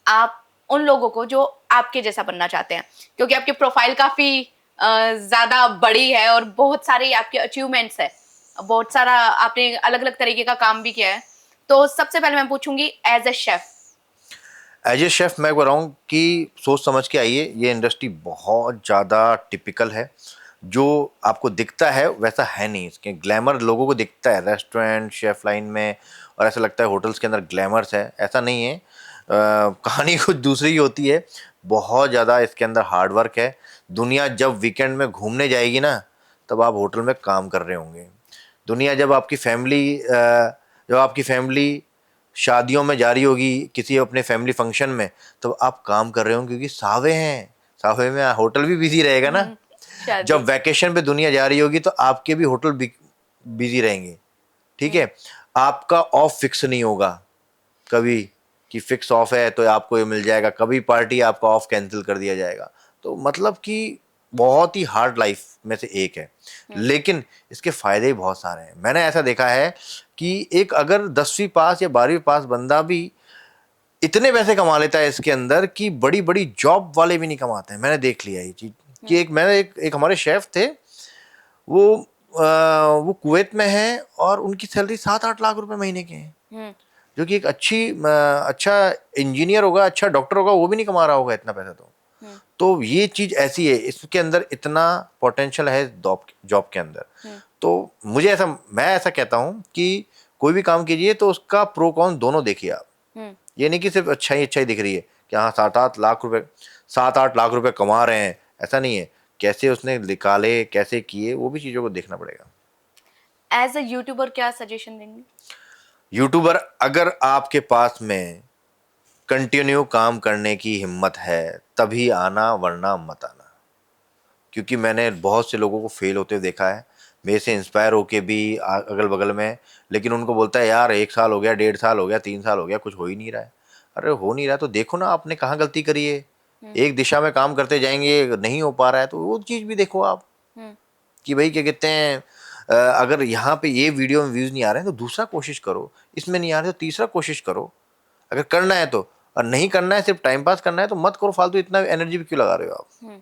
आप उन लोगों को जो आपके जैसा बनना चाहते हैं? क्योंकि आपकी प्रोफाइल काफी ज्यादा बड़ी है और बहुत सारे आपके अचीवमेंट्स है, बहुत सारा आपने अलग अलग तरीके का काम भी किया है। तो सबसे पहले मैं पूछूंगी, as a chef. As a chef मैं कह रहा हूँ कि सोच समझ के आइए। ये इंडस्ट्री बहुत ज़्यादा टिपिकल है, जो आपको दिखता है वैसा है नहीं। इसके ग्लैमर लोगों को दिखता है रेस्टोरेंट शेफ लाइन में, और ऐसा लगता है होटल्स के अंदर ग्लैमर्स है, ऐसा नहीं है। कहानी कुछ दूसरी ही होती है। बहुत ज़्यादा इसके अंदर हार्ड वर्क है। दुनिया जब वीकेंड में घूमने जाएगी ना, तब आप होटल में काम कर रहे होंगे। दुनिया जब आपकी फैमिली शादियों में जा रही होगी किसी अपने फैमिली फंक्शन में, तब आप काम कर रहे होंगे, क्योंकि सावे हैं, सावे में होटल भी बिजी रहेगा ना। शादी। जब वैकेशन पे दुनिया जा रही होगी तो आपके भी होटल बिजी रहेंगे, ठीक है। आपका ऑफ फिक्स नहीं होगा कभी कि फिक्स ऑफ है तो आपको ये मिल जाएगा, कभी पार्टी आपका ऑफ कैंसिल कर दिया जाएगा। तो मतलब कि बहुत ही हार्ड लाइफ में से एक है, लेकिन इसके फायदे ही बहुत सारे हैं। मैंने ऐसा देखा है कि एक अगर 10वीं पास या 12वीं पास बंदा भी इतने पैसे कमा लेता है इसके अंदर कि बड़ी बड़ी जॉब वाले भी नहीं कमाते हैं। मैंने देख लिया ये चीज कि एक हमारे शेफ थे, वो कुवैत में हैं और उनकी सैलरी 7-8 लाख रुपए महीने के हैं, जो कि एक अच्छा इंजीनियर होगा, अच्छा डॉक्टर होगा, वो भी नहीं कमा रहा होगा इतना पैसा। तो ये चीज ऐसी है, इसके अंदर इतना पोटेंशियल है जॉब के अंदर। तो मैं ऐसा कहता हूँ कि कोई भी काम कीजिए तो उसका प्रो कॉन दोनों देखिए आप। ये नहीं कि सिर्फ अच्छा ही दिख रही है कि हाँ 7-8 लाख रुपए कमा रहे हैं, ऐसा नहीं है। कैसे उसने निकाले, कैसे किए, वो भी चीजों को देखना पड़ेगा। एज अ यूट्यूबर क्या सजेशन देंगे? यूट्यूबर, अगर आपके पास में कंटिन्यू काम करने की हिम्मत है तभी आना, वरना मत आना। क्योंकि मैंने बहुत से लोगों को फेल होते देखा है, मेरे से इंस्पायर होके भी अगल बगल में, लेकिन उनको बोलता है यार 1 साल हो गया, 1.5 साल हो गया, 3 साल हो गया, कुछ हो ही नहीं रहा है। अरे हो नहीं रहा तो देखो ना आपने कहाँ गलती करी है। एक दिशा में काम करते जाएंगे, नहीं हो पा रहा है तो वो चीज़ भी देखो आप कि भाई क्या कहते हैं, अगर यहाँ पे ये वीडियो में व्यूज़ नहीं आ रहे हैं तो दूसरा कोशिश करो, इसमें नहीं आ रहे तो तीसरा कोशिश करो। अगर करना है तो, और नहीं करना है, सिर्फ टाइम पास करना है तो मत करो फालतू, इतना एनर्जी भी क्यों लगा रहे हो आप।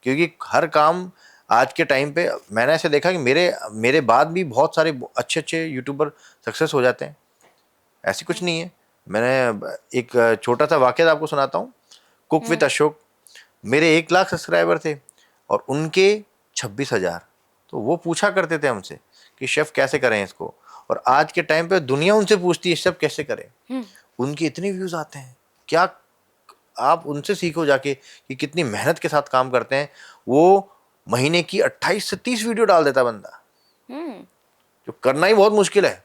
क्योंकि हर काम आज के टाइम पे मैंने ऐसे देखा कि मेरे बाद भी बहुत सारे अच्छे अच्छे यूट्यूबर सक्सेस हो जाते हैं, ऐसी कुछ नहीं है। मैंने एक छोटा सा वाकया आपको सुनाता हूँ। कुक विद अशोक, मेरे 1 लाख सब्सक्राइबर थे और उनके 26,000। तो वो पूछा करते थे हमसे कि शेफ कैसे करें इसको, और आज के टाइम पे दुनिया उनसे पूछती है शेफ कैसे करें। उनके इतने व्यूज आते हैं, क्या आप उनसे सीखो जाके कि कितनी मेहनत के साथ काम करते हैं। वो महीने की 28 से 30 वीडियो डाल देता बंदा, जो करना ही बहुत मुश्किल है।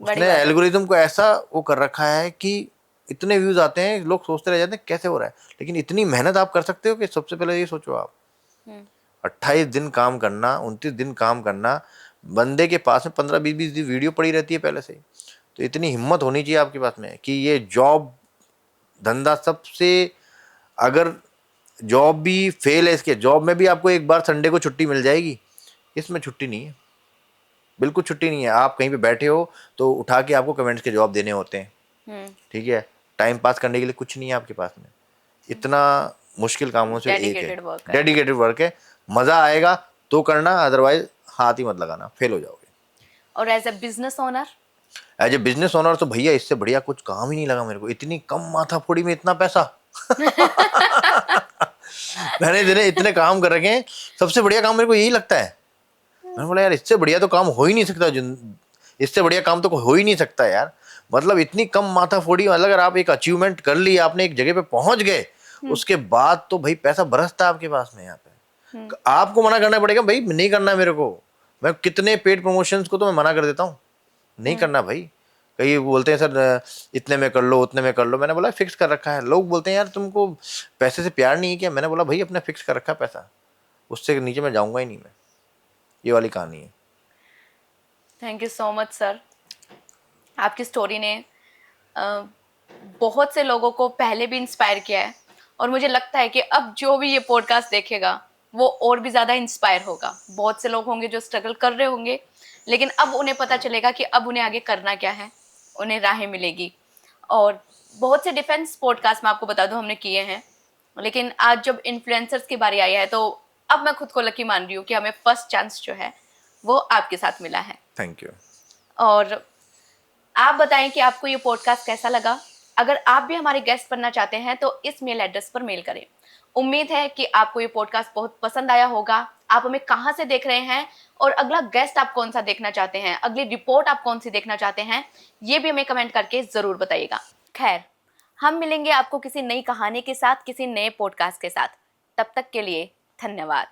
उसने एल्गोरिथम को ऐसा वो कर रखा है कि इतने व्यूज आते हैं, लोग सोचते रह जाते हैं कैसे हो रहा है, लेकिन इतनी मेहनत आप कर सकते हो कि सबसे पहले ये सोचो आप 28 दिन काम करना, 29 दिन काम करना, बंदे के पास में 15-20 वीडियो पड़ी रहती है पहले से। तो इतनी हिम्मत होनी चाहिए आपके पास में कि ये जॉब धंधा सबसे, अगर जॉब भी फेल है, इसके जॉब में भी आपको एक बार संडे को छुट्टी मिल जाएगी, इसमें छुट्टी नहीं है, बिल्कुल छुट्टी नहीं है। आप कहीं पे बैठे हो तो उठा के आपको कमेंट्स के जवाब देने होते हैं, ठीक है। टाइम पास करने के लिए कुछ नहीं है आपके पास में। इतना मुश्किल कामों से एक है, डेडिकेटेड वर्क है। मजा आएगा तो करना, अदरवाइज हाथ ही मत लगाना, फेल हो जाओगे। और एज ए बिजनेस ओनर तो भैया इससे बढ़िया कुछ काम ही नहीं लगा मेरे को। इतनी कम माथाफोड़ी में इतना पैसा मैंने इतने काम कर रखे हैं, सबसे बढ़िया काम मेरे को यही लगता है। मैंने बोला यार इससे बढ़िया तो काम हो ही नहीं सकता, इससे बढ़िया काम तो हो ही नहीं सकता यार। मतलब इतनी कम माथाफोड़ी, मतलब अगर आप एक अचीवमेंट कर ली, आपने एक जगह पे पहुंच गए, उसके बाद तो भाई पैसा बरसता है आपके पास में। यहाँ पे आपको मना करना पड़ेगा, भाई नहीं करना मेरे को। मैं कितने पेड प्रमोशंस को तो मैं मना कर देता हूँ, नहीं करना भाई। कई बोलते हैं सर इतने में कर लो, उतने में कर लो। मैंने बोला फिक्स कर रखा है। लोग बोलते हैं यार तुमको पैसे से प्यार नहीं है क्या। मैंने बोला भाई अपने फिक्स कर रखा पैसा, उससे नीचे मैं जाऊंगा ही नहीं। मैं, ये वाली कहानी है। Thank you so much sir. आपकी स्टोरी ने बहुत से लोगों को पहले भी इंस्पायर किया है, और मुझे लगता है कि अब जो भी ये पॉडकास्ट देखेगा वो और भी ज़्यादा इंस्पायर होगा। बहुत से लोग होंगे जो स्ट्रगल कर रहे होंगे, लेकिन अब उन्हें पता चलेगा कि अब उन्हें आगे करना क्या है, उन्हें राहें मिलेगी। और बहुत से डिफेंस पॉडकास्ट मैं आपको बता दूं हमने किए हैं, लेकिन आज जब इन्फ्लुएंसर्स की बारी आई है तो अब मैं खुद को लकी मान रही हूँ कि हमें फर्स्ट चांस जो है वो आपके साथ मिला है। Thank you. और आप बताएं कि आपको ये पॉडकास्ट कैसा लगा। अगर आप भी हमारे गेस्ट बनना चाहते हैं तो इस मेल एड्रेस पर मेल करें। उम्मीद है कि आपको ये पॉडकास्ट बहुत पसंद आया होगा। आप हमें कहाँ से देख रहे हैं और अगला गेस्ट आप कौन सा देखना चाहते हैं, अगली रिपोर्ट आप कौन सी देखना चाहते हैं, ये भी हमें कमेंट करके ज़रूर बताइएगा। खैर, हम मिलेंगे आपको किसी नई कहानी के साथ, किसी नए पॉडकास्ट के साथ। तब तक के लिए धन्यवाद।